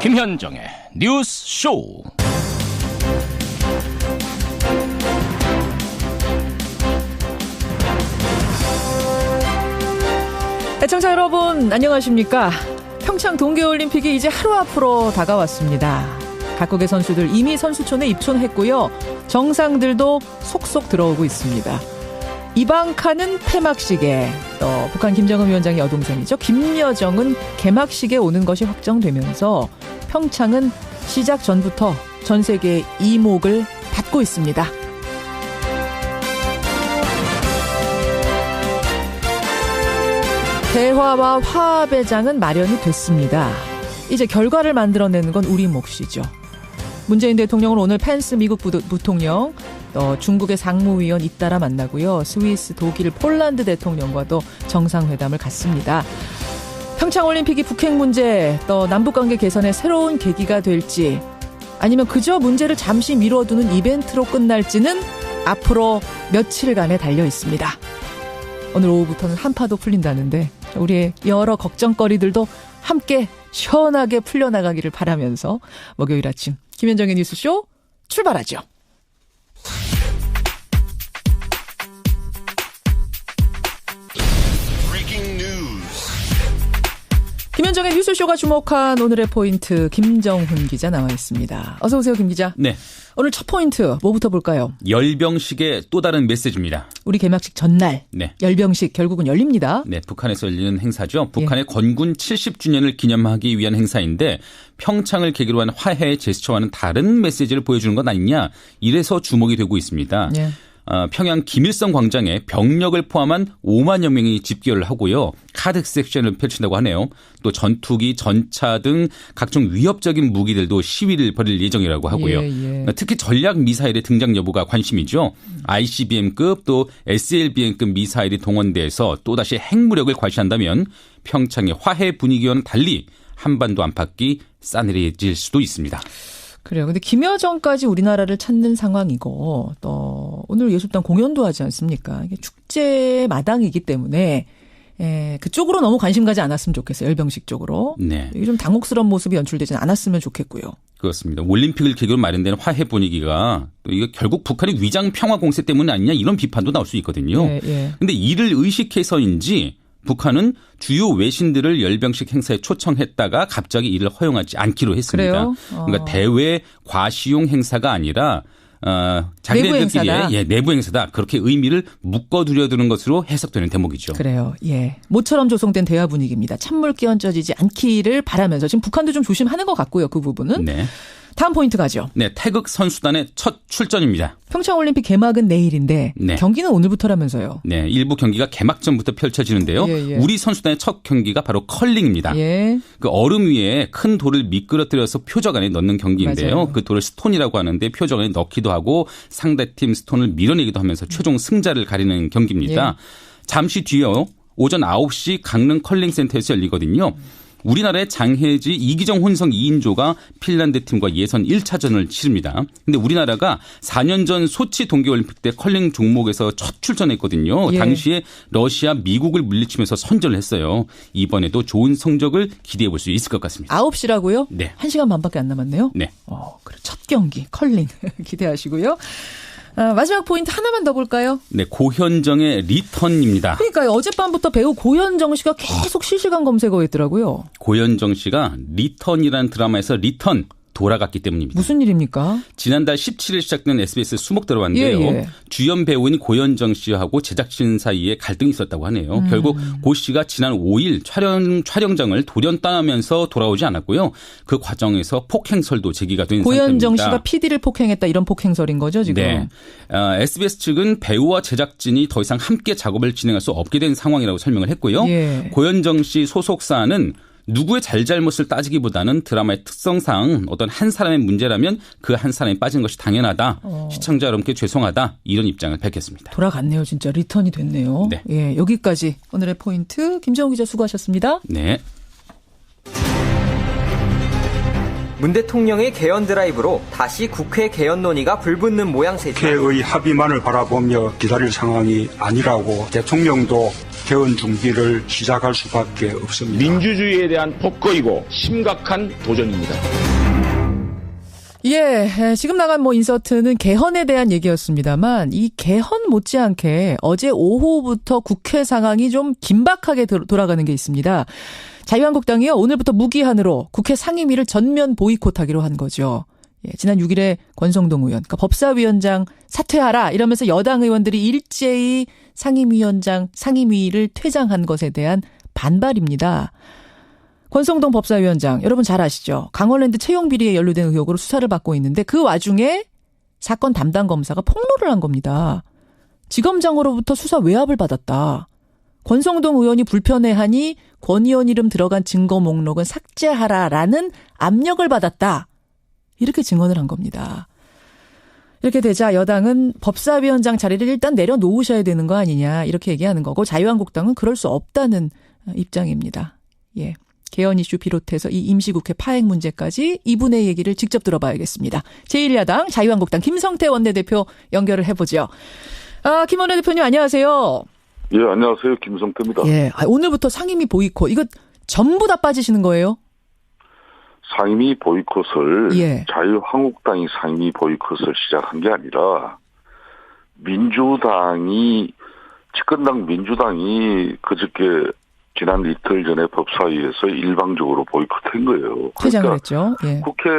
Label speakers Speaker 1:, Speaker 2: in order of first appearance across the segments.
Speaker 1: 김현정의 뉴스 쇼.
Speaker 2: 애청자 여러분 안녕하십니까. 평창 동계올림픽이 이제 하루 앞으로 다가왔습니다. 각국의 선수들 이미 선수촌에 입촌했고요. 정상들도 속속 들어오고 있습니다. 이방카는 폐막식에, 또 북한 김정은 위원장의 여동생이죠. 김여정은 개막식에 오는 것이 확정되면서 평창은 시작 전부터 전 세계의 이목을 받고 있습니다. 대화와 화합의 장은 마련이 됐습니다. 이제 결과를 만들어내는 건 우리 몫이죠. 문재인 대통령은 오늘 펜스 미국 부통령, 또 중국의 상무위원 잇따라 만나고요. 스위스, 독일, 폴란드 대통령과도 정상회담을 갖습니다. 평창올림픽이 북핵 문제, 또 남북관계 개선의 새로운 계기가 될지, 아니면 그저 문제를 잠시 미뤄두는 이벤트로 끝날지는 앞으로 며칠간에 달려 있습니다. 오늘 오후부터는 한파도 풀린다는데 우리의 여러 걱정거리들도 함께 시원하게 풀려나가기를 바라면서 목요일 아침 김현정의 뉴스쇼 출발하죠. 김현정의 뉴스쇼가 주목한 오늘의 포인트, 김정훈 기자 나와 있습니다. 어서 오세요, 김 기자.
Speaker 3: 네.
Speaker 2: 오늘 첫 포인트 뭐부터 볼까요?
Speaker 3: 열병식의 또 다른 메시지입니다.
Speaker 2: 우리 개막식 전날.
Speaker 3: 네.
Speaker 2: 열병식 결국은 열립니다.
Speaker 3: 네, 북한에서 열리는 행사죠. 북한의 건군 70주년을 기념하기 위한 행사인데 평창을 계기로 한 화해의 제스처와는 다른 메시지를 보여주는 것 아니냐. 이래서 주목이 되고 있습니다.
Speaker 2: 예.
Speaker 3: 평양 김일성 광장에 병력을 포함한 5만여 명이 집결을 하고요. 카드 섹션을 펼친다고 하네요. 또 전투기, 전차 등 각종 위협적인 무기들도 시위를 벌일 예정이라고 하고요.
Speaker 2: 예.
Speaker 3: 특히 전략 미사일의 등장 여부가 관심이죠. ICBM급 또 SLBM급 미사일이 동원돼서 또다시 핵무력을 과시한다면 평창의 화해 분위기와는 달리 한반도 안팎이 싸늘해질 수도 있습니다.
Speaker 2: 그래요. 근데 김여정까지 우리나라를 찾는 상황이고, 또 오늘 예술단 공연도 하지 않습니까? 이게 축제 마당이기 때문에 그쪽으로 너무 관심 가지 않았으면 좋겠어요. 열병식 쪽으로.
Speaker 3: 네.
Speaker 2: 이게 좀 당혹스러운 모습이 연출되지는 않았으면 좋겠고요.
Speaker 3: 그렇습니다. 올림픽을 계기로 마련되는 화해 분위기가 또 이거 결국 북한의 위장 평화 공세 때문 아니냐 이런 비판도 나올 수 있거든요. 그런데 이를 의식해서인지 북한은 주요 외신들을 열병식 행사에 초청했다가 갑자기 이를 허용하지 않기로 했습니다.
Speaker 2: 그래요?
Speaker 3: 그러니까 대외 과시용 행사가 아니라 자기네들끼리의 내부 행사다. 그렇게 의미를 묶어두려드는 것으로 해석되는 대목이죠.
Speaker 2: 그래요. 예. 모처럼 조성된 대화 분위기입니다. 찬물 끼얹어지지 않기를 바라면서 지금 북한도 좀 조심하는 것 같고요. 그 부분은.
Speaker 3: 네.
Speaker 2: 다음 포인트 가죠.
Speaker 3: 네, 태극 선수단의 첫 출전입니다.
Speaker 2: 평창올림픽 개막은 내일인데
Speaker 3: 네.
Speaker 2: 경기는 오늘부터라면서요.
Speaker 3: 네, 일부 경기가 개막전부터 펼쳐지는데요.
Speaker 2: 예.
Speaker 3: 우리 선수단의 첫 경기가 바로 컬링입니다.
Speaker 2: 예.
Speaker 3: 그 얼음 위에 큰 돌을 미끄러뜨려서 표적 안에 넣는 경기인데요.
Speaker 2: 맞아요.
Speaker 3: 그 돌을 스톤이라고 하는데 표적 안에 넣기도 하고 상대팀 스톤을 밀어내기도 하면서 최종 승자를 가리는 경기입니다.
Speaker 2: 예.
Speaker 3: 잠시 뒤에요. 오전 9시 강릉 컬링센터에서 열리거든요. 우리나라의 장혜지, 이기정 혼성 2인조가 핀란드 팀과 예선 1차전을 치릅니다. 근데 우리나라가 4년 전 소치 동계올림픽 때 컬링 종목에서 첫 출전했거든요.
Speaker 2: 예. 당시에
Speaker 3: 러시아, 미국을 물리치면서 선전을 했어요. 이번에도 좋은 성적을 기대해 볼 수 있을 것 같습니다.
Speaker 2: 9시라고요?
Speaker 3: 네.
Speaker 2: 1시간 반밖에 안 남았네요.
Speaker 3: 네.
Speaker 2: 그래, 첫 경기 컬링 기대하시고요. 마지막 포인트 하나만 더 볼까요?
Speaker 3: 네, 고현정의 리턴입니다.
Speaker 2: 그러니까요. 어젯밤부터 배우 고현정 씨가 계속 실시간 검색어에 있더라고요.
Speaker 3: 고현정 씨가 리턴이라는 드라마에서 리턴 돌아갔기 때문입니다.
Speaker 2: 무슨 일입니까?
Speaker 3: 지난달 17일 시작된 SBS 수목 들어봤는데요.
Speaker 2: 예.
Speaker 3: 주연 배우인 고현정 씨하고 제작진 사이에 갈등이 있었다고 하네요. 결국 고 씨가 지난 5일 촬영장을 돌연 떠나면서 돌아오지 않았고요. 그 과정에서 폭행설도 제기가 된
Speaker 2: 고현정
Speaker 3: 상태입니다.
Speaker 2: 씨가 PD를 폭행했다 이런 폭행설인 거죠 지금?
Speaker 3: 네. SBS 측은 배우와 제작진이 더 이상 함께 작업을 진행할 수 없게 된 상황이라고 설명을 했고요.
Speaker 2: 예.
Speaker 3: 고현정 씨 소속사는 누구의 잘잘못을 따지기보다는 드라마의 특성상 어떤 한 사람의 문제라면 그 한 사람이 빠진 것이 당연하다. 시청자 여러분께 죄송하다. 이런 입장을 밝혔습니다.
Speaker 2: 돌아갔네요. 진짜 리턴이 됐네요.
Speaker 3: 네.
Speaker 2: 예, 여기까지 오늘의 포인트 김정우 기자 수고하셨습니다.
Speaker 3: 네.
Speaker 4: 문 대통령의 개헌 드라이브로 다시 국회 개헌 논의가 불붙는 모양새죠.
Speaker 5: 국회의 합의만을 바라보며 기다릴 상황이 아니라고 대통령도 개헌 준비를 시작할 수밖에 없습니다.
Speaker 6: 민주주의에 대한 폭거이고 심각한 도전입니다.
Speaker 2: 예, 지금 나간 인서트는 개헌에 대한 얘기였습니다만 이 개헌 못지않게 어제 오후부터 국회 상황이 좀 긴박하게 돌아가는 게 있습니다. 자유한국당이요, 오늘부터 무기한으로 국회 상임위를 전면 보이콧하기로 한 거죠. 예, 지난 6일에 권성동 의원, 그러니까 법사위원장 사퇴하라 이러면서 여당 의원들이 일제히 상임위를 퇴장한 것에 대한 반발입니다. 권성동 법사위원장, 여러분 잘 아시죠? 강원랜드 채용 비리에 연루된 의혹으로 수사를 받고 있는데 그 와중에 사건 담당 검사가 폭로를 한 겁니다. 지검장으로부터 수사 외압을 받았다. 권성동 의원이 불편해하니 권 의원 이름 들어간 증거 목록은 삭제하라라는 압력을 받았다. 이렇게 증언을 한 겁니다. 이렇게 되자 여당은 법사위원장 자리를 일단 내려놓으셔야 되는 거 아니냐 이렇게 얘기하는 거고, 자유한국당은 그럴 수 없다는 입장입니다. 예. 개헌 이슈 비롯해서 이 임시국회 파행 문제까지 이분의 얘기를 직접 들어봐야겠습니다. 제1야당 자유한국당 김성태 원내대표 연결을 해보죠. 김 원내대표님 안녕하세요.
Speaker 7: 예, 안녕하세요. 김성태입니다.
Speaker 2: 예, 오늘부터 상임위 보이콧, 이거 전부 다 빠지시는 거예요?
Speaker 7: 상임위 보이콧을
Speaker 2: 예.
Speaker 7: 자유한국당이 상임위 보이콧을 시작한 게 아니라 집권당 민주당이 그저께 지난 이틀 전에 법사위에서 일방적으로 보이콧한 거예요.
Speaker 2: 퇴장을 했죠. 예.
Speaker 7: 국회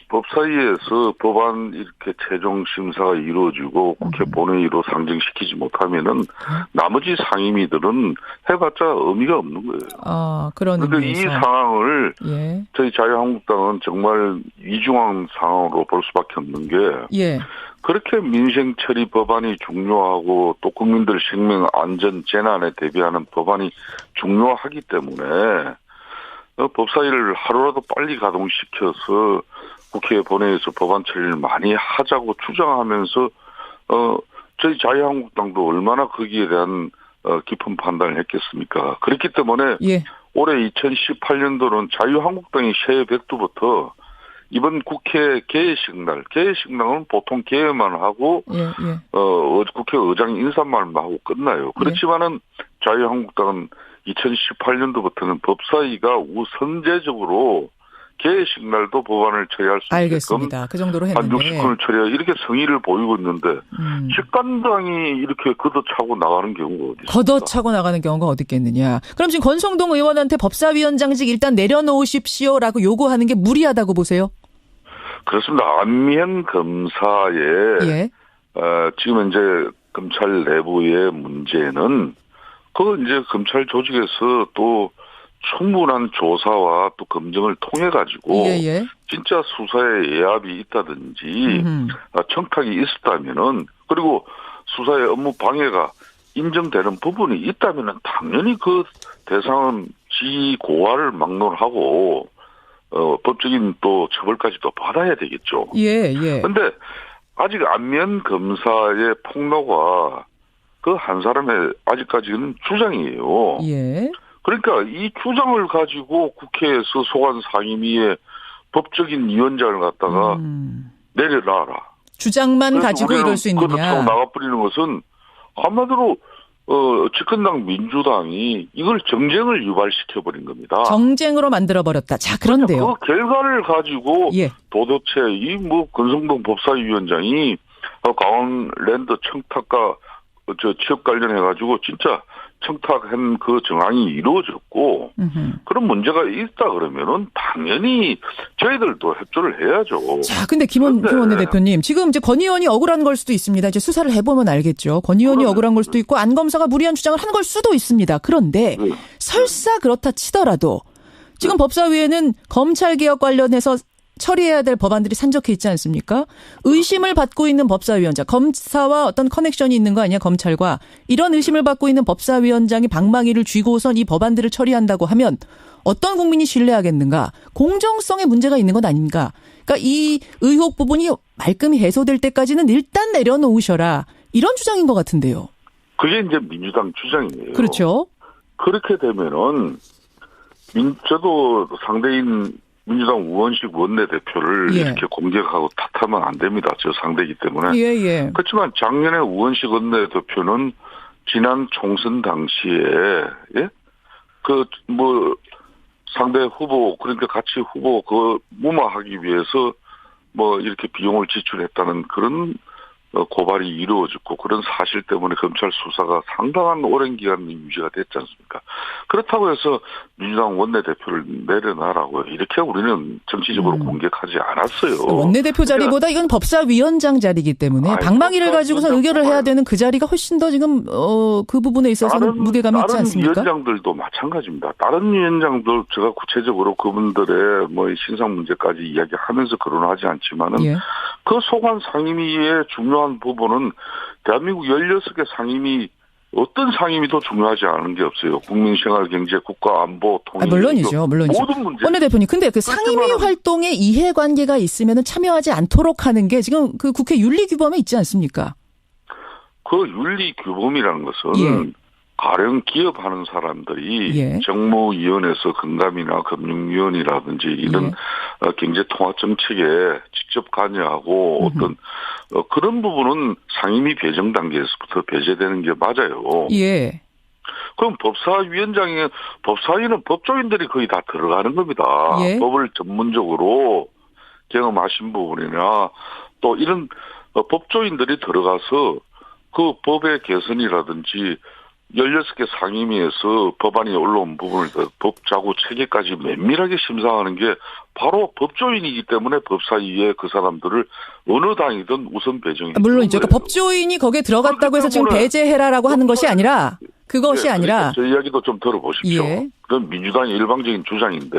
Speaker 7: 법사위에서 법안 이렇게 최종 심사가 이루어지고 국회 본회의로 상정시키지 못하면은 나머지 상임위들은 해봤자 의미가 없는 거예요. 그런데 이 상황을
Speaker 2: 예.
Speaker 7: 저희 자유한국당은 정말 이중한 상황으로 볼 수밖에 없는 게
Speaker 2: 예.
Speaker 7: 그렇게 민생 처리 법안이 중요하고 또 국민들 생명 안전 재난에 대비하는 법안이 중요하기 때문에 법사위를 하루라도 빨리 가동시켜서 국회 본회의에서 법안 처리를 많이 하자고 주장하면서 저희 자유한국당도 얼마나 거기에 대한 깊은 판단을 했겠습니까? 그렇기 때문에
Speaker 2: 예. 올해
Speaker 7: 2018년도는 자유한국당이 새해 백두부터 이번 국회 개회식날은 보통 개회만 하고 국회 의장 인사말만 하고 끝나요. 그렇지만은 자유한국당은 2018년도부터는 법사위가 우선제적으로 개회식날도 법안을 처리할 수 있게끔
Speaker 2: 알겠습니다. 그 정도로 했는데
Speaker 7: 한 60건을 처리해 이렇게 성의를 보이고 있는데 집권당이 이렇게 걷어차고 나가는 경우가 어디 있습니까?
Speaker 2: 걷어차고 나가는 경우가 어디 있겠느냐. 그럼 지금 권성동 의원한테 법사위원장직 일단 내려놓으십시오라고 요구하는 게 무리하다고 보세요? 그렇습니다.
Speaker 7: 안미현 검사의
Speaker 2: 예.
Speaker 7: 지금 이제 검찰 내부의 문제는 이제 검찰 조직에서 또 충분한 조사와 또 검증을 통해 가지고
Speaker 2: 예.
Speaker 7: 진짜 수사에 예압이 있다든지 청탁이 있었다면은, 그리고 수사의 업무 방해가 인정되는 부분이 있다면은 당연히 그 대상은 지고화를 막론하고 법적인 또 처벌까지도 받아야 되겠죠.
Speaker 2: 예.
Speaker 7: 근데 아직 안미현 검사의 폭로가 그 한 사람의 아직까지는 주장이에요.
Speaker 2: 예.
Speaker 7: 그러니까 이 주장을 가지고 국회에서 소관 상임위의 법적인 위원장을 갖다가 내려놔라.
Speaker 2: 주장만 가지고 이럴 수 있느냐.
Speaker 7: 그렇다고 나가버리는 것은 한마디로 집권당 민주당이 이걸 정쟁을 유발시켜버린 겁니다.
Speaker 2: 정쟁으로 만들어버렸다. 자, 그런데요.
Speaker 7: 그 결과를 가지고
Speaker 2: 예.
Speaker 7: 도대체 권성동 법사위원장이 강원랜드 청탁과 취업 관련해가지고 진짜 청탁한 그 정황이 이루어졌고 그런 문제가 있다 그러면은 당연히 저희들도 협조를 해야죠.
Speaker 2: 자, 근데 김 원내대표님, 지금 이제 권 의원이 억울한 걸 수도 있습니다. 이제 수사를 해보면 알겠죠. 권 의원이 억울한 걸 수도 있고 안 검사가 무리한 주장을 한 걸 수도 있습니다. 그런데 설사 그렇다 치더라도 지금 법사위에는 검찰 개혁 관련해서 처리해야 될 법안들이 산적해 있지 않습니까? 의심을 받고 있는 법사위원장, 검사와 어떤 커넥션이 있는 거 아니야, 검찰과. 이런 의심을 받고 있는 법사위원장이 방망이를 쥐고선 이 법안들을 처리한다고 하면 어떤 국민이 신뢰하겠는가? 공정성에 문제가 있는 건 아닌가? 그러니까 이 의혹 부분이 말끔히 해소될 때까지는 일단 내려놓으셔라. 이런 주장인 것 같은데요.
Speaker 7: 그게 이제 민주당 주장이에요.
Speaker 2: 그렇죠.
Speaker 7: 그렇게 되면은 저도 상대인 민주당 우원식 원내대표를 이렇게 공격하고 탓하면 안 됩니다. 저 상대이기 때문에.
Speaker 2: 예.
Speaker 7: 그렇지만 작년에 우원식 원내대표는 지난 총선 당시에 예? 상대 후보 그러니까 같이 후보 무마하기 위해서 이렇게 비용을 지출했다는 그런 고발이 이루어졌고 그런 사실 때문에 검찰 수사가 상당한 오랜 기간 유지가 됐지 않습니까? 그렇다고 해서 민주당 원내대표를 내려놔라고 이렇게 우리는 정치적으로 공격하지 않았어요.
Speaker 2: 원내대표 자리보다 이건 법사위원장 자리이기 때문에 방망이를 가지고서 의결을 해야 되는 그 자리가 훨씬 더 지금 그 부분에 있어서는 무게감이 있지 않습니까?
Speaker 7: 다른 위원장들도 마찬가지입니다. 다른 위원장들 제가 구체적으로 그분들의 신상 문제까지 이야기하면서 거론하지 않지만은 예. 그 소관 상임위의 중요한 부분은 대한민국 16개 상임위 어떤 상임위 더 중요하지 않은 게 없어요. 국민생활, 경제, 국가 안보, 통일.
Speaker 2: 물론이죠. 모든 문제. 원내대표님, 근데 그 상임위 활동에 이해관계가 있으면 참여하지 않도록 하는 게 지금 그 국회 윤리규범에 있지 않습니까?
Speaker 7: 그 윤리규범이라는 것은 예. 가령 기업하는 사람들이
Speaker 2: 예.
Speaker 7: 정무위원회에서 금감이나 금융위원이라든지 이런 예. 경제통합정책에 직접 관여하고 어떤 그런 부분은 상임위 배정 단계에서부터 배제되는 게 맞아요.
Speaker 2: 예.
Speaker 7: 그럼 법사위는 법조인들이 거의 다 들어가는 겁니다.
Speaker 2: 예.
Speaker 7: 법을 전문적으로 경험하신 부분이나 또 이런 법조인들이 들어가서 그 법의 개선이라든지 16개 상임위에서 법안이 올라온 부분을 법자구 체계까지 면밀하게 심사하는 게 바로 법조인이기 때문에 법사위에 그 사람들을 어느 당이든 우선 배정이
Speaker 2: 물론이죠. 그러니까 법조인이 거기에 들어갔다고 해서 지금 배제해라라고 하는 것이 아니라 그것이 아니라
Speaker 7: 저 이야기도 좀 들어보십시오.
Speaker 2: 예.
Speaker 7: 그건 민주당의 일방적인 주장인데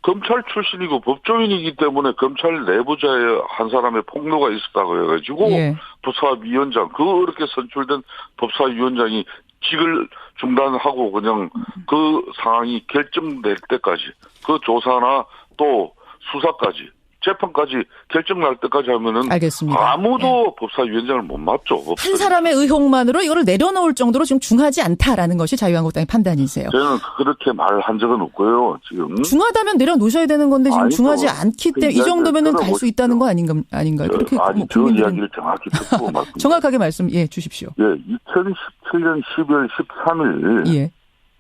Speaker 7: 검찰 출신이고 법조인이기 때문에 검찰 내부자의 한 사람의 폭로가 있었다고 해가지고
Speaker 2: 예.
Speaker 7: 법사위원장 그렇게 선출된 법사위원장이 직을 중단하고 그냥 그 상황이 결정될 때까지 그 조사나 또 수사까지 재판까지 결정날 때까지 하면은
Speaker 2: 알겠습니다.
Speaker 7: 아무도
Speaker 2: 예.
Speaker 7: 법사위원장을 못 맡죠.
Speaker 2: 한 사람의 의혹만으로 이거를 내려놓을 정도로 지금 중하지 않다라는 것이 자유한국당의 판단이세요.
Speaker 7: 저는 그렇게 말한 적은 없고요. 지금
Speaker 2: 중하다면 내려놓으셔야 되는 건데 지금 중하지 않기 때문에 이 정도면은 갈 수 있다는 거 아닌가요? 그렇게
Speaker 7: 저 이야기를 정확히 듣고 말씀.
Speaker 2: 정확하게 말씀해 주십시오.
Speaker 7: 예, 2017년 12월 13일
Speaker 2: 예.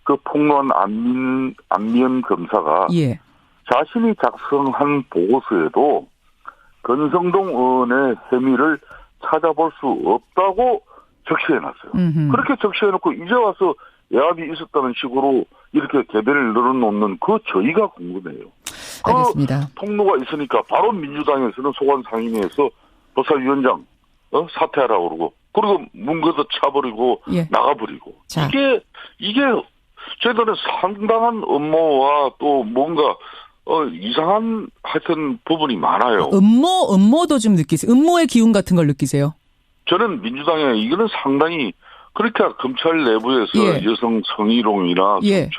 Speaker 7: 그 폭로한 안미연 검사가
Speaker 2: 예.
Speaker 7: 자신이 작성한 보고서에도 권성동 의원의 혐의를 찾아볼 수 없다고 적시해놨어요. 그렇게 적시해놓고 이제 와서 외압이 있었다는 식으로 이렇게 개변을 늘어놓는 그 저희가 궁금해요.
Speaker 2: 알겠습니다.
Speaker 7: 그 폭로가 있으니까 바로 민주당에서는 소관 상임위에서 법사위원장 사퇴하라고 그러고 그리고 문 걷어 차버리고
Speaker 2: 예.
Speaker 7: 나가버리고
Speaker 2: 자.
Speaker 7: 이게 저희들은 상당한 음모와 또 뭔가 이상한 하여튼 부분이 많아요.
Speaker 2: 음모도 좀 느끼세요? 음모의 기운 같은 걸 느끼세요?
Speaker 7: 저는 민주당에 이거는 상당히 그렇게 검찰 내부에서
Speaker 2: 예.
Speaker 7: 여성 성희롱이나
Speaker 2: 예.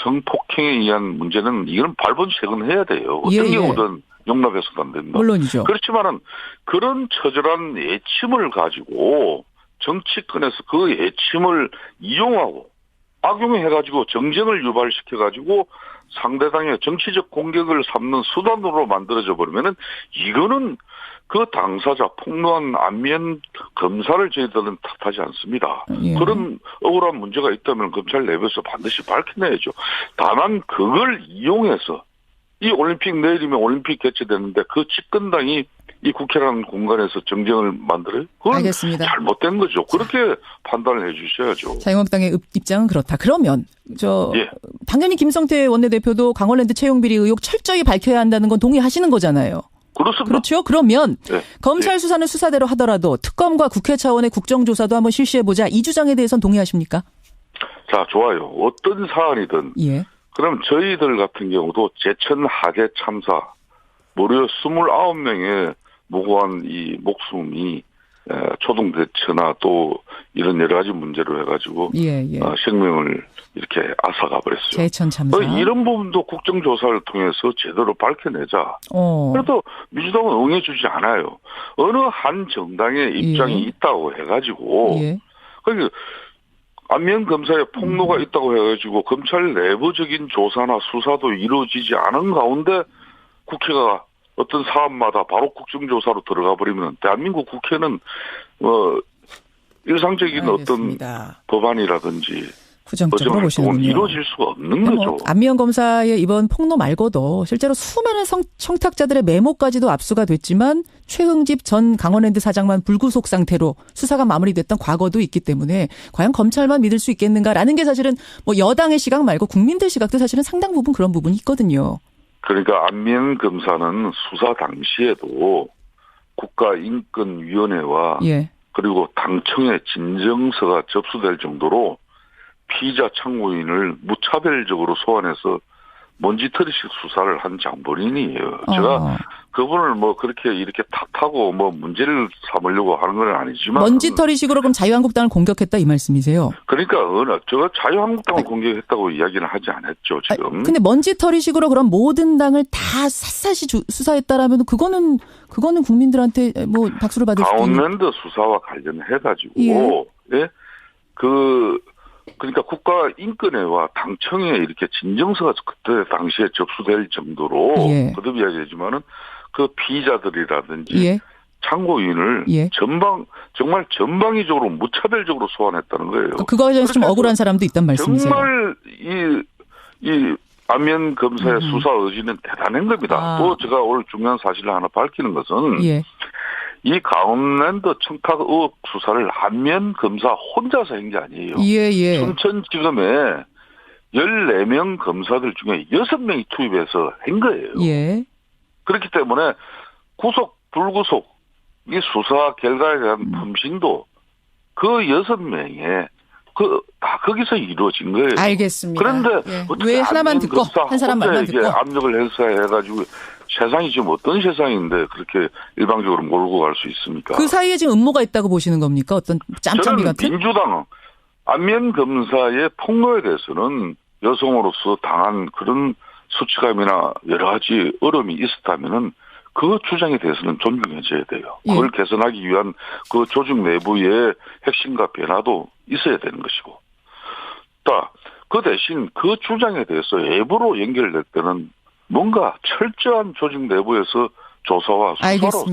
Speaker 7: 성폭행에 의한 문제는 이건 발본색은 돼요. 어떤
Speaker 2: 예.
Speaker 7: 경우든 용납해서도 안 된다.
Speaker 2: 물론이죠.
Speaker 7: 그렇지만은 그런 처절한 애침을 가지고 정치권에서 그 애침을 이용하고 악용해가지고 정쟁을 유발시켜가지고 상대당의 정치적 공격을 삼는 수단으로 만들어져 버리면은 이거는 그 당사자 폭로한 안미연 검사를 저희들은 탓하지 않습니다.
Speaker 2: 예.
Speaker 7: 그런 억울한 문제가 있다면 검찰 내부에서 반드시 밝혀내야죠. 다만 그걸 이용해서 이 올림픽 내일이면 올림픽 개최되는데 그 집권당이 이 국회라는 공간에서 정쟁을 만들어요? 그건
Speaker 2: 알겠습니다.
Speaker 7: 잘못된 거죠. 그렇게 판단을 해 주셔야죠.
Speaker 2: 자유한국당의 입장은 그렇다. 그러면
Speaker 7: 예.
Speaker 2: 당연히 김성태 원내대표도 강원랜드 채용비리 의혹 철저히 밝혀야 한다는 건 동의하시는 거잖아요.
Speaker 7: 그렇습니다.
Speaker 2: 그렇죠. 그러면
Speaker 7: 네.
Speaker 2: 검찰 수사는 수사대로 하더라도 특검과 국회 차원의 국정조사도 한번 실시해보자. 이 주장에 대해서는 동의하십니까?
Speaker 7: 자, 좋아요. 어떤 사안이든
Speaker 2: 예.
Speaker 7: 그럼 저희들 같은 경우도 제천 하계 참사 무려 29명의 무고한 이 목숨이 초동대처나 또 이런 여러 가지 문제로 해가지고
Speaker 2: 예.
Speaker 7: 생명을 이렇게 앗아가 버렸어요.
Speaker 2: 제천 참사.
Speaker 7: 이런 부분도 국정조사를 통해서 제대로 밝혀내자. 그래도 민주당은 응해주지 않아요. 어느 한 정당의 입장이 있다고 해가지고 그러니까 안미연 검사의 폭로가 있다고 해가지고 검찰 내부적인 조사나 수사도 이루어지지 않은 가운데 국회가 어떤 사안마다 바로 국정조사로 들어가 버리면 대한민국 국회는 일상적인
Speaker 2: 알겠습니다.
Speaker 7: 어떤 법안이라든지
Speaker 2: 부정적으로 보시는군요.
Speaker 7: 이루어질 수가 없는 거죠.
Speaker 2: 안미연 검사의 이번 폭로 말고도 실제로 수많은 청탁자들의 메모까지도 압수가 됐지만 최흥집 전 강원랜드 사장만 불구속 상태로 수사가 마무리됐던 과거도 있기 때문에 과연 검찰만 믿을 수 있겠는가라는 게 사실은 뭐 여당의 시각 말고 국민들 시각도 사실은 상당 부분 그런 부분이 있거든요.
Speaker 7: 그러니까 안미연 검사는 수사 당시에도 국가인권위원회와
Speaker 2: 예.
Speaker 7: 그리고 당청의 진정서가 접수될 정도로 피의자 참고인을 무차별적으로 소환해서 먼지털이식 수사를 한 장본인이에요. 제가 그분을 뭐 그렇게 이렇게 탓하고 뭐 문제를 삼으려고 하는 건 아니지만
Speaker 2: 먼지털이식으로 그럼 자유한국당을 공격했다 이 말씀이세요?
Speaker 7: 그러니까 제가 자유한국당을 공격했다고 이야기는 하지 않았죠 지금.
Speaker 2: 근데 먼지털이식으로 그럼 모든 당을 다 샅샅이 수사했다라면 그거는 국민들한테 뭐 박수를 받을 수 있는.
Speaker 7: 강원랜드 수사와 관련해가지고 예? 그러니까 국가인권회와 당청에 이렇게 진정서가 그때 당시에 접수될 정도로 거듭 이야기하지만은 그 피의자들이라든지
Speaker 2: 예.
Speaker 7: 참고인을 정말 전방위적으로 무차별적으로 소환했다는 거예요.
Speaker 2: 그거에 좀 억울한 사람도 있단 말씀이세요.
Speaker 7: 정말 이 안미연 검사의 수사 의지는 대단한 겁니다. 또 제가 오늘 중요한 사실을 하나 밝히는 것은 이 강원랜드 청탁 의혹 수사를 안미연 검사 혼자서 한 게 아니에요. 춘천지검에 14명 검사들 중에 6명이 투입해서 한 거예요. 그렇기 때문에 구속, 불구속, 이 수사 결과에 대한 품신도 그 6명에 다 거기서 이루어진 거예요.
Speaker 2: 알겠습니다.
Speaker 7: 그런데
Speaker 2: 왜 하나만 듣고 한 사람 말만 듣고
Speaker 7: 압력을 해가지고 세상이 지금 어떤 세상인데 그렇게 일방적으로 몰고 갈 수 있습니까?
Speaker 2: 그 사이에 지금 음모가 있다고 보시는 겁니까? 어떤 짬짬이 같은?
Speaker 7: 민주당 안미연 검사의 폭로에 대해서는 여성으로서 당한 그런 수치감이나 여러 가지 어려움이 있었다면은 그 주장에 대해서는 존중해줘야 돼요. 그걸 개선하기 위한 그 조직 내부의 핵심과 변화도 있어야 되는 것이고. 그 대신 그 주장에 대해서 외부로 연결될 때는 뭔가 철저한 조직 내부에서 조사와 수사로서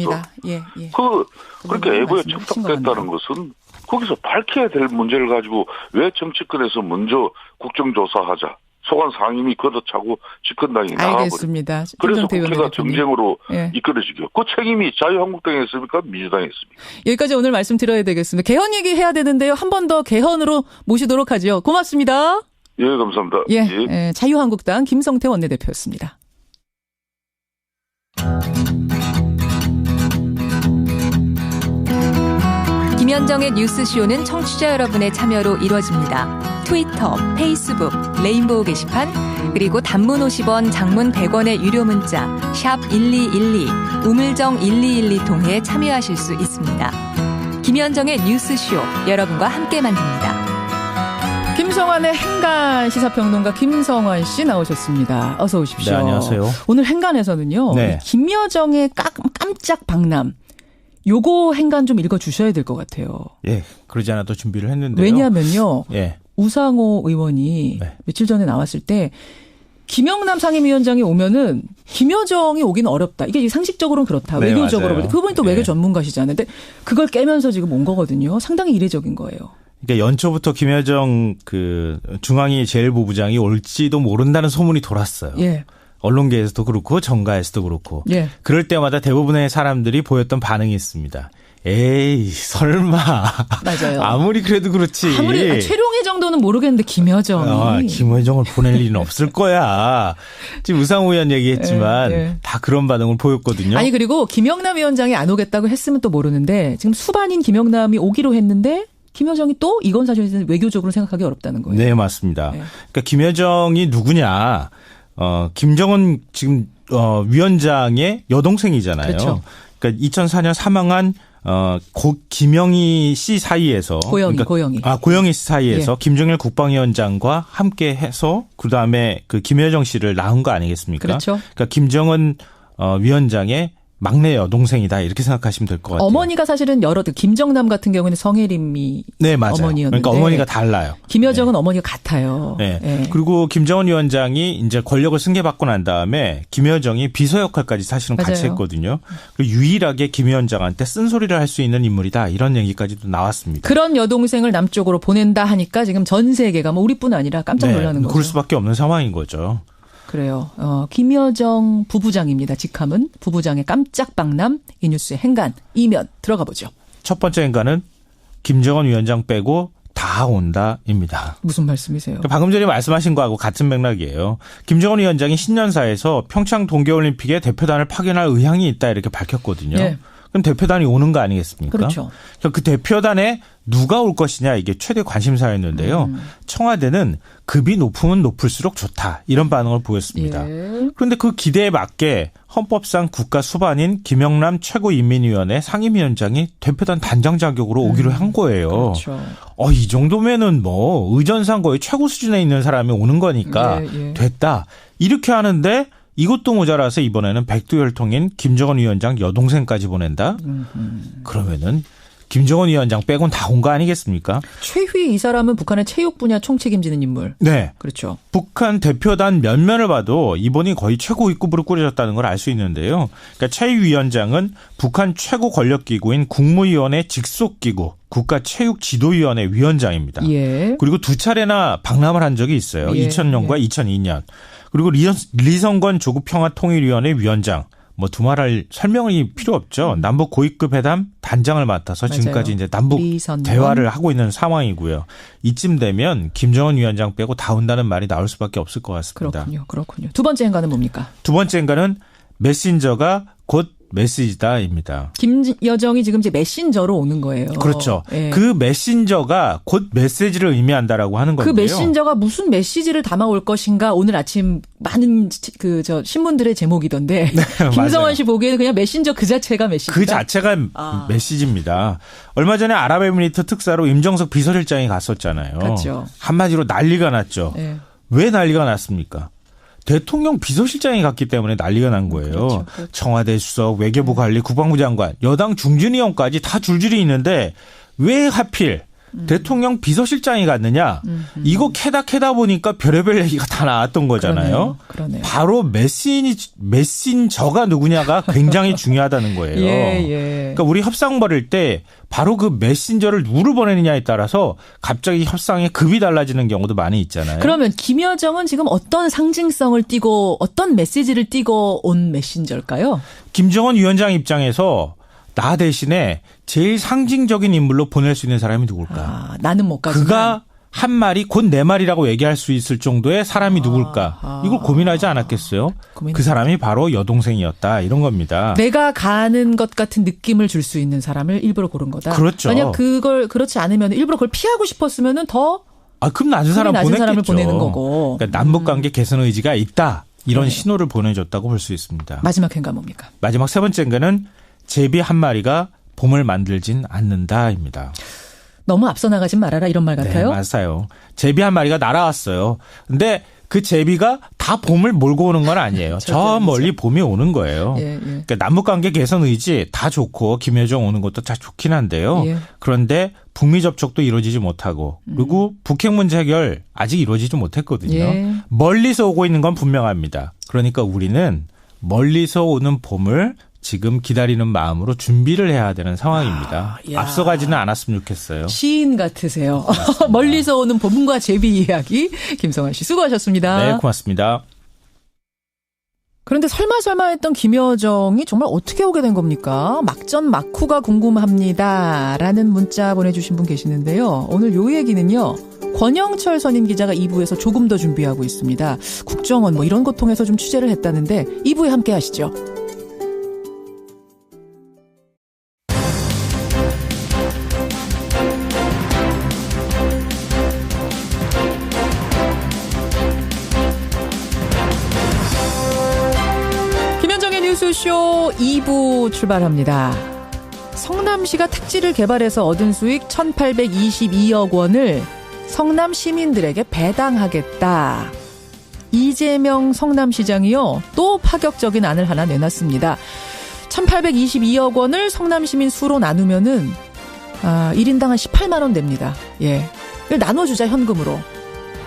Speaker 7: 그렇게 외부에 청탁됐다는 것은 거기서 밝혀야 될 문제를 가지고 왜 정치권에서 먼저 국정조사하자. 소관 상임위 걷어차고 집권당이 나가버립니다.
Speaker 2: 알겠습니다.
Speaker 7: 그래서 국회가 정쟁으로 이끌어지고 그 책임이 자유한국당에 있습니까? 민주당에 있습니까?
Speaker 2: 여기까지 오늘 말씀 드려야 되겠습니다. 개헌 얘기해야 되는데요. 한 번 더 개헌으로 모시도록 하죠. 고맙습니다.
Speaker 7: 예, 감사합니다.
Speaker 2: 자유한국당 김성태 원내대표였습니다.
Speaker 8: 김현정의 뉴스쇼는 청취자 여러분의 참여로 이루어집니다. 트위터, 페이스북, 레인보우 게시판, 그리고 단문 50원, 장문 100원의 유료 문자 샵 1212, 우물정 1212 통해 참여하실 수 있습니다. 김현정의 뉴스쇼, 여러분과 함께 만듭니다.
Speaker 2: 김성환의 행간 시사평론가 김성환 씨 나오셨습니다. 어서 오십시오.
Speaker 9: 네, 안녕하세요.
Speaker 2: 오늘 행간에서는요. 김여정의 깜짝 박람. 요거 행간 좀 읽어주셔야 될 것 같아요.
Speaker 9: 예, 그러지 않아도 준비를 했는데요.
Speaker 2: 왜냐하면요. 우상호 의원이 며칠 전에 나왔을 때 김영남 상임위원장이 오면은 김여정이 오기는 어렵다. 이게 상식적으로는 그렇다. 외교적으로. 맞아요. 그분이 또 외교 전문가시잖아요. 근데 그걸 깨면서 지금 온 거거든요. 상당히 이례적인 거예요.
Speaker 9: 그러니까 연초부터 김여정 중앙위 제1부부장이 올지도 모른다는 소문이 돌았어요. 언론계에서도 그렇고 정가에서도 그렇고. 그럴 때마다 대부분의 사람들이 보였던 반응이 있습니다. 에이 설마.
Speaker 2: 맞아요.
Speaker 9: 아무리 그래도 그렇지.
Speaker 2: 아무리 최룡해 정도는 모르겠는데 김여정이.
Speaker 9: 김여정을 보낼 리는 없을 거야. 지금 우상호 의원 얘기했지만 다 그런 반응을 보였거든요.
Speaker 2: 아니 그리고 김영남 위원장이 안 오겠다고 했으면 또 모르는데 지금 수반인 김영남이 오기로 했는데 김여정이 또 이건 사실은 외교적으로 생각하기 어렵다는 거예요.
Speaker 9: 네 맞습니다. 그러니까 김여정이 누구냐. 김정은 지금 위원장의 여동생이잖아요.
Speaker 2: 그렇죠.
Speaker 9: 그러니까 2004년 사망한 김영희 씨 사이에서 고영희 씨 사이에서 김정일 국방위원장과 함께 해서 그다음에 그 김여정 씨를 낳은 거 아니겠습니까?
Speaker 2: 그렇죠.
Speaker 9: 그러니까 김정은 위원장의 막내 여동생이다 이렇게 생각하시면 될 것 같아요.
Speaker 2: 어머니가 사실은 김정남 같은 경우는 성혜림이
Speaker 9: 네, 맞아요.
Speaker 2: 어머니였는데
Speaker 9: 그러니까 어머니가 달라요.
Speaker 2: 김여정은
Speaker 9: 네.
Speaker 2: 어머니가 같아요.
Speaker 9: 네.
Speaker 2: 네.
Speaker 9: 그리고 김정은 위원장이 이제 권력을 승계받고 난 다음에 김여정이 비서 역할까지 사실은
Speaker 2: 맞아요.
Speaker 9: 같이 했거든요. 그리고 유일하게 김 위원장한테 쓴소리를 할 수 있는 인물이다 이런 얘기까지도 나왔습니다.
Speaker 2: 그런 여동생을 남쪽으로 보낸다 하니까 지금 전 세계가 뭐 우리뿐 아니라 깜짝 놀라는 거죠.
Speaker 9: 그럴 수밖에 없는 상황인 거죠.
Speaker 2: 그래요. 김여정 부부장입니다. 직함은 부부장의 깜짝 방남. 이 뉴스의 행간 이면 들어가 보죠.
Speaker 9: 첫 번째 행간은 김정은 위원장 빼고 다 온다입니다.
Speaker 2: 무슨 말씀이세요?
Speaker 9: 방금 전에 말씀하신 거하고 같은 맥락이에요. 김정은 위원장이 신년사에서 평창 동계올림픽에 대표단을 파견할 의향이 있다 이렇게 밝혔거든요. 네. 그럼 대표단이 오는 거 아니겠습니까?
Speaker 2: 그렇죠.
Speaker 9: 그 대표단에 누가 올 것이냐 이게 최대 관심사였는데요. 청와대는 급이 높으면 높을수록 좋다 이런 반응을 보였습니다. 예. 그런데 그 기대에 맞게 헌법상 국가 수반인 김영남 최고인민위원회 상임위원장이 대표단 단장 자격으로 오기로 한 거예요.
Speaker 2: 그렇죠.
Speaker 9: 이 정도면은 뭐 의전상 거의 최고 수준에 있는 사람이 오는 거니까 됐다 이렇게 하는데 이것도 모자라서 이번에는 백두혈통인 김정은 위원장 여동생까지 보낸다? 그러면은 김정은 위원장 빼곤 다 온 거 아니겠습니까?
Speaker 2: 최휘 이 사람은 북한의 체육 분야 총책임지는 인물.
Speaker 9: 네.
Speaker 2: 그렇죠.
Speaker 9: 북한 대표단 면면을 봐도 이번이 거의 최고 위급으로 꾸려졌다는 걸 알 수 있는데요. 그러니까 최휘 위원장은 북한 최고 권력기구인 국무위원회 직속기구 국가체육지도위원회 위원장입니다. 예. 그리고 두 차례나 방남을 한 적이 있어요. 예. 2000년과 2002년. 그리고 리성건 조국평화통일위원회 위원장. 뭐 두말할 설명이 필요 없죠. 남북 고위급 회담 단장을 맡아서 맞아요. 지금까지 이제 남북 리선건. 대화를 하고 있는 상황이고요. 이쯤 되면 김정은 위원장 빼고 다 온다는 말이 나올 수밖에 없을 것 같습니다.
Speaker 2: 그렇군요. 두 번째 행간은 뭡니까?
Speaker 9: 두 번째 행간은 메신저가 곧 메시지다입니다.
Speaker 2: 김여정이 지금 이제 메신저로 오는 거예요.
Speaker 9: 그렇죠. 예. 그 메신저가 곧 메시지를 의미한다라고 하는 건데요.
Speaker 2: 그 메신저가 무슨 메시지를 담아올 것인가 오늘 아침 많은 신문들의 제목이던데 네, 김성환 씨 보기에는 그냥 메신저 그 자체가 메시지다.
Speaker 9: 그 자체가 메시지입니다. 얼마 전에 아랍에미리트 특사로 임정석 비서실장이 갔었잖아요.
Speaker 2: 그렇죠.
Speaker 9: 한마디로 난리가 났죠. 네. 왜 난리가 났습니까? 대통령 비서실장이 갔기 때문에 난리가 난 거예요. 그렇죠. 청와대 수석, 외교부 관리, 국방부 장관, 여당 중진 의원까지 다 줄줄이 있는데 왜 하필 대통령 비서실장이 갔느냐. 이거 캐다 보니까 별의별 얘기가 다 나왔던 거잖아요. 그러네요. 바로 메신저가 누구냐가 굉장히 중요하다는 거예요. 그러니까 우리 협상 벌일 때 바로 그 메신저를 누구를 보내느냐에 따라서 갑자기 협상의 급이 달라지는 경우도 많이 있잖아요.
Speaker 2: 그러면 김여정은 지금 어떤 상징성을 띠고 어떤 메시지를 띠고 온 메신저일까요?
Speaker 9: 김정은 위원장 입장에서 나 대신에 제일 상징적인 인물로 보낼 수 있는 사람이 누굴까?
Speaker 2: 나는 못 가지만.
Speaker 9: 그가 한 말이 곧 내 말이라고 얘기할 수 있을 정도의 사람이 누굴까? 이걸 고민하지 않았겠어요? 그 사람이 바로 여동생이었다 이런 겁니다.
Speaker 2: 내가 가는 것 같은 느낌을 줄 수 있는 사람을 일부러 고른 거다.
Speaker 9: 그렇죠.
Speaker 2: 만약 그렇지 않으면 일부러 그걸 피하고 싶었으면은 더
Speaker 9: 그럼 낮은 사람을
Speaker 2: 보내는 거고.
Speaker 9: 그러니까 남북관계 개선 의지가 있다. 이런 신호를 보내줬다고 볼 수 있습니다.
Speaker 2: 마지막 행간 뭡니까?
Speaker 9: 마지막 세 번째 행간은 제비 한 마리가 봄을 만들진 않는다입니다.
Speaker 2: 너무 앞서 나가진 말아라 이런 말 같아요.
Speaker 9: 네, 맞아요. 제비 한 마리가 날아왔어요. 근데 그 제비가 다 봄을 몰고 오는 건 아니에요. 저 멀리 봄이 오는 거예요. 그러니까 남북관계 개선 의지 다 좋고 김여정 오는 것도 다 좋긴 한데요. 그런데 북미 접촉도 이루어지지 못하고 그리고 북핵 문제 해결 아직 이루어지지 못했거든요. 멀리서 오고 있는 건 분명합니다. 그러니까 우리는 멀리서 오는 봄을 지금 기다리는 마음으로 준비를 해야 되는 상황입니다. 앞서가지는 않았으면 좋겠어요.
Speaker 2: 시인 같으세요. 멀리서 오는 봄과 제비 이야기. 김성환 씨 수고하셨습니다.
Speaker 9: 네, 고맙습니다.
Speaker 2: 그런데 설마 했던 김여정이 정말 어떻게 오게 된 겁니까? 막전 막후가 궁금합니다. 라는 문자 보내주신 분 계시는데요. 오늘 요 얘기는요. 권영철 선임 기자가 2부에서 조금 더 준비하고 있습니다. 국정원 뭐 이런 거 통해서 좀 취재를 했다는데 2부에 함께 하시죠. 뉴스쇼 2부 출발합니다. 성남시가 택지를 개발해서 얻은 수익 1,822억 원을 성남 시민들에게 배당하겠다. 이재명 성남시장이요. 또 파격적인 안을 하나 내놨습니다. 1822억 원을 성남시민 수로 나누면은 1인당 한 18만 원 됩니다. 예. 이걸 나눠주자 현금으로.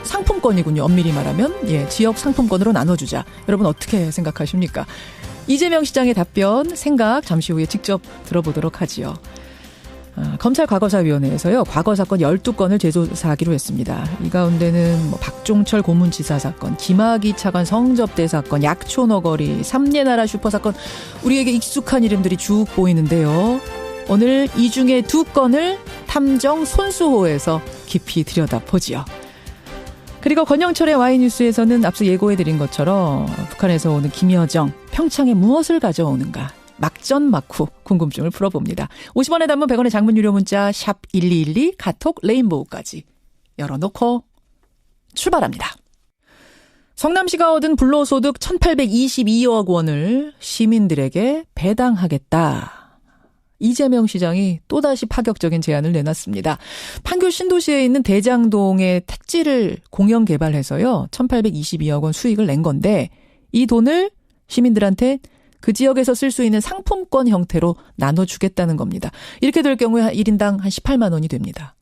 Speaker 2: 상품권이군요. 엄밀히 말하면. 예, 지역 상품권으로 나눠주자. 여러분 어떻게 생각하십니까? 이재명 시장의 답변, 생각 잠시 후에 직접 들어보도록 하지요. 검찰 과거사위원회에서요. 과거 사건 12건을 재조사하기로 했습니다. 이 가운데는 박종철 고문치사 사건, 김학의 차관 성접대 사건, 약초 너거리, 삼례나라 슈퍼 사건, 우리에게 익숙한 이름들이 쭉 보이는데요. 오늘 이 중에 2건을 탐정 손수호에서 깊이 들여다보지요. 그리고 권영철의 와이뉴스에서는 앞서 예고해드린 것처럼 북한에서 오는 김여정, 평창에 무엇을 가져오는가. 막전막후 궁금증을 풀어봅니다. 50원의 단문 100원의 장문 유료 문자 샵 1212 카톡 레인보우까지 열어놓고 출발합니다. 성남시가 얻은 불로소득 1822억 원을 시민들에게 배당하겠다. 이재명 시장이 또다시 파격적인 제안을 내놨습니다. 판교 신도시에 있는 대장동의 택지를 공영 개발해서요. 1822억 원 수익을 낸 건데 이 돈을 시민들한테 그 지역에서 쓸 수 있는 상품권 형태로 나눠주겠다는 겁니다. 이렇게 될 경우에 1인당 한 18만 원이 됩니다.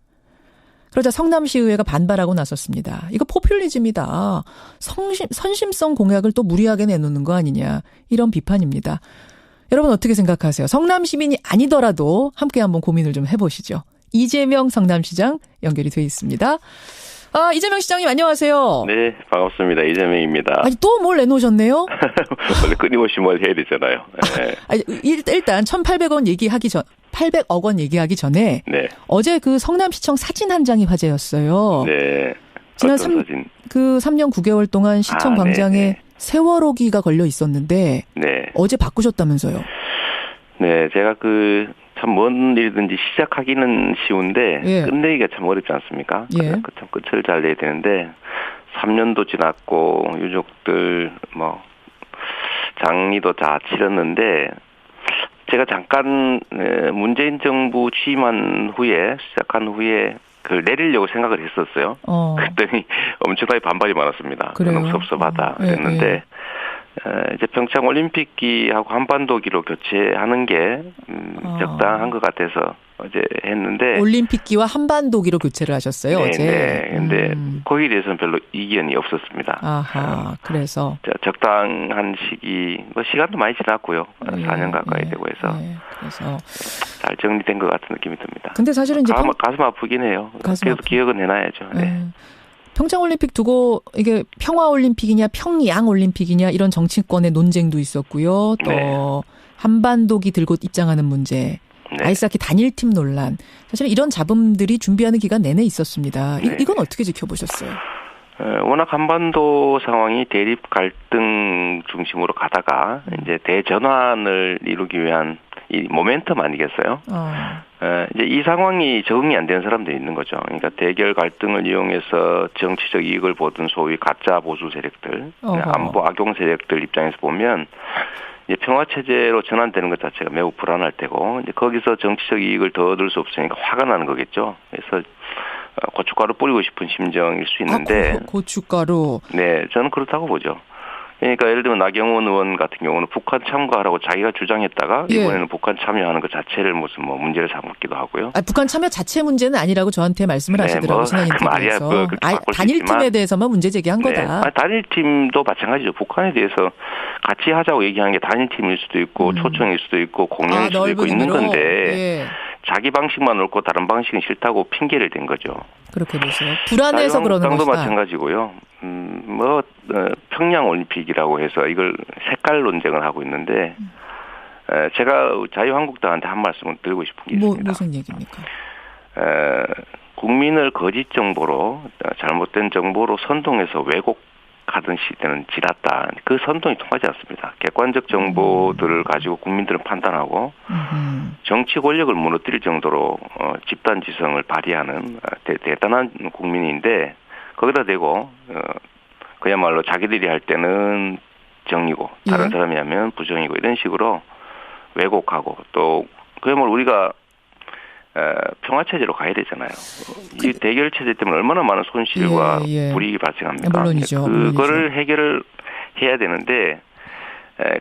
Speaker 2: 그러자 성남시의회가 반발하고 나섰습니다. 이거 포퓰리즘이다. 선심성 공약을 또 무리하게 내놓는 거 아니냐. 이런 비판입니다. 여러분 어떻게 생각하세요? 성남 시민이 아니더라도 함께 한번 고민을 좀 해보시죠. 이재명 성남시장 연결이 돼 있습니다. 이재명 시장님 안녕하세요.
Speaker 10: 네, 반갑습니다. 이재명입니다.
Speaker 2: 아니 또 뭘 내놓으셨네요?
Speaker 10: 원래 끊임없이 뭘 해야 되잖아요. 네.
Speaker 2: 일단 800억 원 얘기하기 전에
Speaker 10: 네.
Speaker 2: 어제 그 성남시청 사진 한 장이 화제였어요.
Speaker 10: 네.
Speaker 2: 지난
Speaker 10: 사진?
Speaker 2: 3년 9개월 동안 시청 광장에
Speaker 10: 네네.
Speaker 2: 세월호기가 걸려 있었는데
Speaker 10: 네.
Speaker 2: 어제 바꾸셨다면서요?
Speaker 10: 네, 제가 참 뭔 일이든지 시작하기는 쉬운데
Speaker 2: 예.
Speaker 10: 끝내기가 참 어렵지 않습니까?
Speaker 2: 예.
Speaker 10: 참 끝을 잘 내야 되는데 3년도 지났고 유족들 장리도 다 치렀는데 제가 잠깐 문재인 정부 취임한 후에 시작한 후에 그걸 내리려고 생각을 했었어요. 그랬더니 엄청나게 반발이 많았습니다. 너무 섭섭하다 그랬는데 이제 평창 올림픽기하고 한반도기로 교체하는 게 적당한 것 같아서 어제 했는데
Speaker 2: 올림픽기와 한반도기로 교체를 하셨어요.
Speaker 10: 네,
Speaker 2: 어제.
Speaker 10: 네. 근데 거기에 대해서는 별로 이견이 없었습니다.
Speaker 2: 아하. 그래서
Speaker 10: 적당한 시기 시간도 많이 지났고요. 4년 가까이 되고 해서
Speaker 2: 그래서
Speaker 10: 잘 정리된 것 같은 느낌이 듭니다.
Speaker 2: 근데 사실은 이제
Speaker 10: 가슴 아프긴 해요. 그래도 기억은 해놔야죠. 네.
Speaker 2: 평창올림픽 두고 이게 평화올림픽이냐 평양올림픽이냐 이런 정치권의 논쟁도 있었고요. 또 한반도기 들고 입장하는 문제, 아이스하키 단일팀 논란. 사실 이런 잡음들이 준비하는 기간 내내 있었습니다. 이건 어떻게 지켜보셨어요?
Speaker 10: 워낙 한반도 상황이 대립 갈등 중심으로 가다가 이제 대전환을 이루기 위한 이 모멘텀 아니겠어요? 이제 이 상황이 적응이 안 되는 사람들이 있는 거죠. 그러니까 대결 갈등을 이용해서 정치적 이익을 보던 소위 가짜 보수 세력들, 안보 악용 세력들 입장에서 보면 이제 평화 체제로 전환되는 것 자체가 매우 불안할 테고 이제 거기서 정치적 이익을 더 얻을 수 없으니까 화가 나는 거겠죠. 그래서 고춧가루 뿌리고 싶은 심정일 수 있는데
Speaker 2: 고춧가루.
Speaker 10: 네, 저는 그렇다고 보죠. 그러니까 예를 들면 나경원 의원 같은 경우는 북한 참가하라고 자기가 주장했다가 이번에는 북한 참여하는 것 자체를 무슨 문제를 삼기도 하고요.
Speaker 2: 북한 참여 자체 문제는 아니라고 저한테 말씀을 하시더라고요. 지난 인터뷰에서. 단일팀에 대해서만 문제 제기한 거다.
Speaker 10: 단일팀도 마찬가지죠. 북한에 대해서 같이 하자고 얘기하는 게 단일팀일 수도 있고 초청일 수도 있고 공연일 수도 있고 있는 건데 자기 방식만 옳고 다른 방식은 싫다고 핑계를 댄 거죠.
Speaker 2: 그렇게 보세요. 불안해서 그러는 것이다.
Speaker 10: 도 마찬가지고요. 평양 올림픽이라고 해서 이걸 색깔 논쟁을 하고 있는데 제가 자유한국당한테 한 말씀을 드리고 싶은 게 있습니다.
Speaker 2: 무슨 얘기입니까?
Speaker 10: 국민을 거짓 정보로 잘못된 정보로 선동해서 왜곡하던 시대는 지났다. 그 선동이 통하지 않습니다. 객관적 정보들을 가지고 국민들은 판단하고 정치 권력을 무너뜨릴 정도로 집단지성을 발휘하는 대단한 국민인데 거기다 대고 그야말로 자기들이 할 때는 정이고 다른 사람이 하면 부정이고 이런 식으로 왜곡하고 또 그야말로 우리가 평화체제로 가야 되잖아요. 이 대결체제 때문에 얼마나 많은 손실과 불이익이 발생합니까?
Speaker 2: 물론이죠.
Speaker 10: 그거를 해결을 해야 되는데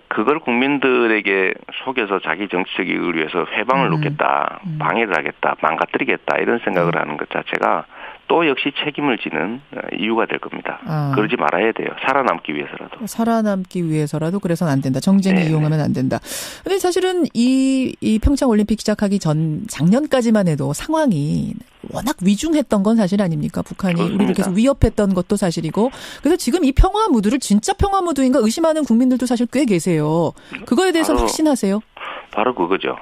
Speaker 10: 그걸 국민들에게 속여서 자기 정치적 이익을 위해서 회방을 놓겠다, 방해를 하겠다, 망가뜨리겠다 이런 생각을 하는 것 자체가 또 역시 책임을 지는 이유가 될 겁니다. 그러지 말아야 돼요. 살아남기 위해서라도.
Speaker 2: 살아남기 위해서라도 그래서는 안 된다. 정쟁에 이용하면 안 된다. 근데 사실은 이 평창 올림픽 시작하기 전 작년까지만 해도 상황이 워낙 위중했던 건 사실 아닙니까? 북한이
Speaker 10: 그렇습니다.
Speaker 2: 우리를 계속 위협했던 것도 사실이고. 그래서 지금 이 평화 무드를 진짜 평화 무드인가 의심하는 국민들도 사실 꽤 계세요. 그거에 대해서 확신하세요?
Speaker 10: 바로 그거죠.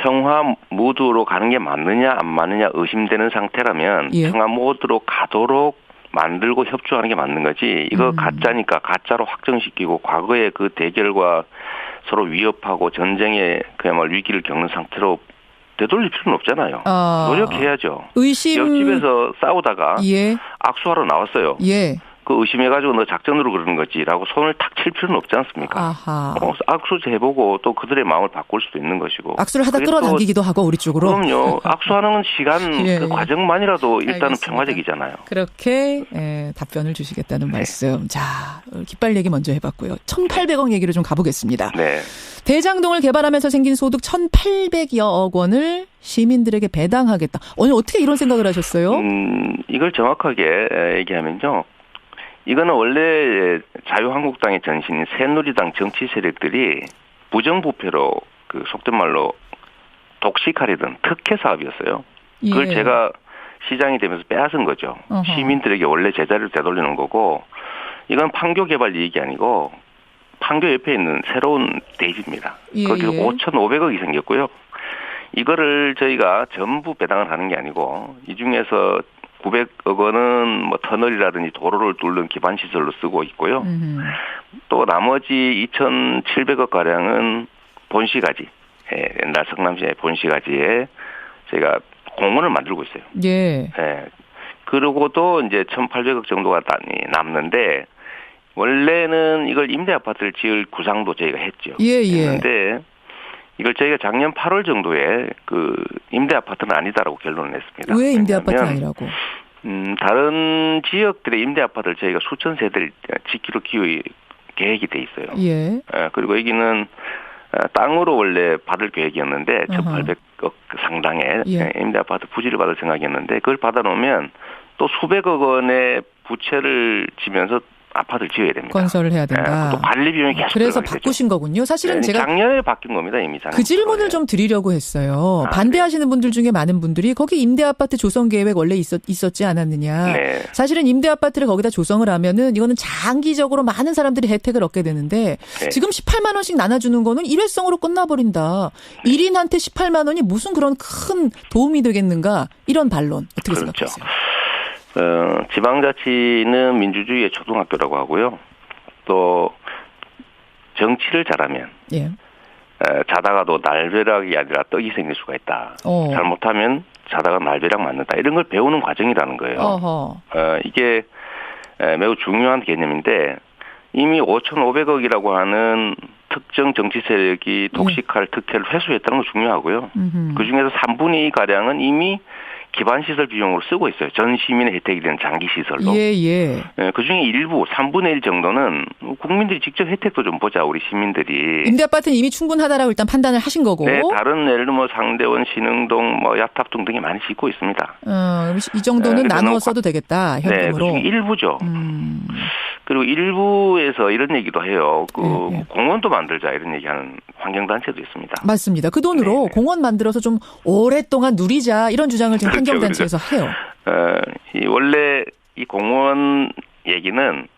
Speaker 10: 평화 모드로 가는 게 맞느냐 안 맞느냐 의심되는 상태라면 평화 모드로 가도록 만들고 협조하는 게 맞는 거지. 이거 가짜니까 가짜로 확정시키고 과거의 그 대결과 서로 위협하고 전쟁에 그야말로 위기를 겪는 상태로 되돌릴 필요는 없잖아요. 노력해야죠. 옆집에서 싸우다가 악수하러 나왔어요. 그 의심해가지고 너 작전으로 그러는 거지라고 손을 탁 칠 필요는 없지 않습니까? 악수 해보고 또 그들의 마음을 바꿀 수도 있는 것이고.
Speaker 2: 악수를 하다 끌어당기기도 하고 우리 쪽으로.
Speaker 10: 그럼요. 악수하는 시간 그 과정만이라도 일단은 알겠습니다. 평화적이잖아요.
Speaker 2: 그렇게 답변을 주시겠다는 말씀. 자, 깃발 얘기 먼저 해봤고요. 1,800억 얘기로 좀 가보겠습니다.
Speaker 10: 네.
Speaker 2: 대장동을 개발하면서 생긴 소득 1,800여억 원을 시민들에게 배당하겠다. 오늘 어떻게 이런 생각을 하셨어요?
Speaker 10: 이걸 정확하게 얘기하면요. 이거는 원래 자유한국당의 전신인 새누리당 정치 세력들이 부정부패로 그 속된 말로 독식하려던 특혜 사업이었어요. 그걸 제가 시장이 되면서 빼앗은 거죠. 시민들에게 원래 제자리를 되돌리는 거고 이건 판교 개발 이익이 아니고 판교 옆에 있는 새로운 대지입니다. 거기서 5,500억이 생겼고요. 이거를 저희가 전부 배당을 하는 게 아니고 이 중에서 900억 원은 뭐 터널이라든지 도로를 뚫는 기반 시설로 쓰고 있고요. 또 나머지 2,700억 가량은 본시가지, 옛날 성남시의 본시가지에 저희가 공원을 만들고 있어요. 그리고도 이제 1,800억 정도가 남는데 원래는 이걸 임대 아파트를 지을 구상도 저희가 했죠. 했는데 이걸 저희가 작년 8월 정도에 그 임대 아파트는 아니다라고 결론을 냈습니다.
Speaker 2: 왜 임대 아파트 아니라고?
Speaker 10: 다른 지역들의 임대 아파트를 저희가 수천 세대를 짓기로 계획이 돼 있어요. 그리고 여기는 땅으로 원래 받을 계획이었는데 1,800억 상당의 임대 아파트 부지를 받을 생각이었는데 그걸 받아놓으면 또 수백억 원의 부채를 지면서 아파트를 지어야 됩니다.
Speaker 2: 건설을 해야 된다.
Speaker 10: 또 관리 비용이 계속
Speaker 2: 그래서 바꾸신 되죠. 거군요. 사실은 제가
Speaker 10: 작년에 바뀐 겁니다. 이미
Speaker 2: 그 질문을 좀 드리려고 했어요. 반대하시는 분들 중에 많은 분들이 거기 임대 아파트 조성 계획 원래 있었지 않았느냐. 사실은 임대 아파트를 거기다 조성을 하면은 이거는 장기적으로 많은 사람들이 혜택을 얻게 되는데 지금 18만 원씩 나눠주는 거는 일회성으로 끝나버린다. 1인한테 18만 원이 무슨 그런 큰 도움이 되겠는가. 이런 반론 어떻게 생각하세요?
Speaker 10: 지방자치는 민주주의의 초등학교라고 하고요. 또 정치를 잘하면 자다가도 날벼락이 아니라 떡이 생길 수가 있다. 잘못하면 자다가 날벼락 맞는다. 이런 걸 배우는 과정이라는 거예요. 이게 매우 중요한 개념인데 이미 5,500억이라고 하는 특정 정치 세력이 독식할 특혜를 회수했다는 거 중요하고요. 그중에서 3분의 2가량은 이미 기반시설 비용으로 쓰고 있어요. 전 시민의 혜택이 되는 장기시설로. 그중에 일부 3분의 1 정도는 국민들이 직접 혜택도 좀 보자. 우리 시민들이.
Speaker 2: 임대아파트는 이미 충분하다라고 일단 판단을 하신 거고.
Speaker 10: 다른 예를 들면 상대원, 신흥동, 야탑동 등이 많이 짓고 있습니다.
Speaker 2: 이 정도는 나누어 써도 되겠다. 현금으로.
Speaker 10: 그중에 일부죠. 그리고 일부에서 이런 얘기도 해요. 공원도 만들자 이런 얘기하는 환경단체도 있습니다.
Speaker 2: 맞습니다. 그 돈으로 공원 만들어서 좀 오랫동안 누리자 이런 주장을 지금 환경단체에서 해요.
Speaker 10: 원래 이 공원 얘기는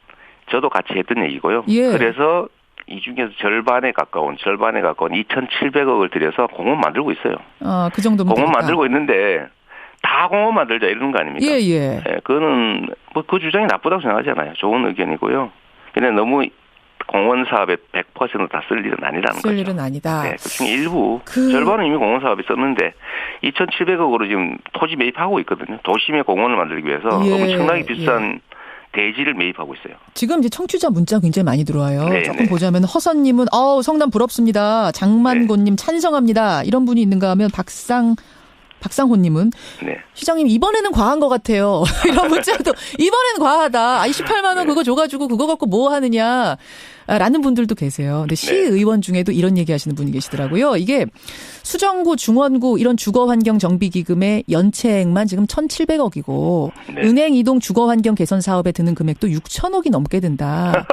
Speaker 10: 저도 같이 했던 얘기고요. 그래서 이 중에서 절반에 가까운 2,700억을 들여서 공원 만들고 있어요.
Speaker 2: 그 정도면
Speaker 10: 공원
Speaker 2: 되겠다.
Speaker 10: 만들고 있는데 다 공원 만들자 이러는 거 아닙니까? 그거는 뭐 그 주장이 나쁘다고 생각하잖아요. 좋은 의견이고요. 근데 너무 공원 사업에 100% 다 쓸 일은 아니라는 거죠.
Speaker 2: 쓸 일은 아니다.
Speaker 10: 그중에 일부 절반은 이미 공원 사업에 썼는데 2,700억으로 지금 토지 매입하고 있거든요. 도심의 공원을 만들기 위해서 엄청나게 비싼 대지를 매입하고 있어요.
Speaker 2: 지금 이제 청취자 문자 굉장히 많이 들어와요. 조금 보자면 허선님은 성남 부럽습니다. 장만고님 찬성합니다. 이런 분이 있는가 하면 박상호님은
Speaker 10: 네.
Speaker 2: 시장님 이번에는 과한 것 같아요. 이런 문자도 이번에는 과하다. 28만 원 그거 줘가지고 그거 갖고 뭐 하느냐. 라는 분들도 계세요. 근데 시의원 중에도 이런 얘기하시는 분이 계시더라고요. 이게 수정구, 중원구 이런 주거환경 정비기금의 연체액만 지금 1,700억이고 은행 이동 주거환경 개선 사업에 드는 금액도 6천억이 넘게 든다.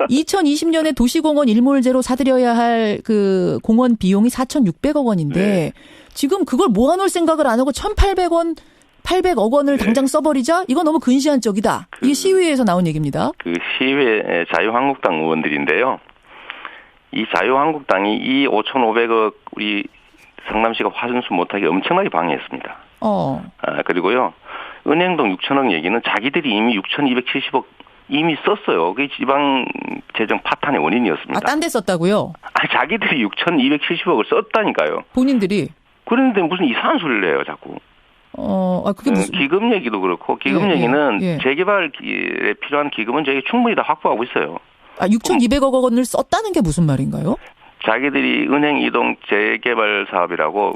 Speaker 2: 2020년에 도시공원 일몰제로 사들여야 할 그 공원 비용이 4,600억 원인데 지금 그걸 모아놓을 생각을 안 하고 1,800원 800억 원을 당장 써버리자? 이건 너무 근시안적이다. 이게 시의회에서 나온 얘기입니다.
Speaker 10: 그 시의회 자유한국당 의원들인데요. 이 자유한국당이 이 5,500억 우리 성남시가 환수 못하게 엄청나게 방해했습니다. 그리고요. 은행동 6천억 얘기는 자기들이 이미 6,270억 이미 썼어요. 그게 지방 재정 파탄의 원인이었습니다.
Speaker 2: 딴 데 썼다고요?
Speaker 10: 자기들이 6,270억을 썼다니까요.
Speaker 2: 본인들이?
Speaker 10: 그런데 무슨 이상한 소리를 해요, 자꾸.
Speaker 2: 그게 무슨
Speaker 10: 기금 얘기도 그렇고 기금 얘기는 재개발에 필요한 기금은 저희 충분히 다 확보하고 있어요.
Speaker 2: 6,200억 원을 썼다는 게 무슨 말인가요? 자기들이
Speaker 10: 은행 이동 재개발 사업이라고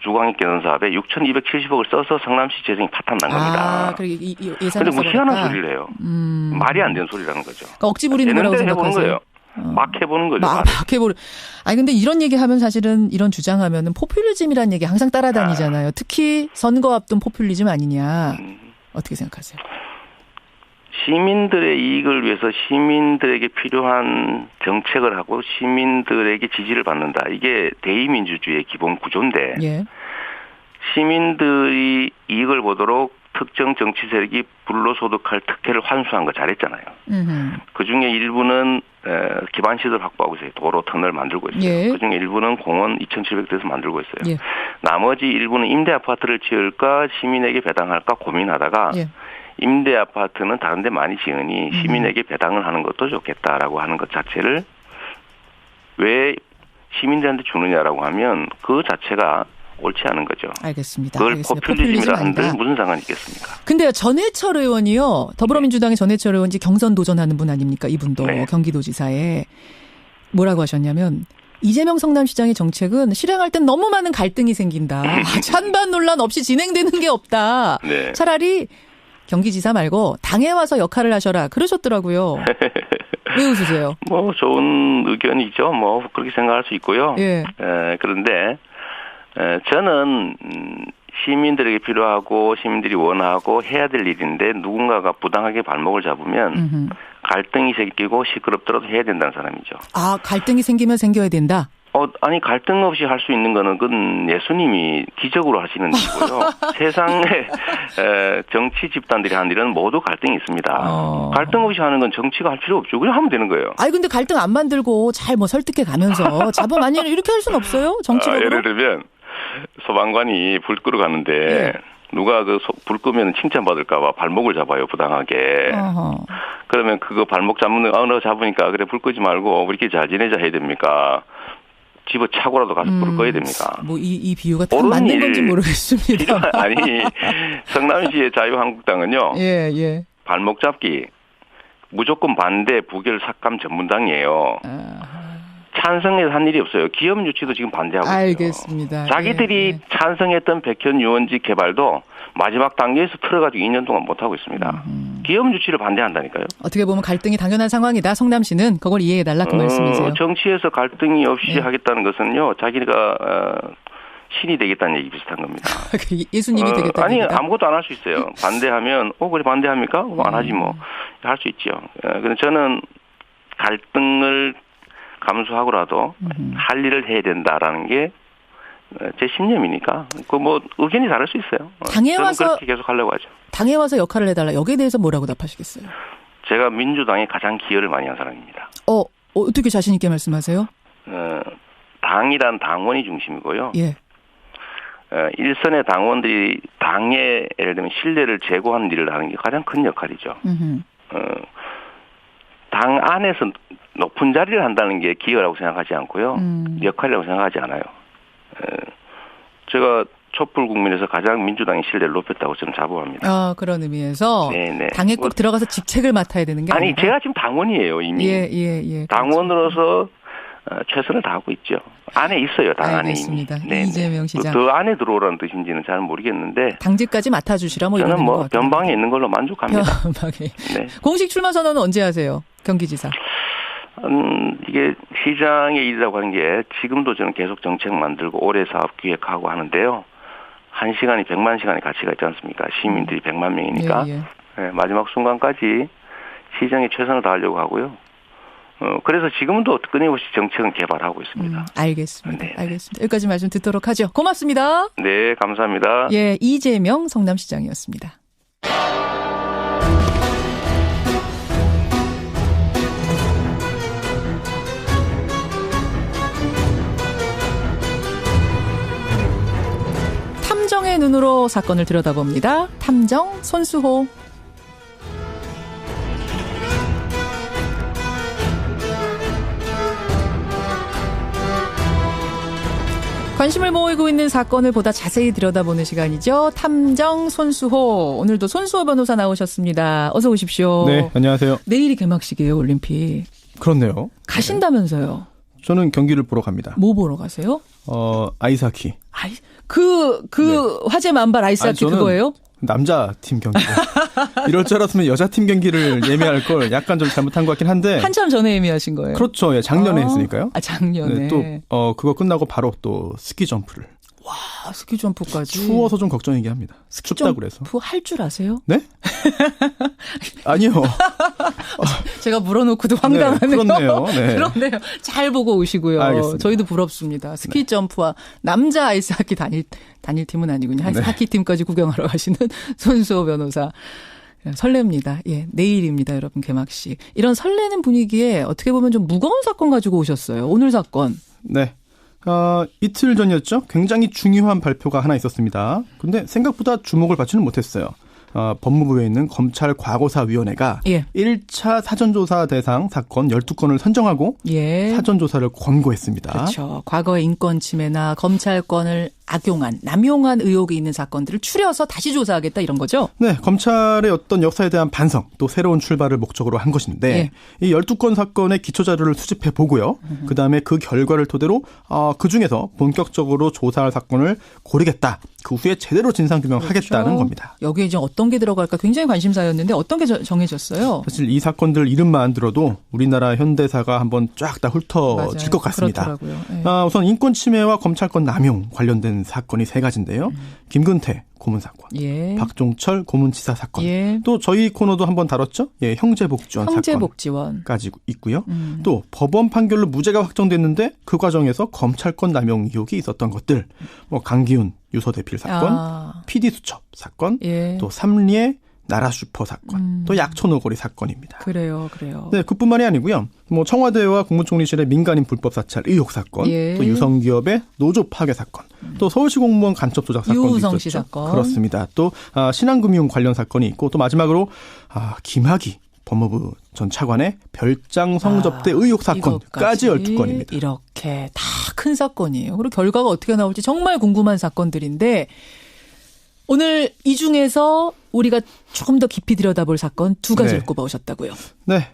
Speaker 10: 주거환경 개선 사업에 6,270억을 써서 성남시 재정이 파탄난 겁니다.
Speaker 2: 그런데
Speaker 10: 뭐 희한한 소리를 해요. 말이 안 되는 소리라는 거죠.
Speaker 2: 그러니까 억지 부리는 거라고 생각하세요.
Speaker 10: 막 해보는 거죠.
Speaker 2: 막 해보는. 아니 근데 이런 얘기하면 사실은 이런 주장하면은 포퓰리즘이라는 얘기 항상 따라다니잖아요. 특히 선거 앞둔 포퓰리즘 아니냐. 어떻게 생각하세요?
Speaker 10: 시민들의 이익을 위해서 시민들에게 필요한 정책을 하고 시민들에게 지지를 받는다. 이게 대의민주주의의 기본 구조인데 시민들이 이익을 보도록 특정 정치 세력이 불로소득할 특혜를 환수한 거 잘했잖아요. 그중에 일부는 기반시설 확보하고 있어요. 도로, 터널 만들고 있어요. 그중에 일부는 공원 2,700대에서 만들고 있어요. 나머지 일부는 임대 아파트를 지을까 시민에게 배당할까 고민하다가 임대 아파트는 다른 데 많이 지으니 시민에게 배당을 하는 것도 좋겠다라고 하는 것 자체를 왜 시민들한테 주느냐라고 하면 그 자체가 옳지 않은 거죠.
Speaker 2: 알겠습니다.
Speaker 10: 그걸 포퓰리즘이라 하는데 무슨 상관이 있겠습니까?
Speaker 2: 근데 전해철 의원이요. 더불어민주당의 전해철 의원이 경선 도전하는 분 아닙니까? 이분도 경기도지사에 뭐라고 하셨냐면 이재명 성남시장의 정책은 실행할 땐 너무 많은 갈등이 생긴다. 찬반 논란 없이 진행되는 게 없다. 차라리 경기지사 말고 당에 와서 역할을 하셔라. 그러셨더라고요. 왜 웃으세요?
Speaker 10: 뭐 좋은 의견이죠. 뭐 그렇게 생각할 수 있고요. 그런데 저는 시민들에게 필요하고 시민들이 원하고 해야 될 일인데 누군가가 부당하게 발목을 잡으면 갈등이 생기고 시끄럽더라도 해야 된다는 사람이죠.
Speaker 2: 갈등이 생기면 생겨야 된다?
Speaker 10: 아니 갈등 없이 할 수 있는 거는 그건 예수님이 기적으로 하시는 일이고요. 세상의 정치 집단들이 하는 일은 모두 갈등이 있습니다. 갈등 없이 하는 건 정치가 할 필요 없죠. 그냥 하면 되는 거예요.
Speaker 2: 근데 갈등 안 만들고 잘 설득해 가면서 잡음 아니면 이렇게 할 수는 없어요? 정치적으로?
Speaker 10: 예를 들면 소방관이 불 끄러 가는데 누가 불 끄면 칭찬받을까봐 발목을 잡아요, 부당하게. 그러면 그거 발목 잡으니까 그래 불 끄지 말고 우리 이렇게 잘 지내자 해야 됩니까? 집어 차고라도 가서 불을 꺼야 됩니까?
Speaker 2: 이 비유가 딱 맞는 건지 모르겠습니다.
Speaker 10: 아니, 성남시의 자유한국당은요. 발목 잡기 무조건 반대 부결 삭감 전문당이에요. 찬성해서 한 일이 없어요. 기업 유치도 지금 반대하고 있어요.
Speaker 2: 알겠습니다.
Speaker 10: 자기들이 찬성했던 백현 유원지 개발도 마지막 단계에서 틀어가지고 2년 동안 못하고 있습니다. 기업 유치를 반대한다니까요.
Speaker 2: 어떻게 보면 갈등이 당연한 상황이다. 성남시는 그걸 이해해달라 그 말씀이세요.
Speaker 10: 정치에서 갈등이 없이 하겠다는 것은요. 자기가 신이 되겠다는 얘기 비슷한 겁니다.
Speaker 2: 예수님이 되겠다는
Speaker 10: 아니
Speaker 2: 얘기다?
Speaker 10: 아무것도 안 할 수 있어요. 반대하면 그래 반대합니까? 안 하지 뭐. 할 수 있죠. 그런데 저는 갈등을 감수하고라도 할 일을 해야 된다라는 게 제 신념이니까 의견이 다를 수 있어요.
Speaker 2: 당에 와서
Speaker 10: 그렇게 계속 하려고 하죠.
Speaker 2: 당에 와서 역할을 해달라. 여기에 대해서 뭐라고 답하시겠어요?
Speaker 10: 제가 민주당에 가장 기여를 많이 한 사람입니다.
Speaker 2: 어떻게 자신 있게 말씀하세요?
Speaker 10: 당이란 당원이 중심이고요. 일선의 당원들이 당에 예를 들면 신뢰를 제고하는 일을 하는 게 가장 큰 역할이죠. 당 안에서 높은 자리를 한다는 게 기여라고 생각하지 않고요. 역할이라고 생각하지 않아요. 제가 촛불 국민에서 가장 민주당의 신뢰를 높였다고 저는 자부합니다.
Speaker 2: 그런 의미에서 당에 꼭 들어가서 직책을 맡아야 되는 게 아니라.
Speaker 10: 제가 지금 당원이에요 이미. 당원으로서 최선을 다하고 있죠. 안에 있어요. 당 안에 이미.
Speaker 2: 네. 이재명 시장.
Speaker 10: 더 안에 들어오라는 뜻인지는 잘 모르겠는데.
Speaker 2: 당직까지 맡아주시라 뭐
Speaker 10: 저는
Speaker 2: 이런
Speaker 10: 뭐 변방에 있는 걸로 만족합니다.
Speaker 2: 변방에. 네. 공식 출마 선언은 언제 하세요? 경기지사.
Speaker 10: 이게 시장의 일이라고 하는 게 지금도 저는 계속 정책 만들고 올해 사업 기획하고 하는데요. 1시간이 100만 시간의 가치가 있지 않습니까? 시민들이 100만 명이니까. 예. 네, 마지막 순간까지 시장에 최선을 다하려고 하고요. 그래서 지금도 끊임없이 정책은 개발하고 있습니다.
Speaker 2: 알겠습니다. 네. 알겠습니다. 여기까지 말씀 듣도록 하죠. 고맙습니다.
Speaker 10: 네, 감사합니다.
Speaker 2: 예, 이재명 성남시장이었습니다. 탐정의 눈으로 사건을 들여다봅니다. 탐정 손수호. 관심을 모으고 있는 사건을 보다 자세히 들여다보는 시간이죠. 탐정 손수호. 오늘도 손수호 변호사 나오셨습니다. 어서 오십시오.
Speaker 11: 네, 안녕하세요.
Speaker 2: 내일이 개막식이에요, 올림픽.
Speaker 11: 그렇네요.
Speaker 2: 가신다면서요?
Speaker 11: 저는 경기를 보러 갑니다.
Speaker 2: 뭐 보러 가세요?
Speaker 11: 아이스하키.
Speaker 2: 네. 화제 만발 아이스하키 그거예요?
Speaker 11: 남자 팀 경기. 이럴 줄 알았으면 여자 팀 경기를 예매할 걸 약간 좀 잘못한 것 같긴 한데.
Speaker 2: 한참 전에 예매하신 거예요?
Speaker 11: 그렇죠. 예, 작년에 했으니까요.
Speaker 2: 작년에.
Speaker 11: 네, 또 그거 끝나고 바로 또 스키 점프를.
Speaker 2: 와, 스키 점프까지.
Speaker 11: 추워서 좀 걱정이긴 합니다. 춥다고 그래서.
Speaker 2: 스키 점프 할 줄 아세요?
Speaker 11: 네? 아니요.
Speaker 2: 제가 물어놓고도 황당하네요.
Speaker 11: 그렇네요. 네.
Speaker 2: 그렇네요. 잘 보고 오시고요.
Speaker 11: 알겠습니다.
Speaker 2: 저희도 부럽습니다. 스키 점프와 남자 아이스하키 단일 팀은 아니군요. 하키 팀까지 구경하러 가시는 손수호 변호사. 설렙니다. 예, 내일입니다, 여러분 개막식. 이런 설레는 분위기에 어떻게 보면 좀 무거운 사건 가지고 오셨어요. 오늘 사건.
Speaker 11: 네. 이틀 전이었죠. 굉장히 중요한 발표가 하나 있었습니다. 근데 생각보다 주목을 받지는 못했어요. 법무부에 있는 검찰 과거사위원회가 1차 사전조사 대상 사건 12건을 선정하고 사전조사를 권고했습니다.
Speaker 2: 그렇죠. 과거의 인권 침해나 검찰권을 남용한 의혹이 있는 사건들을 추려서 다시 조사하겠다 이런 거죠?
Speaker 11: 네. 검찰의 어떤 역사에 대한 반성 또 새로운 출발을 목적으로 한 것인데 이 12건 사건의 기초자료를 수집해 보고요. 그다음에 그 결과를 토대로 그중에서 본격적으로 조사할 사건을 고르겠다. 그 후에 제대로 진상규명하겠다는
Speaker 2: 그렇죠.
Speaker 11: 겁니다.
Speaker 2: 여기에 이제 어떤 게 들어갈까 굉장히 관심사였는데 어떤 게 정해졌어요?
Speaker 11: 사실 이 사건들 이름만 들어도 우리나라 현대사가 한번 쫙 다 훑어질 것 같습니다. 그렇더라고요. 우선 인권 침해와 검찰권 남용 관련된 사건이 세 가지인데요. 김근태 고문 사건, 박종철 고문치사 사건, 또 저희 코너도 한번 다뤘죠. 형제복지원 사건까지 있고요. 또 법원 판결로 무죄가 확정됐는데 그 과정에서 검찰권 남용 의혹이 있었던 것들, 강기훈 유서대필 사건, PD수첩 사건, 또 삼리의 나라슈퍼 사건, 또 약촌오거리 사건입니다.
Speaker 2: 그래요.
Speaker 11: 네, 그뿐만이 아니고요. 청와대와 국무총리실의 민간인 불법 사찰 의혹 사건, 또 유성기업의 노조 파괴 사건, 또 서울시 공무원 간첩 조작 사건도
Speaker 2: 유성시
Speaker 11: 있었죠.
Speaker 2: 사건.
Speaker 11: 그렇습니다. 또 신한금융 관련 사건이 있고 또 마지막으로 김학의 법무부 전 차관의 별장 성접대 의혹 사건까지 12건입니다.
Speaker 2: 이렇게 다 큰 사건이에요. 그리고 결과가 어떻게 나올지 정말 궁금한 사건들인데 오늘 이 중에서 우리가 조금 더 깊이 들여다볼 사건 두 가지를 꼽아오셨다고요.
Speaker 11: 네,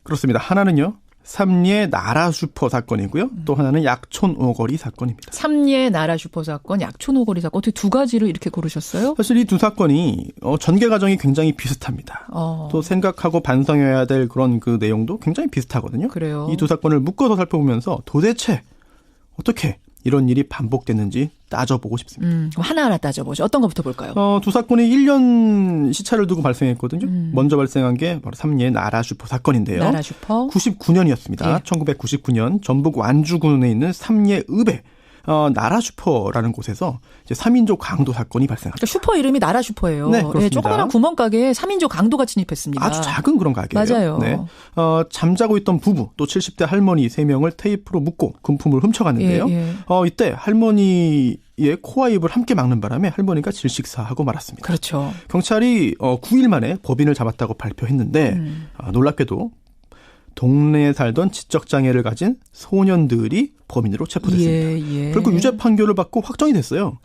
Speaker 11: 그렇습니다. 하나는요. 삼리의 나라슈퍼 사건이고요. 또 하나는 약촌오거리 사건입니다.
Speaker 2: 삼리의 나라슈퍼 사건, 약촌오거리 사건. 어떻게 두 가지를 이렇게 고르셨어요?
Speaker 11: 사실 이 두 사건이 전개 과정이 굉장히 비슷합니다. 또 생각하고 반성해야 될 그런 그 내용도 굉장히 비슷하거든요.
Speaker 2: 그래요.
Speaker 11: 이 두 사건을 묶어서 살펴보면서 도대체 어떻게 이런 일이 반복됐는지 따져보고 싶습니다.
Speaker 2: 하나하나 따져보죠. 어떤 것부터 볼까요?
Speaker 11: 두 사건이 1년 시차를 두고 발생했거든요. 먼저 발생한 게 바로 삼리의 나라슈퍼 사건인데요.
Speaker 2: 나라슈퍼.
Speaker 11: 99년이었습니다. 1999년 전북 완주군에 있는 삼리의 읍에 나라슈퍼라는 곳에서 이제 3인조 강도 사건이 발생합니다.
Speaker 2: 그러니까 슈퍼 이름이 나라슈퍼예요.
Speaker 11: 네, 그렇습니다.
Speaker 2: 조그마한 구멍가게에 3인조 강도가 침입했습니다.
Speaker 11: 아주 작은 그런 가게예요.
Speaker 2: 맞아요.
Speaker 11: 네. 잠자고 있던 부부 또 70대 할머니 3명을 테이프로 묶고 금품을 훔쳐갔는데요. 이때 할머니의 코와 입을 함께 막는 바람에 할머니가 질식사하고 말았습니다.
Speaker 2: 그렇죠.
Speaker 11: 경찰이 9일 만에 법인을 잡았다고 발표했는데 놀랍게도 동네에 살던 지적장애를 가진 소년들이 범인으로 체포됐습니다. 결국 유죄 판결을 받고 확정이 됐어요.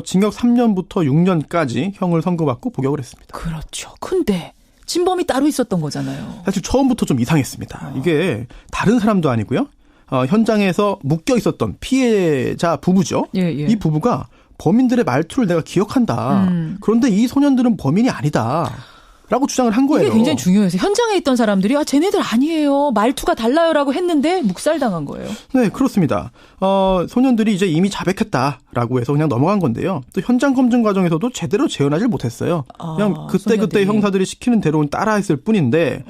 Speaker 11: 징역 3년부터 6년까지 형을 선고받고 복역을 했습니다.
Speaker 2: 그렇죠. 근데 진범이 따로 있었던 거잖아요.
Speaker 11: 사실 처음부터 좀 이상했습니다. 이게 다른 사람도 아니고요. 현장에서 묶여 있었던 피해자 부부죠. 이 부부가 범인들의 말투를 내가 기억한다. 그런데 이 소년들은 범인이 아니다. 라고 주장을 한 거예요.
Speaker 2: 이게 굉장히 중요해서 현장에 있던 사람들이 쟤네들 아니에요. 말투가 달라요라고 했는데 묵살당한 거예요.
Speaker 11: 네, 그렇습니다. 소년들이 이제 이미 자백했다라고 해서 그냥 넘어간 건데요. 또 현장 검증 과정에서도 제대로 재현하지 못했어요. 그냥 그때 형사들이 시키는 대로 따라했을 뿐인데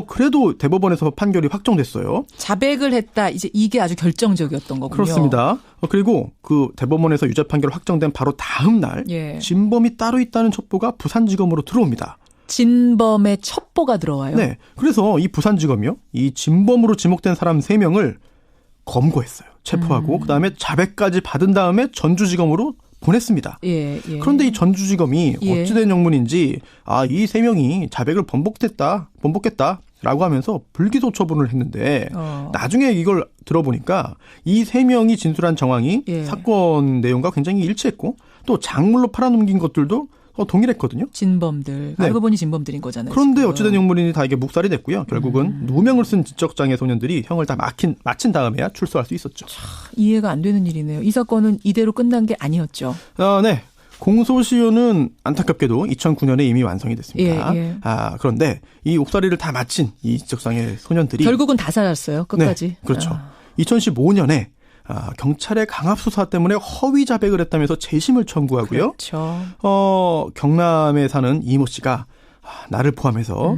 Speaker 11: 그래도 대법원에서 판결이 확정됐어요.
Speaker 2: 자백을 했다. 이제 이게 아주 결정적이었던 거군요.
Speaker 11: 그렇습니다. 그리고 그 대법원에서 유죄 판결 확정된 바로 다음 날 진범이 따로 있다는 첩보가 부산지검으로 들어옵니다.
Speaker 2: 진범의 첩보가 들어와요?
Speaker 11: 네. 그래서 이 부산지검이요. 이 진범으로 지목된 사람 3명을 검거했어요. 체포하고 그다음에 자백까지 받은 다음에 전주지검으로 보냈습니다. 그런데 이 전주지검이 어찌된 영문인지 이 3명이 자백을 번복했다라고 하면서 불기소 처분을 했는데 나중에 이걸 들어보니까 이 3명이 진술한 정황이 사건 내용과 굉장히 일치했고 또 작물로 팔아넘긴 것들도 동일했거든요.
Speaker 2: 진범들. 알고 보니 진범들인 거잖아요.
Speaker 11: 그런데 어찌된 영문인이 다 이게 묵살이 됐고요. 결국은 누명을 쓴 지적장애 소년들이 형을 다 마친 다음에야 출소할 수 있었죠.
Speaker 2: 이해가 안 되는 일이네요. 이 사건은 이대로 끝난 게 아니었죠.
Speaker 11: 네. 공소시효는 안타깝게도 2009년에 이미 완성이 됐습니다. 그런데 이 옥살이를 다 마친 이 지적장애 소년들이
Speaker 2: 결국은 다 살았어요. 끝까지.
Speaker 11: 네, 그렇죠. 2015년에 경찰의 강압 수사 때문에 허위 자백을 했다면서 재심을 청구하고요.
Speaker 2: 그렇죠.
Speaker 11: 경남에 사는 이모 씨가 나를 포함해서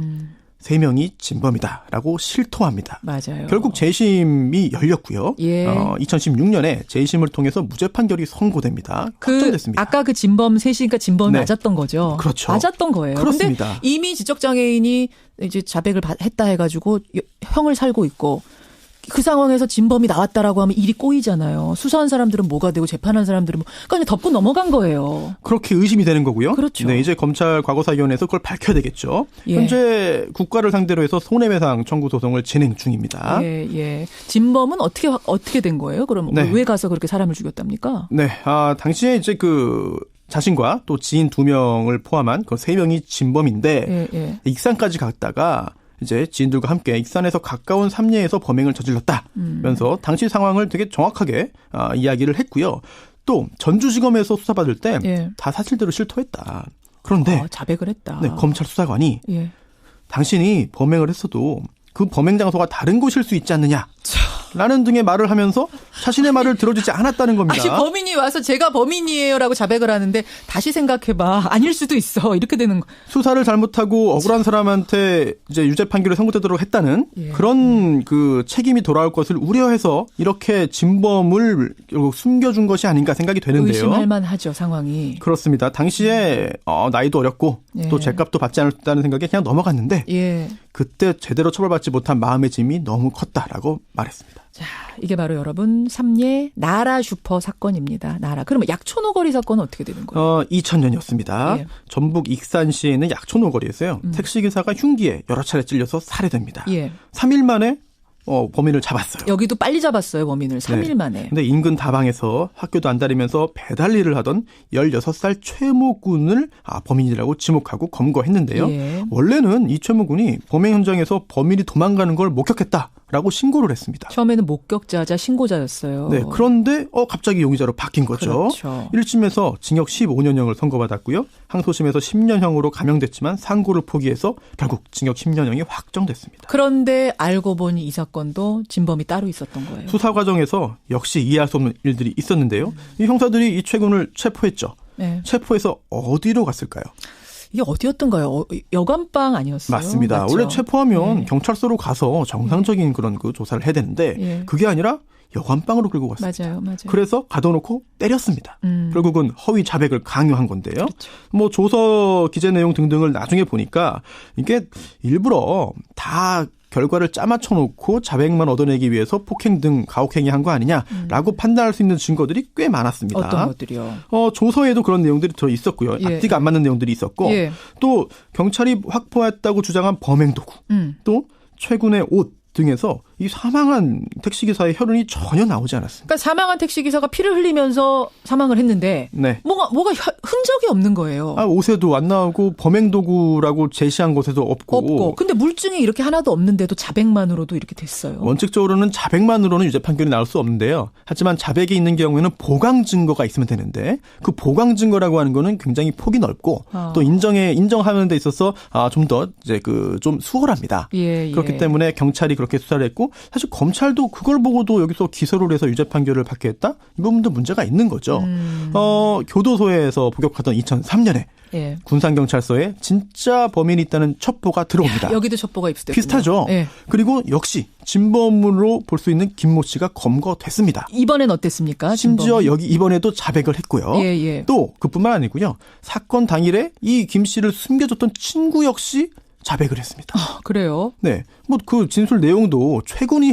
Speaker 11: 3명이 진범이다라고 실토합니다.
Speaker 2: 맞아요.
Speaker 11: 결국 재심이 열렸고요. 2016년에 재심을 통해서 무죄 판결이 선고됩니다. 확정됐습니다.
Speaker 2: 아까 그 진범 셋이니까 진범이 맞았던 거죠.
Speaker 11: 그렇죠.
Speaker 2: 맞았던 거예요.
Speaker 11: 그렇습니다.
Speaker 2: 근데 이미 지적장애인이 이제 자백을 했다 해가지고 형을 살고 있고 그 상황에서 진범이 나왔다라고 하면 일이 꼬이잖아요. 수사한 사람들은 뭐가 되고 재판한 사람들은 그러니까 덮고 넘어간 거예요.
Speaker 11: 그렇게 의심이 되는 거고요.
Speaker 2: 그렇죠.
Speaker 11: 네, 이제 검찰 과거사위원회에서 그걸 밝혀야 되겠죠. 현재 국가를 상대로 해서 손해배상 청구 소송을 진행 중입니다.
Speaker 2: 진범은 어떻게 된 거예요? 그럼 왜 가서 그렇게 사람을 죽였답니까?
Speaker 11: 네, 당시에 이제 자신과 또 지인 2명을 포함한 그 3명이 진범인데 익산까지 갔다가 이제 지인들과 함께 익산에서 가까운 삼리에서 범행을 저질렀다면서 당시 상황을 되게 정확하게 이야기를 했고요. 또 전주지검에서 수사받을 때 다 사실대로 실토했다. 그런데
Speaker 2: 자백을 했다.
Speaker 11: 네, 검찰 수사관이 당신이 범행을 했어도 그 범행 장소가 다른 곳일 수 있지 않느냐. 라는 등의 말을 하면서 자신의 말을 들어주지 않았다는 겁니다.
Speaker 2: 아니, 범인이 와서 제가 범인이에요라고 자백을 하는데 다시 생각해봐. 아닐 수도 있어. 이렇게 되는 거.
Speaker 11: 수사를 잘못하고 억울한 사람한테 이제 유죄 판결이 선고되도록 했다는 그런 그 책임이 돌아올 것을 우려해서 이렇게 진범을 숨겨준 것이 아닌가 생각이 되는데요.
Speaker 2: 의심할 만하죠, 상황이.
Speaker 11: 그렇습니다. 당시에 나이도 어렸고 또 죗값도 받지 않았다는 생각에 그냥 넘어갔는데 그때 제대로 처벌받지 못한 마음의 짐이 너무 컸다라고 말했습니다.
Speaker 2: 자, 이게 바로 여러분 삼례 나라 슈퍼 사건입니다. 나라. 그러면 약촌오거리 사건은 어떻게 되는 거예요?
Speaker 11: 2000년이었습니다. 전북 익산시에 있는 약촌오거리에서요. 택시기사가 흉기에 여러 차례 찔려서 살해됩니다. 3일 만에 범인을 잡았어요.
Speaker 2: 여기도 빨리 잡았어요, 범인을. 3일 만에.
Speaker 11: 근데 인근 다방에서 학교도 안 다니면서 배달 일을 하던 16살 최모 군을 범인이라고 지목하고 검거했는데요. 원래는 이 최모 군이 범행 현장에서 범인이 도망가는 걸 목격했다라고 신고를 했습니다.
Speaker 2: 처음에는 목격자자 신고자였어요.
Speaker 11: 네, 그런데 갑자기 용의자로 바뀐 거죠.
Speaker 2: 그렇죠.
Speaker 11: 1심에서 징역 15년형을 선고받았고요. 항소심에서 10년형으로 감형됐지만 상고를 포기해서 결국 징역 10년형이 확정됐습니다.
Speaker 2: 그런데 알고 보니 이 사건도 진범이 따로 있었던 거예요.
Speaker 11: 수사 과정에서 역시 이해할 수 없는 일들이 있었는데요. 이 형사들이 이 최군을 체포했죠. 체포해서 어디로 갔을까요?
Speaker 2: 이게 어디였던가요? 여관방 아니었어요?
Speaker 11: 맞습니다.
Speaker 2: 맞죠?
Speaker 11: 원래 체포하면 경찰서로 가서 정상적인 그런 그 조사를 해야 되는데 그게 아니라 여관방으로 끌고 갔습니다.
Speaker 2: 맞아요.
Speaker 11: 그래서 가둬놓고 때렸습니다. 결국은 허위 자백을 강요한 건데요.
Speaker 2: 그렇죠.
Speaker 11: 조서 기재 내용 등등을 나중에 보니까 이게 일부러 다 결과를 짜맞춰 놓고 자백만 얻어내기 위해서 폭행 등 가혹행위 한 거 아니냐라고 판단할 수 있는 증거들이 꽤 많았습니다.
Speaker 2: 어떤 것들이요?
Speaker 11: 조서에도 그런 내용들이 들어 있었고요. 앞뒤가 안 맞는 내용들이 있었고 또 경찰이 확보했다고 주장한 범행 도구 또 최군의 옷 등에서 이 사망한 택시기사의 혈흔이 전혀 나오지 않았습니다.
Speaker 2: 그러니까 사망한 택시기사가 피를 흘리면서 사망을 했는데
Speaker 11: 네.
Speaker 2: 뭐가 흔적이 없는 거예요.
Speaker 11: 옷에도 안 나오고 범행 도구라고 제시한 곳에도 없고.
Speaker 2: 근데 물증이 이렇게 하나도 없는데도 자백만으로도 이렇게 됐어요.
Speaker 11: 원칙적으로는 자백만으로는 유죄 판결이 나올 수 없는데요. 하지만 자백이 있는 경우에는 보강 증거가 있으면 되는데 그 보강 증거라고 하는 거는 굉장히 폭이 넓고 또 인정하는 데 있어서 좀 더 이제 좀 수월합니다. 그렇기 때문에 경찰이 그렇게 수사를 했고 사실 검찰도 그걸 보고도 여기서 기소를 해서 유죄 판결을 받게 했다? 이 부분도 문제가 있는 거죠. 교도소에서 복역하던 2003년에 군산경찰서에 진짜 범인이 있다는 첩보가 들어옵니다.
Speaker 2: 여기도 첩보가 입수됐군요.
Speaker 11: 비슷하죠. 그리고 역시 진범으로 볼 수 있는 김모 씨가 검거됐습니다.
Speaker 2: 이번엔 어땠습니까?
Speaker 11: 심지어 이번에도 자백을 했고요. 또 그뿐만 아니고요. 사건 당일에 이 김 씨를 숨겨줬던 친구 역시 자백을 했습니다.
Speaker 2: 그래요?
Speaker 11: 네. 그 진술 내용도 최군이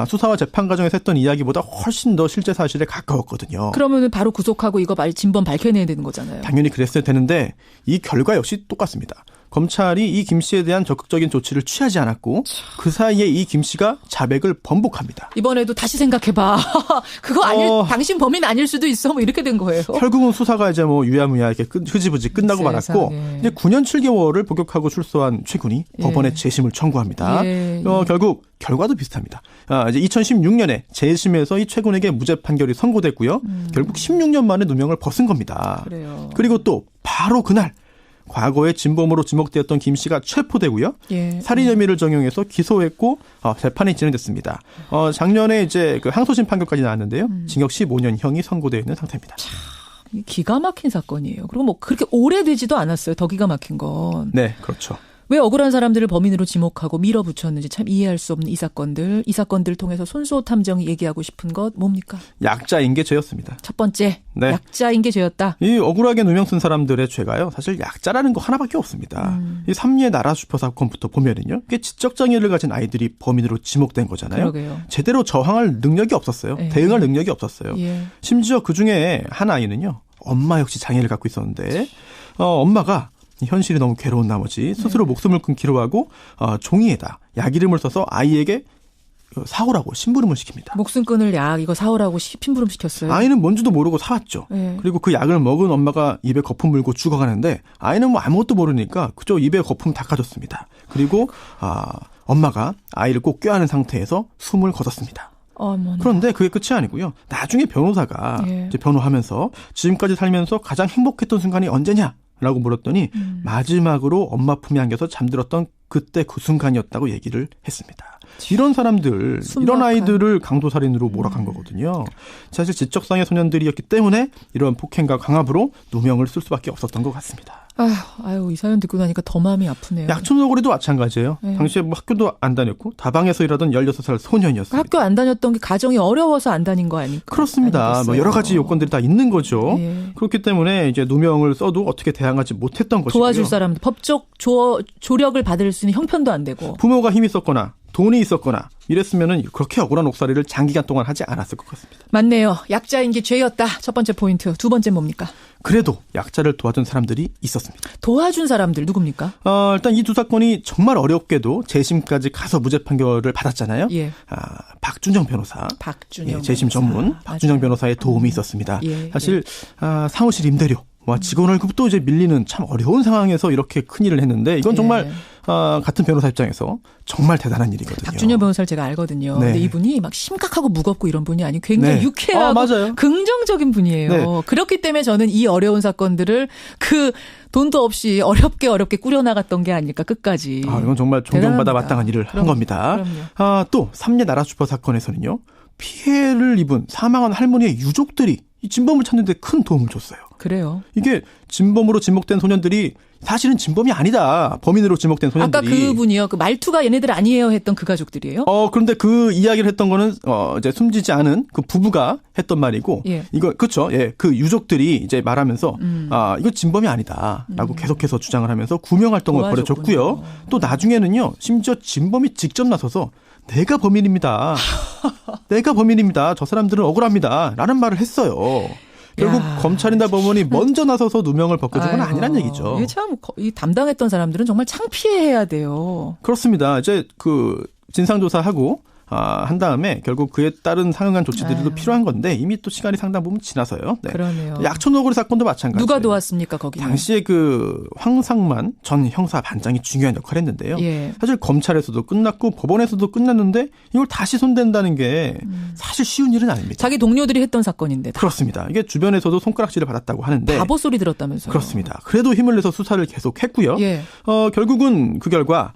Speaker 11: 수사와 재판 과정에서 했던 이야기보다 훨씬 더 실제 사실에 가까웠거든요.
Speaker 2: 그러면 바로 구속하고 이거 진범 밝혀내야 되는 거잖아요.
Speaker 11: 당연히 그랬어야 되는데 이 결과 역시 똑같습니다. 검찰이 이 김 씨에 대한 적극적인 조치를 취하지 않았고 그 사이에 이 김 씨가 자백을 번복합니다.
Speaker 2: 이번에도 다시 생각해봐. 그거 당신 범인 아닐 수도 있어. 이렇게 된 거예요.
Speaker 11: 결국은 수사가 이제 유야무야 이렇게 흐지부지 끝나고 말았고 이제 9년 7개월을 복역하고 출소한 최군이 법원에 재심을 청구합니다. 결국 결과도 비슷합니다. 이제 2016년에 재심에서 이 최군에게 무죄 판결이 선고됐고요. 결국 16년 만에 누명을 벗은 겁니다. 그리고 또 바로 그날 과거에 진범으로 지목되었던 김 씨가 체포되고요. 살인 혐의를 적용해서 기소했고 재판이 진행됐습니다. 작년에 이제 항소심 판결까지 나왔는데요. 징역 15년형이 선고되어 있는 상태입니다.
Speaker 2: 참 기가 막힌 사건이에요. 그리고 그렇게 오래되지도 않았어요. 더 기가 막힌 건.
Speaker 11: 네, 그렇죠.
Speaker 2: 왜 억울한 사람들을 범인으로 지목하고 밀어붙였는지 참 이해할 수 없는 이 사건들을 통해서 손수호 탐정이 얘기하고 싶은 것 뭡니까?
Speaker 11: 약자인 게 죄였습니다.
Speaker 2: 첫 번째, 약자인 게 죄였다.
Speaker 11: 이 억울하게 누명 쓴 사람들의 죄가요. 사실 약자라는 거 하나밖에 없습니다. 이 삼리의 나라 슈퍼 사건부터 보면은요. 이게 지적장애를 가진 아이들이 범인으로 지목된 거잖아요.
Speaker 2: 그러게요.
Speaker 11: 제대로 저항할 능력이 없었어요. 대응할 능력이 없었어요. 심지어 그중에 한 아이는요. 엄마 역시 장애를 갖고 있었는데 엄마가 현실이 너무 괴로운 나머지 스스로 목숨을 끊기로 하고 종이에다 약 이름을 써서 아이에게 사오라고 심부름을 시킵니다.
Speaker 2: 목숨 끊을 약 이거 사오라고 심부름 시켰어요.
Speaker 11: 아이는 뭔지도 모르고 사왔죠. 그리고 그 약을 먹은 엄마가 입에 거품 물고 죽어가는데 아이는 아무것도 모르니까 그저 입에 거품 닦아줬습니다. 그리고 엄마가 아이를 꼭 껴안은 상태에서 숨을 거뒀습니다. 그런데 그게 끝이 아니고요. 나중에 변호사가 이제 변호하면서 지금까지 살면서 가장 행복했던 순간이 언제냐? 라고 물었더니 마지막으로 엄마 품에 안겨서 잠들었던 그때 그 순간이었다고 얘기를 했습니다. 이런 사람들, 이런 아이들을 강도살인으로 몰아간 거거든요. 사실 지적장애 소년들이었기 때문에 이런 폭행과 강압으로 누명을 쓸 수밖에 없었던 것 같습니다.
Speaker 2: 아유, 이 사연 듣고 나니까 더 마음이 아프네요.
Speaker 11: 약촌너구리도 마찬가지예요. 당시에 학교도 안 다녔고 다방에서 일하던 16살 소년이었습니다.
Speaker 2: 학교 안 다녔던 게 가정이 어려워서 안 다닌 거 아닙니까?
Speaker 11: 그렇습니다. 여러 가지 요건들이 다 있는 거죠. 그렇기 때문에 이제 누명을 써도 어떻게 대항하지 못했던 것이고요.
Speaker 2: 도와줄 사람들, 법적 조력을 받을 수 있는 형편도 안 되고.
Speaker 11: 부모가 힘이 있었거나 돈이 있었거나 이랬으면은 그렇게 억울한 옥살이를 장기간 동안 하지 않았을 것 같습니다.
Speaker 2: 맞네요. 약자인 게 죄였다. 첫 번째 포인트. 두 번째 뭡니까?
Speaker 11: 그래도 약자를 도와준 사람들이 있었습니다.
Speaker 2: 도와준 사람들 누굽니까?
Speaker 11: 일단 이 두 사건이 정말 어렵게도 재심까지 가서 무죄 판결을 받았잖아요. 박준영 변호사. 재심 전문 박준영 변호사의 도움이 있었습니다. 사실 사무실 임대료 직원 월급도 이제 밀리는 참 어려운 상황에서 이렇게 큰일을 했는데 이건 정말 같은 변호사 입장에서 정말 대단한 일이거든요.
Speaker 2: 박준영 변호사를 제가 알거든요. 근데 이분이 막 심각하고 무겁고 이런 분이 아니고 굉장히 유쾌하고 긍정적인 분이에요. 그렇기 때문에 저는 이 어려운 사건들을 돈도 없이 어렵게 꾸려나갔던 게 아닐까 끝까지.
Speaker 11: 이건 정말 존경받아 마땅한 일을 한 겁니다. 또 삼례 나라 슈퍼 사건에서는요. 피해를 입은 사망한 할머니의 유족들이 이 진범을 찾는 데 큰 도움을 줬어요.
Speaker 2: 그래요.
Speaker 11: 이게 진범으로 지목된 소년들이 사실은 진범이 아니다. 범인으로 지목된 소년들이.
Speaker 2: 아까 그분이요. 그 말투가 얘네들 아니에요 했던 그 가족들이에요?
Speaker 11: 그런데 그 이야기를 했던 거는 이제 숨지지 않은 그 부부가 했던 말이고 이거 그렇죠. 그 유족들이 이제 말하면서 이거 진범이 아니다라고 계속해서 주장을 하면서 구명 활동을 벌여줬고요. 또 나중에는요. 심지어 진범이 직접 나서서 내가 범인입니다. 내가 범인입니다. 저 사람들은 억울합니다. 라는 말을 했어요. 결국 검찰이나 법원이 먼저 나서서 누명을 벗겨준 건 아니란 얘기죠.
Speaker 2: 이게 참 이 담당했던 사람들은 정말 창피해야 돼요.
Speaker 11: 그렇습니다. 이제 그 진상조사하고 한 다음에 결국 그에 따른 상응한 조치들이 또 필요한 건데 이미 또 시간이 상당 부분 지나서요. 네.
Speaker 2: 그러네요.
Speaker 11: 약촌너구리 사건도 마찬가지예요.
Speaker 2: 누가 도왔습니까 거기?
Speaker 11: 당시에 그 황상만 전 형사 반장이 중요한 역할을 했는데요.
Speaker 2: 예.
Speaker 11: 사실 검찰에서도 끝났고 법원에서도 끝났는데 이걸 다시 손댄다는 게 사실 쉬운 일은 아닙니다.
Speaker 2: 자기 동료들이 했던 사건인데.
Speaker 11: 그렇습니다. 이게 주변에서도 손가락질을 받았다고 하는데.
Speaker 2: 바보 소리 들었다면서요.
Speaker 11: 그렇습니다. 그래도 힘을 내서 수사를 계속했고요.
Speaker 2: 예.
Speaker 11: 결국은 그 결과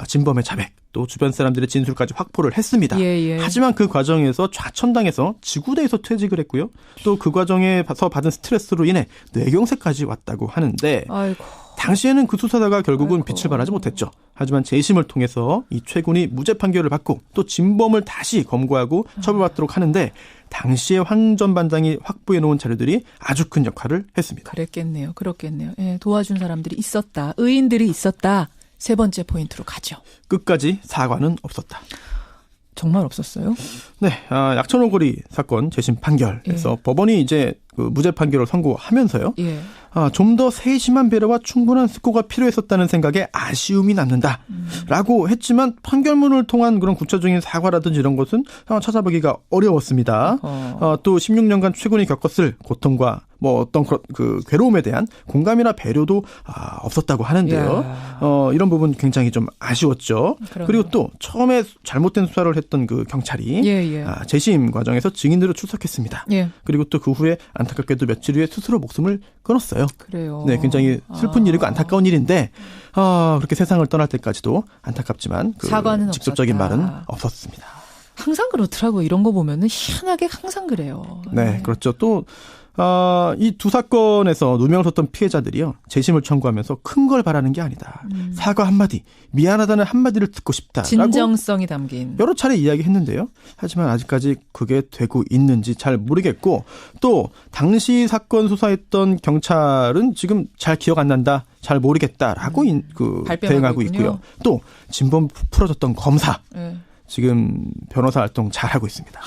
Speaker 11: 진범의 자백 또 주변 사람들의 진술까지 확보를 했습니다.
Speaker 2: 예.
Speaker 11: 하지만 그 과정에서 좌천당해서 지구대에서 퇴직을 했고요. 또 그 과정에서 받은 스트레스로 인해 뇌경색까지 왔다고 하는데
Speaker 2: 아이고.
Speaker 11: 당시에는 그 수사다가 결국은 빛을 발하지 못했죠. 하지만 재심을 통해서 이 최군이 무죄 판결을 받고 또 진범을 다시 검거하고 처벌받도록 하는데 당시에 황 전 반장이 확보해 놓은 자료들이 아주 큰 역할을 했습니다.
Speaker 2: 그랬겠네요. 그렇겠네요. 예, 도와준 사람들이 있었다. 의인들이 있었다. 세 번째 포인트로 가죠.
Speaker 11: 끝까지 사과는 없었다.
Speaker 2: 정말 없었어요?
Speaker 11: 네, 약촌너구리 사건 재심 판결에서 법원이 이제 그 무죄 판결을 선고하면서요. 좀 더 세심한 배려와 충분한 숙고가 필요했었다는 생각에 아쉬움이 남는다라고 했지만 판결문을 통한 그런 구체적인 사과라든지 이런 것은 찾아보기가 어려웠습니다. 또 16년간 최군이 겪었을 고통과 뭐 어떤 그 괴로움에 대한 공감이나 배려도 없었다고 하는데요. 이런 부분 굉장히 좀 아쉬웠죠. 그리고 또 처음에 잘못된 수사를 했던 그 경찰이 재심 과정에서 증인으로 출석했습니다. 그리고 또 그 후에 안타깝게도 며칠 후에 스스로 목숨을 끊었어요.
Speaker 2: 그래요.
Speaker 11: 네, 굉장히 슬픈 일이고 안타까운 일인데 그렇게 세상을 떠날 때까지도 안타깝지만 그
Speaker 2: 사과는
Speaker 11: 직접적인
Speaker 2: 없었다.
Speaker 11: 말은 없었습니다.
Speaker 2: 항상 그렇더라고요. 이런 거 보면은 희한하게 항상 그래요.
Speaker 11: 네, 그렇죠. 또 이 두 사건에서 누명을 썼던 피해자들이요. 재심을 청구하면서 큰 걸 바라는 게 아니다. 사과 한마디, 미안하다는 한마디를 듣고 싶다라고
Speaker 2: 진정성이 담긴
Speaker 11: 여러 차례 이야기했는데요. 하지만 아직까지 그게 되고 있는지 잘 모르겠고 또 당시 사건 수사했던 경찰은 지금 잘 기억 안 난다, 잘 모르겠다라고 대응하고 있고요. 또 진범 풀어줬던 검사. 지금 변호사 활동 잘하고 있습니다.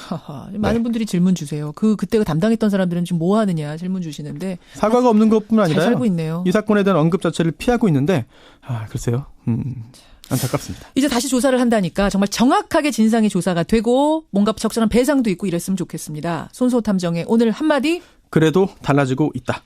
Speaker 2: 많은 분들이 질문 주세요. 그때 담당했던 사람들은 지금 뭐 하느냐 질문 주시는데
Speaker 11: 사과가 없는 것뿐만 아니라
Speaker 2: 잘 살고 있네요.
Speaker 11: 이 사건에 대한 언급 자체를 피하고 있는데 글쎄요. 안타깝습니다.
Speaker 2: 이제 다시 조사를 한다니까 정말 정확하게 진상이 조사가 되고 뭔가 적절한 배상도 있고 이랬으면 좋겠습니다. 손소탐정의 오늘 한마디.
Speaker 11: 그래도 달라지고 있다.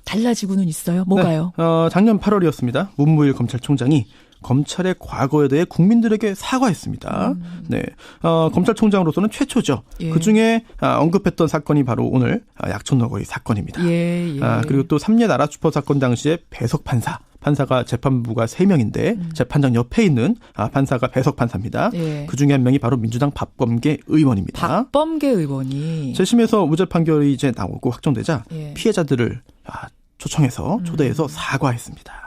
Speaker 2: 달라지고는 있어요. 뭐가요?
Speaker 11: 네, 작년 8월이었습니다. 문무일 검찰총장이 검찰의 과거에 대해 국민들에게 사과했습니다. 네, 검찰총장으로서는 최초죠. 그중에 언급했던 사건이 바로 오늘 약촌너구리 사건입니다. 그리고 또 삼례 나라주퍼 사건 당시에 배석 판사가 재판부가 3명인데 재판장 옆에 있는 판사가 배석 판사입니다. 그중에 한 명이 바로 민주당 박범계 의원입니다.
Speaker 2: 박범계 의원이
Speaker 11: 재심에서 무죄 판결이 이제 나오고 확정되자 피해자들을 초대해서 사과했습니다.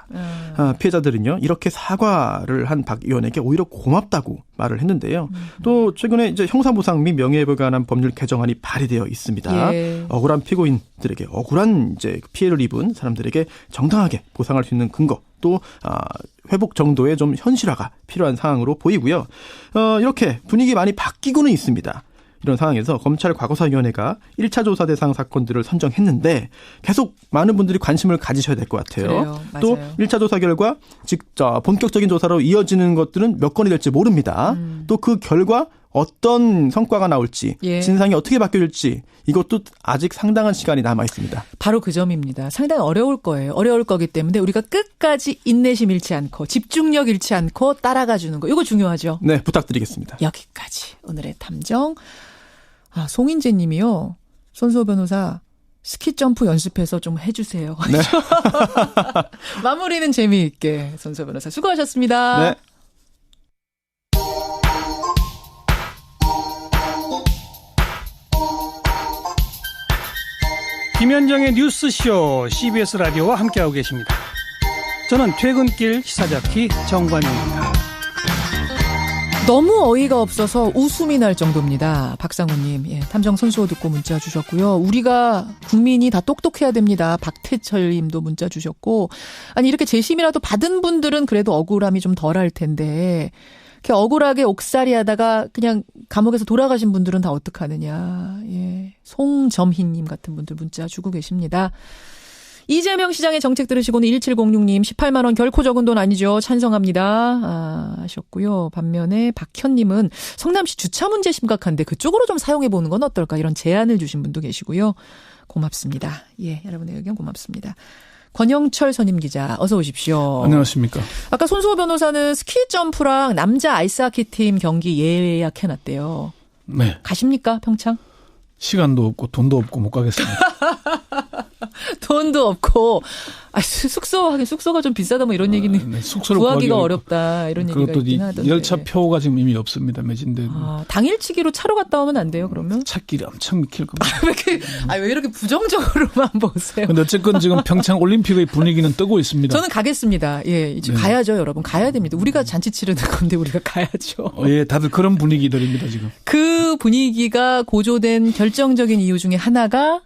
Speaker 11: 피해자들은요, 이렇게 사과를 한 박 의원에게 오히려 고맙다고 말을 했는데요. 또 최근에 이제 형사보상 및 명예회복에 관한 법률 개정안이 발의되어 있습니다. 억울한 피고인들에게 억울한 이제 피해를 입은 사람들에게 정당하게 보상할 수 있는 근거 또 회복 정도의 좀 현실화가 필요한 상황으로 보이고요. 이렇게 분위기 많이 바뀌고는 있습니다. 이런 상황에서 검찰 과거사위원회가 1차 조사 대상 사건들을 선정했는데 계속 많은 분들이 관심을 가지셔야 될 것 같아요.
Speaker 2: 그래요.
Speaker 11: 또 1차 조사 결과 직접 본격적인 조사로 이어지는 것들은 몇 건이 될지 모릅니다. 또 그 결과 어떤 성과가 나올지 진상이 어떻게 바뀔지 이것도 아직 상당한 시간이 남아 있습니다.
Speaker 2: 바로 그 점입니다. 상당히 어려울 거예요. 어려울 거기 때문에 우리가 끝까지 인내심 잃지 않고 집중력 잃지 않고 따라가 주는 거. 이거 중요하죠.
Speaker 11: 네, 부탁드리겠습니다.
Speaker 2: 여기까지 오늘의 탐정. 송인재 님이요. 손수호 변호사 스키 점프 연습해서 좀 해주세요.
Speaker 11: 네.
Speaker 2: 마무리는 재미있게 손수호 변호사 수고하셨습니다.
Speaker 11: 네.
Speaker 12: 김현정의 뉴스쇼 CBS 라디오와 함께하고 계십니다. 저는 퇴근길 시사잡기 정관용입니다.
Speaker 2: 너무 어이가 없어서 웃음이 날 정도입니다. 박상우님, 탐정 손수호 듣고 문자 주셨고요. 우리가 국민이 다 똑똑해야 됩니다. 박태철님도 문자 주셨고, 아니 이렇게 재심이라도 받은 분들은 그래도 억울함이 좀 덜할 텐데 억울하게 옥살이 하다가 그냥 감옥에서 돌아가신 분들은 다 어떡하느냐. 예. 송점희님 같은 분들 문자 주고 계십니다. 이재명 시장의 정책 들으시고는 1706님 18만 원 결코 적은 돈 아니죠. 찬성합니다. 하셨고요. 반면에 박현님은 성남시 주차 문제 심각한데 그쪽으로 좀 사용해보는 건 어떨까 이런 제안을 주신 분도 계시고요. 고맙습니다. 예, 여러분의 의견 고맙습니다. 권영철 선임기자 어서 오십시오.
Speaker 13: 안녕하십니까.
Speaker 2: 아까 손수호 변호사는 스키 점프랑 남자 아이스하키 팀 경기 예약해놨대요.
Speaker 13: 네.
Speaker 2: 가십니까 평창?
Speaker 13: 시간도 없고 돈도 없고 못 가겠습니다.
Speaker 2: 돈도 없고 숙소가 좀 비싸다 뭐 이런 얘기는 네, 숙소를 구하기가 어렵다 이런 얘기가 있긴 하던데.
Speaker 13: 열차표가 지금 이미 없습니다. 매진된.
Speaker 2: 당일치기로 차로 갔다 오면 안 돼요 그러면?
Speaker 13: 차길이 엄청 막힐 겁니다.
Speaker 2: 왜 이렇게 부정적으로만 보세요?
Speaker 13: 근데 어쨌건 지금 평창 올림픽의 분위기는 뜨고 있습니다.
Speaker 2: 저는 가겠습니다. 예, 이제 네. 가야죠 여러분. 가야 됩니다. 우리가 잔치 치르는 건데 우리가 가야죠.
Speaker 13: 예, 다들 그런 분위기들입니다 지금.
Speaker 2: 그 분위기가 고조된 결정적인 이유 중에 하나가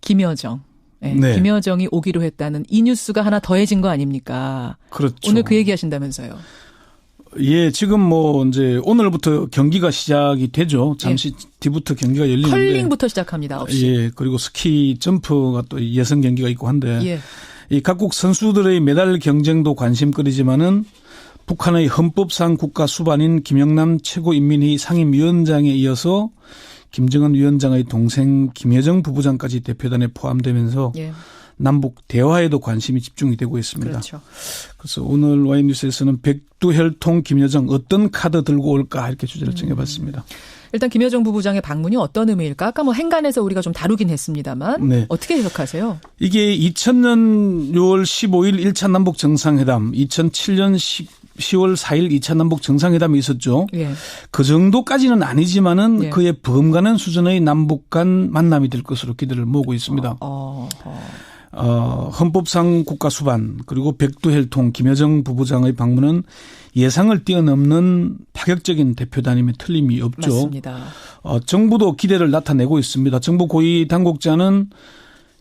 Speaker 2: 김여정. 네, 네. 김여정이 오기로 했다는 이 뉴스가 하나 더해진 거 아닙니까?
Speaker 13: 그렇죠.
Speaker 2: 오늘 그 얘기 하신다면서요.
Speaker 13: 예, 지금 뭐 이제 오늘부터 경기가 시작이 되죠. 잠시 뒤부터 경기가 열리는데.
Speaker 2: 컬링부터 시작합니다. 9시.
Speaker 13: 예, 그리고 스키 점프가 또 예선 경기가 있고 한데.
Speaker 2: 예.
Speaker 13: 이 각국 선수들의 메달 경쟁도 관심거리지만은 북한의 헌법상 국가 수반인 김영남 최고인민회의 상임위원장에 이어서 김정은 위원장의 동생 김여정 부부장까지 대표단에 포함되면서 예. 남북 대화에도 관심이 집중이 되고 있습니다.
Speaker 2: 그렇죠.
Speaker 13: 그래서 오늘 와이뉴스에서는 백두혈통 김여정 어떤 카드 들고 올까 이렇게 주제를 정해봤습니다.
Speaker 2: 일단 김여정 부부장의 방문이 어떤 의미일까? 아까 뭐 행간에서 우리가 좀 다루긴 했습니다만 네. 어떻게 해석하세요?
Speaker 13: 이게 2000년 6월 15일 1차 남북 정상회담, 2007년 10월 4일 2차 남북 정상회담이 있었죠. 예. 그 정도까지는 아니지만은 예. 그에 범가는 수준의 남북 간 만남이 될 것으로 기대를 모으고 있습니다. 헌법상 국가 수반 그리고 백두혈통 김여정 부부장의 방문은 예상을 뛰어넘는 파격적인 대표단임에 틀림이 없죠.
Speaker 2: 맞습니다.
Speaker 13: 정부도 기대를 나타내고 있습니다. 정부 고위 당국자는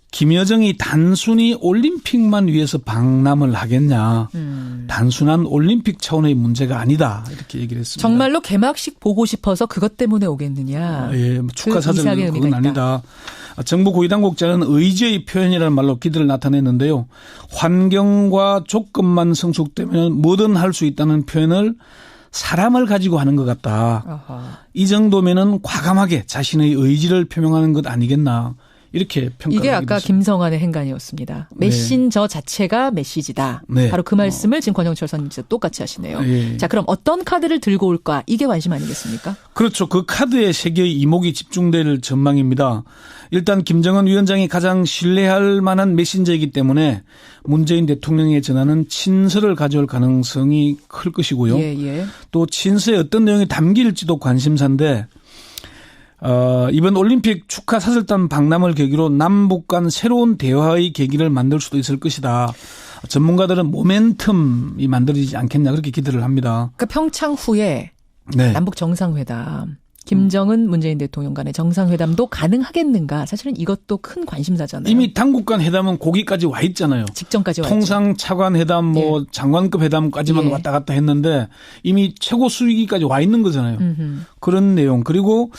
Speaker 13: 김여정이 단순히 올림픽만 위해서 방남을 하겠냐. 단순한 올림픽 차원의 문제가 아니다. 이렇게 얘기를 했습니다.
Speaker 2: 정말로 개막식 보고 싶어서 그것 때문에 오겠느냐.
Speaker 13: 예, 축하사절 그건 아니다. 정부 고위 당국자는 의지의 표현이라는 말로 기대를 나타냈는데요. 환경과 조건만 성숙되면 뭐든 할 수 있다는 표현을 사람을 가지고 하는 것 같다. 아하. 이 정도면은 과감하게 자신의 의지를 표명하는 것 아니겠나. 이렇게 평가를
Speaker 2: 이게 아까
Speaker 13: 했습니다.
Speaker 2: 김성환의 행간이었습니다. 메신저 네. 자체가 메시지다.
Speaker 13: 네.
Speaker 2: 바로 그 말씀을 지금 권영철 선임자 똑같이 하시네요. 네. 자, 그럼 어떤 카드를 들고 올까? 이게 관심 아니겠습니까?
Speaker 13: 그렇죠. 그 카드에 세 개의 이목이 집중될 전망입니다. 일단 김정은 위원장이 가장 신뢰할 만한 메신저이기 때문에 문재인 대통령의 전화는 친서를 가져올 가능성이 클 것이고요.
Speaker 2: 예.
Speaker 13: 또 친서에 어떤 내용이 담길지도 관심사인데 이번 올림픽 축하 사설단 방남을 계기로 남북 간 새로운 대화의 계기를 만들 수도 있을 것이다. 전문가들은 모멘텀이 만들어지지 않겠냐 그렇게 기대를 합니다.
Speaker 2: 그러니까 평창 후에 네. 남북 정상회담, 김정은 문재인 대통령 간의 정상회담도 가능하겠는가. 사실은 이것도 큰 관심사잖아요.
Speaker 13: 이미 당국 간 회담은 거기까지 와 있잖아요.
Speaker 2: 직전까지 와 있죠.
Speaker 13: 통상 차관 회담 뭐 장관급 회담까지만 왔다 갔다 했는데 이미 최고 수위기까지 와 있는 거잖아요. 그런 내용. 그리고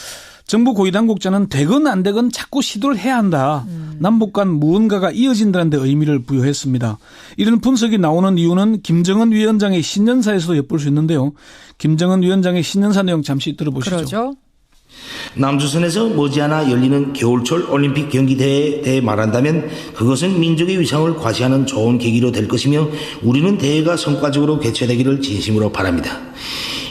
Speaker 13: 정부 고위 당국자는 되건 안 되건 자꾸 시도를 해야 한다. 남북 간 무언가가 이어진다는 데 의미를 부여했습니다. 이런 분석이 나오는 이유는 김정은 위원장의 신년사에서도 엿볼 수 있는데요. 김정은 위원장의 신년사 내용 잠시 들어보시죠.
Speaker 2: 그러죠.
Speaker 14: 남조선에서 머지않아 열리는 겨울철 올림픽 경기대회에 대해 말한다면 그것은 민족의 위상을 과시하는 좋은 계기로 될 것이며 우리는 대회가 성과적으로 개최되기를 진심으로 바랍니다.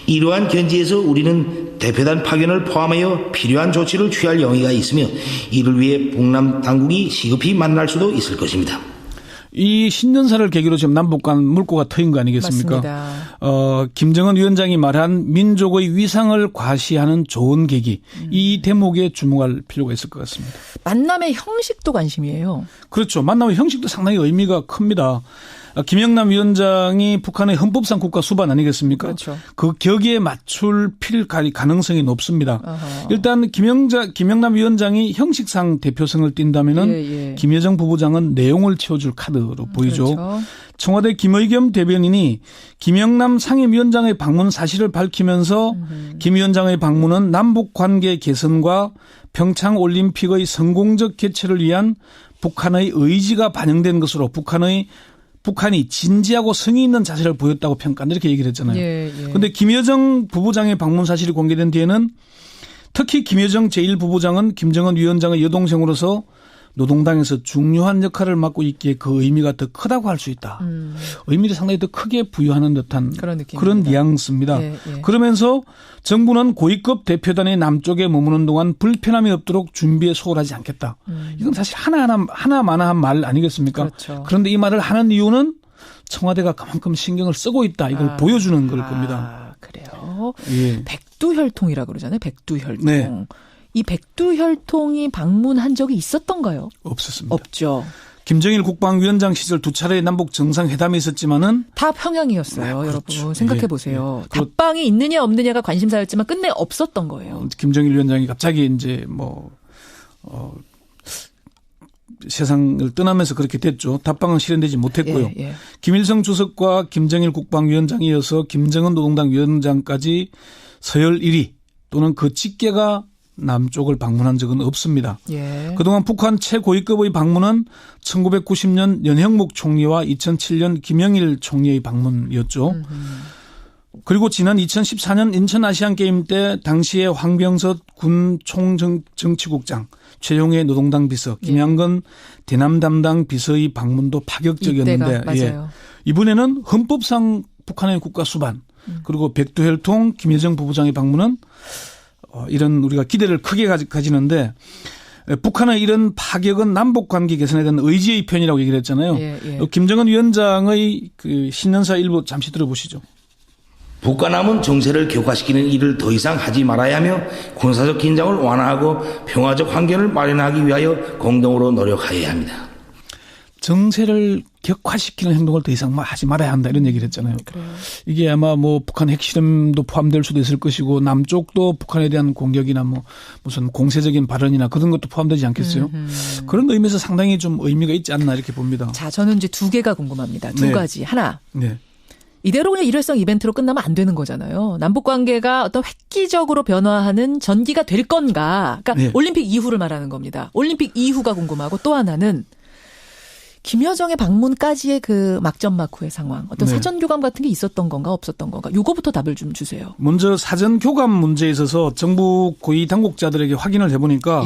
Speaker 14: 이러한 견지에서 우리는 대표단 파견을 포함하여 필요한 조치를 취할 용의가 있으며 이를 위해 북남 당국이 시급히 만날 수도 있을 것입니다.
Speaker 13: 이 신년사를 계기로 지금 남북 간 물꼬가 트인 거 아니겠습니까?
Speaker 2: 맞습니다.
Speaker 13: 김정은 위원장이 말한 민족의 위상을 과시하는 좋은 계기. 이 대목에 주목할 필요가 있을 것 같습니다.
Speaker 2: 만남의 형식도 관심이에요.
Speaker 13: 그렇죠. 만남의 형식도 상당히 의미가 큽니다. 김영남 위원장이 북한의 헌법상 국가 수반 아니겠습니까?
Speaker 2: 그렇죠.
Speaker 13: 그 격에 맞출 필 가능성이 높습니다.
Speaker 2: 어허.
Speaker 13: 일단 김영남 위원장이 형식상 대표성을 띈다면은 김여정 부부장은 내용을 채워줄 카드로 보이죠.
Speaker 2: 그렇죠.
Speaker 13: 청와대 김의겸 대변인이 김영남 상임위원장의 방문 사실을 밝히면서 김 위원장의 방문은 남북관계 개선과 평창올림픽의 성공적 개최를 위한 북한의 의지가 반영된 것으로 북한이 진지하고 성의 있는 자세를 보였다고 평가한다 이렇게 얘기를 했잖아요. 그런데 김여정 부부장의 방문 사실이 공개된 뒤에는 특히 김여정 제1부부장은 김정은 위원장의 여동생으로서 노동당에서 중요한 역할을 맡고 있기에 그 의미가 더 크다고 할 수 있다. 의미를 상당히 더 크게 부여하는 듯한 그런 뉘앙스입니다. 그러면서 정부는 고위급 대표단이 남쪽에 머무는 동안 불편함이 없도록 준비에 소홀하지 않겠다. 이건 사실 하나마나한 말 아니겠습니까? 그렇죠. 그런데 이 말을 하는 이유는 청와대가 그만큼 신경을 쓰고 있다. 이걸 보여주는 걸 겁니다.
Speaker 2: 그래요. 백두혈통이라고 그러잖아요. 백두혈통.
Speaker 13: 네.
Speaker 2: 이 백두혈통이 방문한 적이 있었던가요?
Speaker 13: 없었습니다.
Speaker 2: 없죠.
Speaker 13: 김정일 국방위원장 시절 2차례 남북 정상회담이 있었지만은
Speaker 2: 다 평양이었어요. 네, 그렇죠. 여러분 생각해 보세요. 답방이 있느냐 없느냐가 관심사였지만 끝내 없었던 거예요.
Speaker 13: 김정일 위원장이 갑자기 이제 세상을 떠나면서 그렇게 됐죠. 답방은 실현되지 못했고요. 김일성 주석과 김정일 국방위원장이 이어서 김정은 노동당 위원장까지 서열 1위 또는 그 직계가 남쪽을 방문한 적은 없습니다. 그동안 북한 최고위급의 방문은 1990년 연형목 총리와 2007년 김영일 총리의 방문이었죠. 그리고 지난 2014년 인천 아시안게임 때 당시에 황병석 군 총정치국장, 최용해 노동당 비서, 김양건 대남 담당 비서의 방문도 파격적이었는데 이번에는 헌법상 북한의 국가 수반 그리고 백두혈통 김여정 부부장의 방문은 이런 우리가 기대를 크게 가지는데 북한의 이런 파격은 남북관계 개선에 대한 의지의 표현이라고 얘기를 했잖아요. 김정은 위원장의 그 신년사 일부 잠시 들어보시죠.
Speaker 14: 북과 남은 정세를 격화시키는 일을 더 이상 하지 말아야 하며 군사적 긴장을 완화하고 평화적 환경을 마련하기 위하여 공동으로 노력해야 합니다.
Speaker 13: 정세를 격화시키는 행동을 더 이상 하지 말아야 한다 이런 얘기를 했잖아요. 그래요. 이게 아마 북한 핵실험도 포함될 수도 있을 것이고 남쪽도 북한에 대한 공격이나 무슨 공세적인 발언이나 그런 것도 포함되지 않겠어요? 그런 의미에서 상당히 좀 의미가 있지 않나 이렇게 봅니다.
Speaker 2: 자, 저는 이제 두 개가 궁금합니다. 두 가지. 하나. 이대로 그냥 일회성 이벤트로 끝나면 안 되는 거잖아요. 남북관계가 어떤 획기적으로 변화하는 전기가 될 건가. 그러니까 올림픽 이후를 말하는 겁니다. 올림픽 이후가 궁금하고 또 하나는 김여정의 방문까지의 그 막전막후의 상황. 어떤 사전교감 같은 게 있었던 건가 없었던 건가. 요거부터 답을 좀 주세요.
Speaker 13: 먼저 사전교감 문제에 있어서 정부 고위 당국자들에게 확인을 해보니까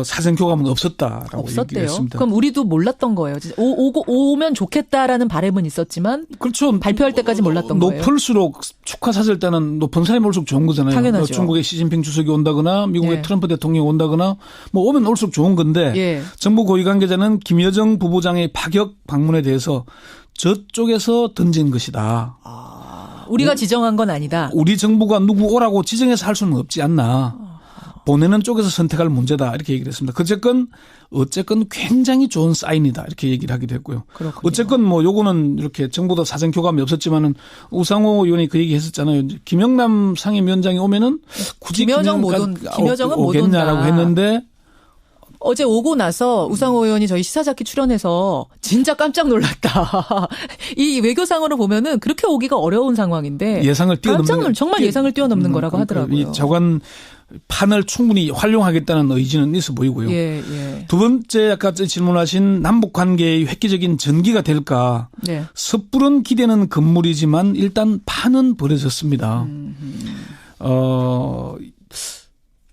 Speaker 13: 사전교감은 없었다라고 얘기했습니다.
Speaker 2: 그럼 우리도 몰랐던 거예요. 오면 좋겠다라는 바람은 있었지만
Speaker 13: 그렇죠.
Speaker 2: 발표할 때까지 몰랐던 거예요.
Speaker 13: 높을수록 축하 사절 때는 높은 사람이 올수록 좋은 거잖아요.
Speaker 2: 당연하죠.
Speaker 13: 중국의 시진핑 주석이 온다거나 미국의 트럼프 대통령이 온다거나 오면 올수록 좋은 건데 정부 고위 관계자는 김여정 부부장의 파격 방문에 대해서 저쪽에서 던진 것이다.
Speaker 2: 우리가 지정한 건 아니다.
Speaker 13: 우리 정부가 누구 오라고 지정해서 할 수는 없지 않나. 보내는 쪽에서 선택할 문제다 이렇게 얘기를 했습니다. 어쨌건 굉장히 좋은 사인이다 이렇게 얘기를 하기도 했고요.
Speaker 2: 그렇군요.
Speaker 13: 어쨌건 요거는 이렇게 정부도 사전 교감이 없었지만은 우상호 의원이 그 얘기 했었잖아요. 김영남 상임위원장이 오면은 굳이 김여정은 오겠냐라고 했는데
Speaker 2: 어제 오고 나서 우상호 의원이 저희 시사자키 출연해서 진짜 깜짝 놀랐다. 이 외교상으로 보면은 그렇게 오기가 어려운 상황인데
Speaker 13: 예상을 뛰어넘는
Speaker 2: 정말 예상을 뛰어넘는 거라고 하더라고요.
Speaker 13: 이 저간 판을 충분히 활용하겠다는 의지는 있어 보이고요. 두 번째 아까 질문하신 남북 관계의 획기적인 전기가 될까? 섣부른 기대는 금물이지만 일단 판은 벌어졌습니다.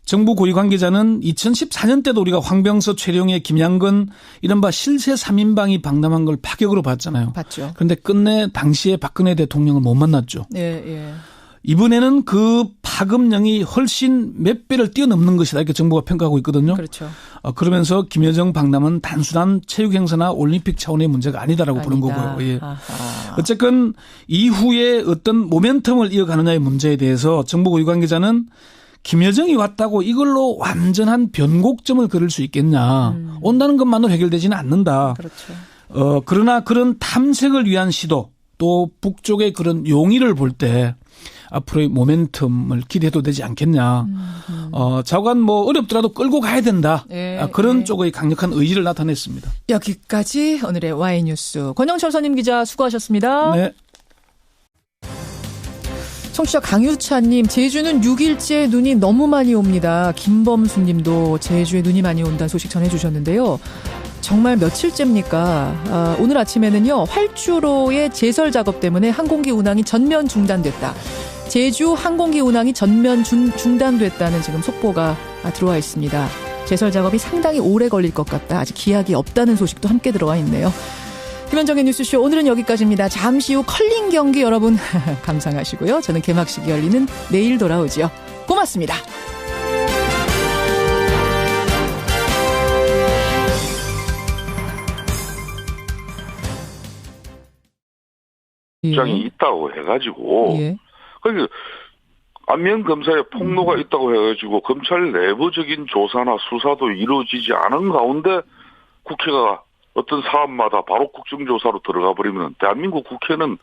Speaker 13: 정부 고위 관계자는 2014년 때도 우리가 황병서, 최룡해, 김양건 이른바 실세 3인방이 방남한 걸 파격으로 봤잖아요.
Speaker 2: 봤죠.
Speaker 13: 그런데 끝내 당시에 박근혜 대통령을 못 만났죠. 이번에는 그 파급력이 훨씬 몇 배를 뛰어넘는 것이다 이렇게 정부가 평가하고 있거든요.
Speaker 2: 그렇죠.
Speaker 13: 그러면서 김여정 방남은 단순한 체육 행사나 올림픽 차원의 문제가 아니다라고 보는 거고요. 어쨌건 이후에 어떤 모멘텀을 이어가느냐의 문제에 대해서 정부 고위 관계자는 김여정이 왔다고 이걸로 완전한 변곡점을 그릴 수 있겠냐. 온다는 것만으로 해결되지는 않는다.
Speaker 2: 그렇죠.
Speaker 13: 그러나 그런 탐색을 위한 시도 또 북쪽의 그런 용의를 볼 때 앞으로의 모멘텀을 기대해도 되지 않겠냐. 좌우간 뭐 어렵더라도 끌고 가야 된다. 그런 쪽의 강력한 의지를 나타냈습니다.
Speaker 2: 여기까지 오늘의 Y뉴스 권영철 선임 기자 수고하셨습니다.
Speaker 13: 네.
Speaker 2: 청취자 강유찬님, 제주는 6일째 눈이 너무 많이 옵니다. 김범수님도 제주에 눈이 많이 온다는 소식 전해주셨는데요. 정말 며칠째입니까? 오늘 아침에는요, 활주로의 제설 작업 때문에 항공기 운항이 전면 중단됐다. 제주 항공기 운항이 전면 중단됐다는 지금 속보가 들어와 있습니다. 제설 작업이 상당히 오래 걸릴 것 같다. 아직 기약이 없다는 소식도 함께 들어와 있네요. 김현정의 뉴스쇼 오늘은 여기까지입니다. 잠시 후 컬링 경기 여러분 감상하시고요. 저는 개막식이 열리는 내일 돌아오죠. 고맙습니다.
Speaker 7: 입장이 있다고 해가지고 그러니까 안면 검사에 폭로가 있다고 해가지고 검찰 내부적인 조사나 수사도 이루어지지 않은 가운데 국회가 어떤 사안마다 바로 국정조사로 들어가 버리면 대한민국 국회는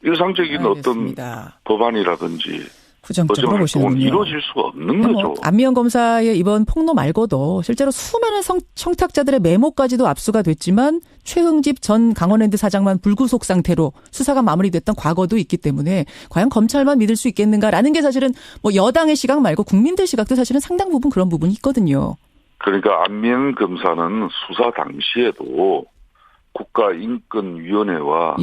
Speaker 7: 일상적인
Speaker 2: 알겠습니다.
Speaker 7: 어떤 법안이라든지
Speaker 2: 부정적으로 보시는군요.
Speaker 7: 이루어질 수가 없는 거죠.
Speaker 2: 안미연 검사의 이번 폭로 말고도 실제로 수많은 청탁자들의 메모까지도 압수가 됐지만 최흥집 전 강원랜드 사장만 불구속 상태로 수사가 마무리됐던 과거도 있기 때문에 과연 검찰만 믿을 수 있겠는가라는 게 사실은 뭐 여당의 시각 말고 국민들 시각도 사실은 상당 부분 그런 부분이 있거든요.
Speaker 7: 그러니까 안미연 검사는 수사 당시에도 국가인권위원회와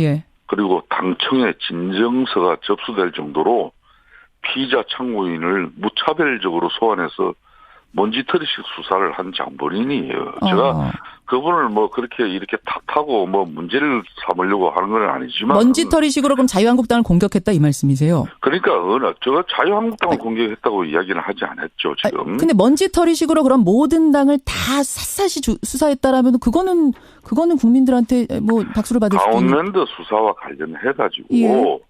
Speaker 7: 그리고 당청의 진정서가 접수될 정도로 피의자 참고인을 무차별적으로 소환해서 먼지털이식 수사를 한 장본인이에요. 제가 그분을 뭐 그렇게 이렇게 탓하고 뭐 문제를 삼으려고 하는 건 아니지만
Speaker 2: 먼지털이식으로 그럼 자유한국당을 공격했다 이 말씀이세요?
Speaker 7: 그러니까 제가 자유한국당을 공격했다고 이야기는 하지 않았죠 지금.
Speaker 2: 근데 먼지털이식으로 그럼 모든 당을 다 샅샅이 수사했다라면 그거는 국민들한테 뭐 박수를 받을 수 있는.
Speaker 7: 강원랜드 수사와 관련해가지고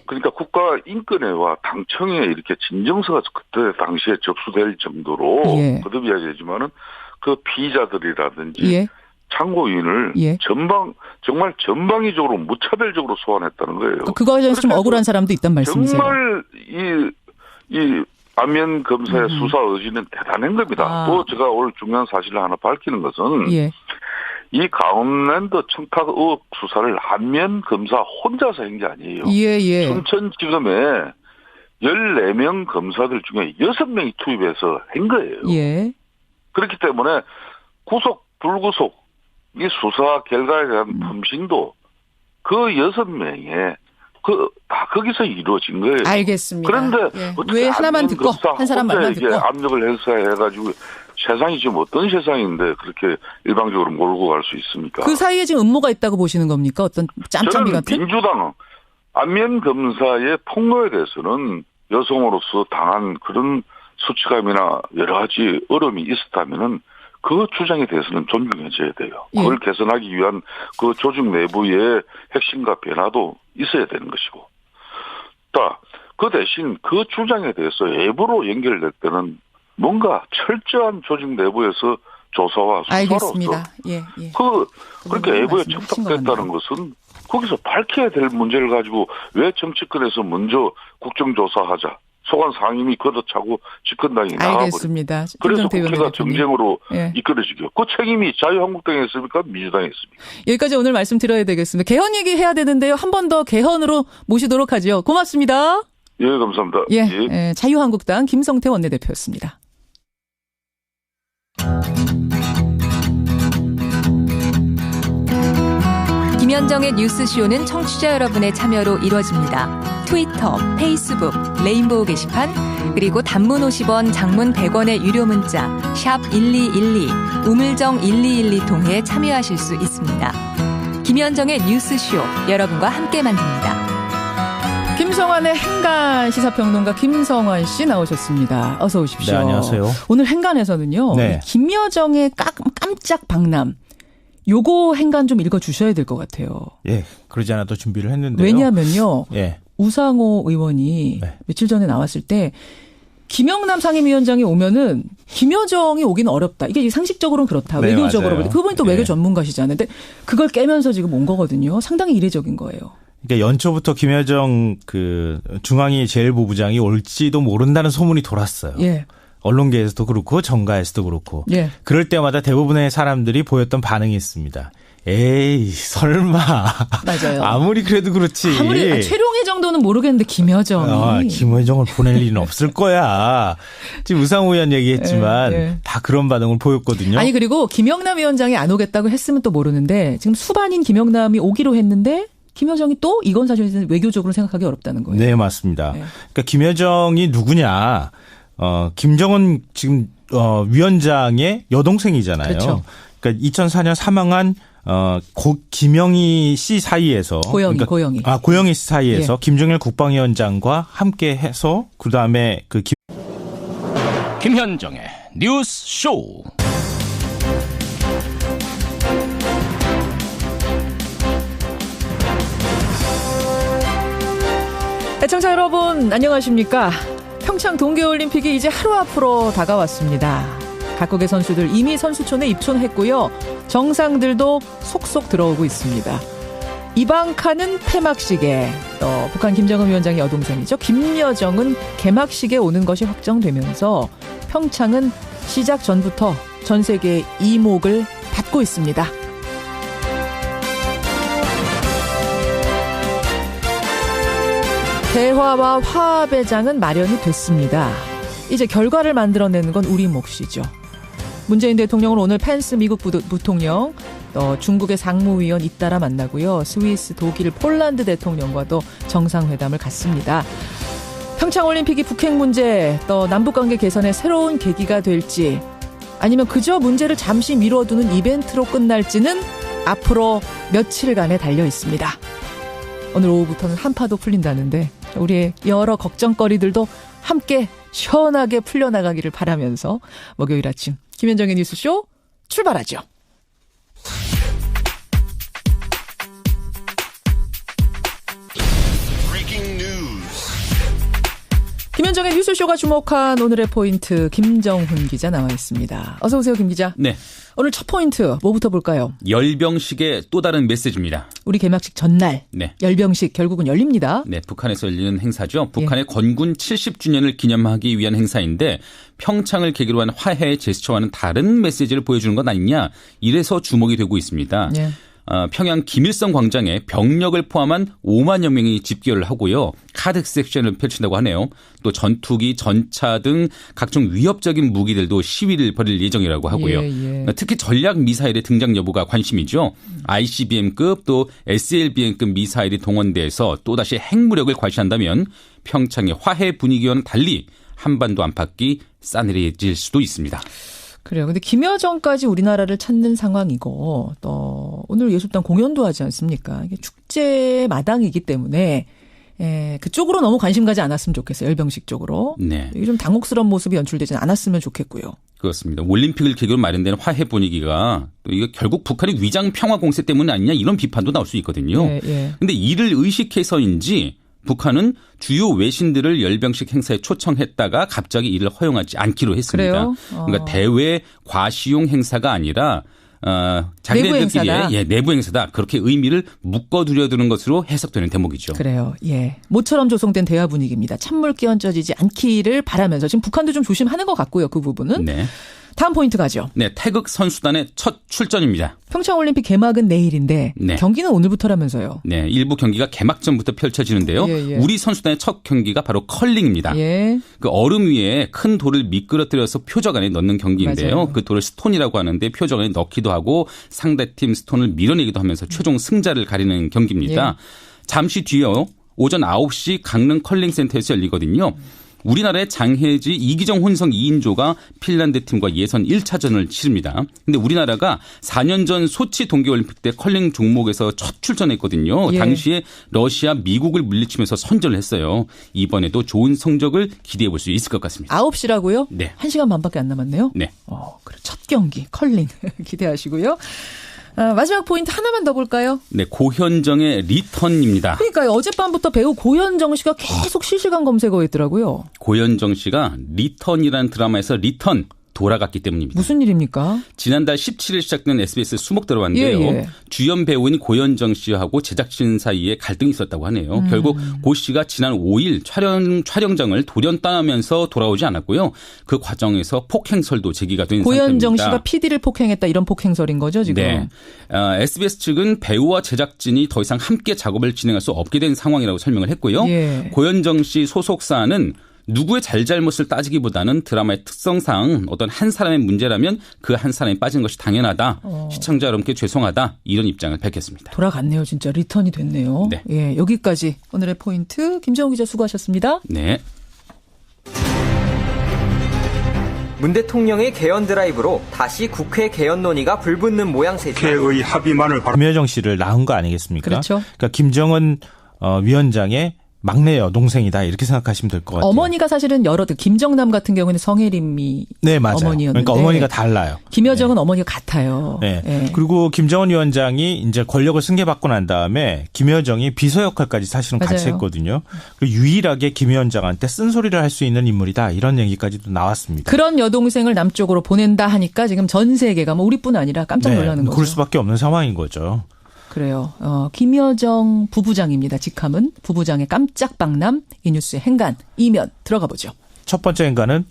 Speaker 7: 그러니까 국가인권회와 당청에 이렇게 진정서가 그때 당시에 접수될 정도로 거듭 이야기하지만은 그 피의자들이라든지 참고인을 정말 전방위적으로 무차별적으로 소환했다는 거예요.
Speaker 2: 그거에 대해서 좀 억울한 사람도 있단 말씀이세요.
Speaker 7: 정말 이 안면 검사의 수사 의지는 대단한 겁니다. 또 제가 오늘 중요한 사실을 하나 밝히는 것은 이 강원랜드 청탁 의혹 수사를 안면 검사 혼자서 한 게 아니에요. 춘천지검에 14명 검사들 중에 6명이 투입해서 한 거예요. 그렇기 때문에 구속, 불구속, 이 수사 결과에 대한 품신도 그 6명에 다 거기서 이루어진 거예요.
Speaker 2: 알겠습니다.
Speaker 7: 그런데
Speaker 2: 왜 하나만 듣고 한 사람 말만 듣고
Speaker 7: 압력을 해가지고 세상이 지금 어떤 세상인데 그렇게 일방적으로 몰고 갈 수 있습니까?
Speaker 2: 그 사이에 지금 음모가 있다고 보시는 겁니까? 어떤 짬짬이 같은?
Speaker 7: 민주당 안면 검사의 폭로에 대해서는 여성으로서 당한 그런 수치감이나 여러 가지 어려움이 있었다면은 그 주장에 대해서는 존중해줘야 돼요. 그걸 개선하기 위한 그 조직 내부의 핵심과 변화도 있어야 되는 것이고. 그 대신 그 주장에 대해서 외부로 연결될 때는 뭔가 철저한 조직 내부에서 조사와 수사로서 그렇게 외부에 청탁됐다는 것은 거기서 밝혀야 될 문제를 가지고 왜 정치권에서 먼저 국정조사하자. 소관 상임위 걷어차고 집권당이 나가버립니다. 그래서 국회가 정쟁으로 이끌어지고 그 책임이 자유한국당에 있습니까? 민주당에 있습니까?
Speaker 2: 여기까지 오늘 말씀드려야 되겠습니다. 개헌 얘기해야 되는데요. 한 번 더 개헌으로 모시도록 하죠. 고맙습니다.
Speaker 7: 감사합니다.
Speaker 2: 자유한국당 김성태 원내대표였습니다.
Speaker 8: 김현정의 뉴스쇼는 청취자 여러분의 참여로 이루어집니다. 트위터, 페이스북, 레인보우 게시판, 그리고 단문 50원, 장문 100원의 유료 문자 샵 1212, 우물정 1212 통해 참여하실 수 있습니다. 김현정의 뉴스쇼, 여러분과 함께 만듭니다.
Speaker 2: 김성환의 행간 시사평론가 김성환 씨 나오셨습니다. 어서 오십시오.
Speaker 9: 네, 안녕하세요.
Speaker 2: 오늘 행간에서는요. 김여정의 깜짝 박람. 요거 행간 좀 읽어주셔야 될 것 같아요.
Speaker 9: 그러지 않아도 준비를 했는데요.
Speaker 2: 왜냐하면요. 우상호 의원이 며칠 전에 나왔을 때 김영남 상임위원장이 오면은 김여정이 오기는 어렵다. 이게 상식적으로는 그렇다. 외교적으로. 그분이 또 외교 전문가시잖아요. 근데 그걸 깨면서 지금 온 거거든요. 상당히 이례적인 거예요.
Speaker 9: 그러니까 연초부터 김여정 그 중앙위 제1부부장이 올지도 모른다는 소문이 돌았어요. 예. 언론계에서도 그렇고 정가에서도 그렇고. 예. 그럴 때마다 대부분의 사람들이 보였던 반응이 있습니다. 에이 설마.
Speaker 2: 맞아요.
Speaker 9: 아무리 그래도 그렇지.
Speaker 2: 아무리 최룡해 정도는 모르겠는데 김여정이.
Speaker 9: 김여정을 보낼 일은 없을 거야. 지금 우상호 의원 얘기했지만 다 그런 반응을 보였거든요.
Speaker 2: 아니 그리고 김영남 위원장이 안 오겠다고 했으면 또 모르는데 지금 수반인 김영남이 오기로 했는데 김여정이 또 이건 사실은 외교적으로 생각하기 어렵다는 거예요.
Speaker 9: 네 맞습니다. 네. 그러니까 김여정이 누구냐. 김정은 지금 위원장의 여동생이잖아요. 그렇죠. 그러니까 2004년 사망한 김영희 씨 사이에서 고영희 씨 사이에서 예. 김정일 국방위원장과 함께 해서 그다음에
Speaker 1: 김현정의 뉴스 쇼.
Speaker 2: 애청자 여러분 안녕하십니까? 평창 동계올림픽이 이제 하루 앞으로 다가왔습니다. 각국의 선수들 이미 선수촌에 입촌했고요. 정상들도 속속 들어오고 있습니다. 이방카는 폐막식에 또 북한 김정은 위원장의 여동생이죠. 김여정은 개막식에 오는 것이 확정되면서 평창은 시작 전부터 전 세계의 이목을 받고 있습니다. 대화와 화합의 장은 마련이 됐습니다. 이제 결과를 만들어내는 건 우리 몫이죠. 문재인 대통령은 오늘 펜스 미국 부통령, 또 중국의 상무위원 잇따라 만나고요. 스위스, 독일, 폴란드 대통령과도 정상회담을 갖습니다. 평창올림픽이 북핵 문제, 또 남북관계 개선의 새로운 계기가 될지 아니면 그저 문제를 잠시 미뤄두는 이벤트로 끝날지는 앞으로 며칠간에 달려 있습니다. 오늘 오후부터는 한파도 풀린다는데 우리의 여러 걱정거리들도 함께 시원하게 풀려나가기를 바라면서 목요일 아침 김현정의 뉴스쇼 출발하죠. 김현정의 뉴스쇼가 주목한 오늘의 포인트 김정훈 기자 나와 있습니다. 어서 오세요 김 기자.
Speaker 3: 네.
Speaker 2: 오늘 첫 포인트 뭐부터 볼까요?
Speaker 3: 열병식의 또 다른 메시지입니다.
Speaker 2: 우리 개막식 전날 네. 열병식 결국은 열립니다.
Speaker 3: 네, 북한에서 열리는 행사죠. 북한의 건군 70주년을 기념하기 위한 행사인데 평창을 계기로 한 화해의 제스처와는 다른 메시지를 보여주는 것 아니냐. 이래서 주목이 되고 있습니다. 네. 평양 김일성 광장에 병력을 포함한 5만여 명이 집결을 하고요. 카드 섹션을 펼친다고 하네요. 또 전투기, 전차 등 각종 위협적인 무기들도 시위를 벌일 예정이라고 하고요. 예. 특히 전략 미사일의 등장 여부가 관심이죠. ICBM급 또 SLBM급 미사일이 동원돼서 또다시 핵무력을 과시한다면 평창의 화해 분위기와는 달리 한반도 안팎이 싸늘해질 수도 있습니다.
Speaker 2: 그래요. 근데 김여정까지 우리나라를 찾는 상황이고 또 오늘 예술단 공연도 하지 않습니까? 이게 축제 마당이기 때문에 그쪽으로 너무 관심 가지 않았으면 좋겠어요. 열병식 쪽으로. 네. 이게 좀 당혹스러운 모습이 연출되지 않았으면 좋겠고요.
Speaker 3: 그렇습니다. 올림픽을 계기로 마련되는 화해 분위기가 또 이거 결국 북한의 위장 평화 공세 때문 아니냐 이런 비판도 나올 수 있거든요. 그런데 이를 의식해서인지 북한은 주요 외신들을 열병식 행사에 초청했다가 갑자기 이를 허용하지 않기로 했습니다. 그러니까 대외 과시용 행사가 아니라 자기네들끼리의 내부 행사다. 그렇게 의미를 묶어두려드는 것으로 해석되는 대목이죠.
Speaker 2: 그래요. 예, 모처럼 조성된 대화 분위기입니다. 찬물 끼얹어지지 않기를 바라면서 지금 북한도 좀 조심하는 것 같고요. 그 부분은. 네. 다음 포인트 가죠.
Speaker 3: 네, 태극 선수단의 첫 출전입니다.
Speaker 2: 평창올림픽 개막은 내일인데 네. 경기는 오늘부터라면서요.
Speaker 3: 네, 일부 경기가 개막전부터 펼쳐지는데요. 우리 선수단의 첫 경기가 바로 컬링입니다. 그 얼음 위에 큰 돌을 미끄러뜨려서 표적 안에 넣는 경기인데요. 맞아요. 그 돌을 스톤이라고 하는데 표적 안에 넣기도 하고 상대팀 스톤을 밀어내기도 하면서 최종 승자를 가리는 경기입니다. 잠시 뒤에요. 오전 9시 강릉 컬링센터에서 열리거든요. 우리나라의 장혜지, 이기정 혼성 2인조가 핀란드 팀과 예선 1차전을 치릅니다. 근데 우리나라가 4년 전 소치 동계올림픽 때 컬링 종목에서 첫 출전했거든요. 당시에 러시아, 미국을 물리치면서 선전을 했어요. 이번에도 좋은 성적을 기대해 볼 수 있을 것 같습니다.
Speaker 2: 9시라고요?
Speaker 3: 네.
Speaker 2: 1시간 반밖에 안 남았네요.
Speaker 3: 네.
Speaker 2: 그래, 첫 경기 컬링 기대하시고요. 마지막 포인트 하나만 더 볼까요?
Speaker 3: 네, 고현정의 리턴입니다.
Speaker 2: 그러니까요. 어젯밤부터 배우 고현정 씨가 계속 실시간 검색어에 있더라고요.
Speaker 3: 고현정 씨가 리턴이라는 드라마에서 리턴, 돌아갔기 때문입니다.
Speaker 2: 무슨 일입니까?
Speaker 3: 지난달 17일 시작된 SBS 수목 들어봤는데요. 주연 배우인 고현정 씨하고 제작진 사이에 갈등이 있었다고 하네요. 결국 고 씨가 지난 5일 촬영장을 돌연 떠나면서 돌아오지 않았고요. 그 과정에서 폭행설도 제기가 된 상태입니다.
Speaker 2: 고현정 씨가 PD를 폭행했다 이런 폭행설인 거죠 지금?
Speaker 3: 네. SBS 측은 배우와 제작진이 더 이상 함께 작업을 진행할 수 없게 된 상황이라고 설명을 했고요. 고현정 씨 소속사는 누구의 잘잘못을 따지기보다는 드라마의 특성상 어떤 한 사람의 문제라면 그 한 사람이 빠진 것이 당연하다. 시청자 여러분께 죄송하다. 이런 입장을 밝혔습니다.
Speaker 2: 돌아갔네요. 진짜 리턴이 됐네요.
Speaker 3: 네.
Speaker 2: 예, 여기까지 오늘의 포인트 김정우 기자 수고하셨습니다.
Speaker 3: 네.
Speaker 4: 문 대통령의 개헌 드라이브로 다시 국회 개헌 논의가 불붙는 모양새죠.
Speaker 5: 국회의 합의만을
Speaker 9: 김여정 씨를 낳은 거 아니겠습니까?
Speaker 2: 그렇죠.
Speaker 9: 그러니까 김정은 위원장의 막내 여동생이다 이렇게 생각하시면 될 것 같아요.
Speaker 2: 어머니가 사실은 김정남 같은 경우는 성혜림이
Speaker 9: 네, 맞아요.
Speaker 2: 어머니였는데
Speaker 9: 그러니까 어머니가 달라요.
Speaker 2: 김여정은 어머니가 같아요.
Speaker 9: 네. 그리고 김정은 위원장이 이제 권력을 승계받고 난 다음에 김여정이 비서 역할까지 사실은 같이 했거든요. 그리고 유일하게 김 위원장한테 쓴소리를 할 수 있는 인물이다 이런 얘기까지도 나왔습니다.
Speaker 2: 그런 여동생을 남쪽으로 보낸다 하니까 지금 전 세계가 뭐 우리뿐 아니라 깜짝 놀라는 거죠.
Speaker 9: 그럴 수밖에 없는 상황인 거죠.
Speaker 2: 그래요. 김여정 부부장입니다. 직함은 부부장의 깜짝 박람 이 뉴스의 행간 이면 들어가 보죠.
Speaker 9: 첫 번째 행간은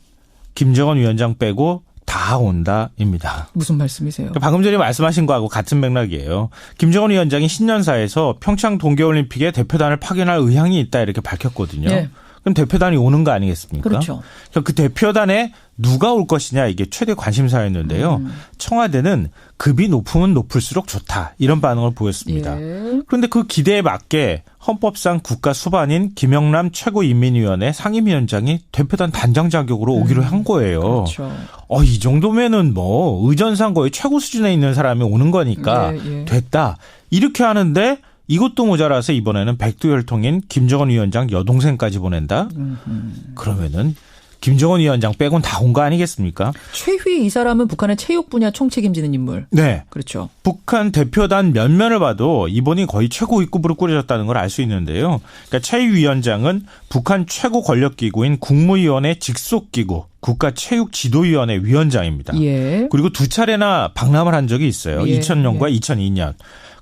Speaker 9: 김정은 위원장 빼고 다 온다입니다.
Speaker 2: 무슨 말씀이세요?
Speaker 9: 방금 전에 말씀하신 거하고 같은 맥락이에요. 김정은 위원장이 신년사에서 평창 동계올림픽에 대표단을 파견할 의향이 있다 이렇게 밝혔거든요. 네. 그럼 대표단이 오는 거 아니겠습니까?
Speaker 2: 그렇죠.
Speaker 9: 그 대표단에 누가 올 것이냐 이게 최대 관심사였는데요. 청와대는 급이 높으면 높을수록 좋다 이런 반응을 보였습니다. 그런데 그 기대에 맞게 헌법상 국가 수반인 김영남 최고인민위원회 상임위원장이 대표단 단장 자격으로 오기로 한 거예요.
Speaker 2: 그렇죠.
Speaker 9: 이 정도면은 뭐 의전상 거의 최고 수준에 있는 사람이 오는 거니까 됐다 이렇게 하는데 이것도 모자라서 이번에는 백두혈통인 김정은 위원장 여동생까지 보낸다? 그러면은 김정은 위원장 빼곤 다 온 거 아니겠습니까?
Speaker 2: 최휘 이 사람은 북한의 체육 분야 총책임지는 인물.
Speaker 9: 네.
Speaker 2: 그렇죠.
Speaker 9: 북한 대표단 면면을 봐도 이번이 거의 최고위급으로 꾸려졌다는 걸 알 수 있는데요. 그러니까 최 위원장은 북한 최고 권력기구인 국무위원회 직속기구 국가체육지도위원회 위원장입니다. 그리고 두 차례나 박람을 한 적이 있어요. 2000년과 2002년.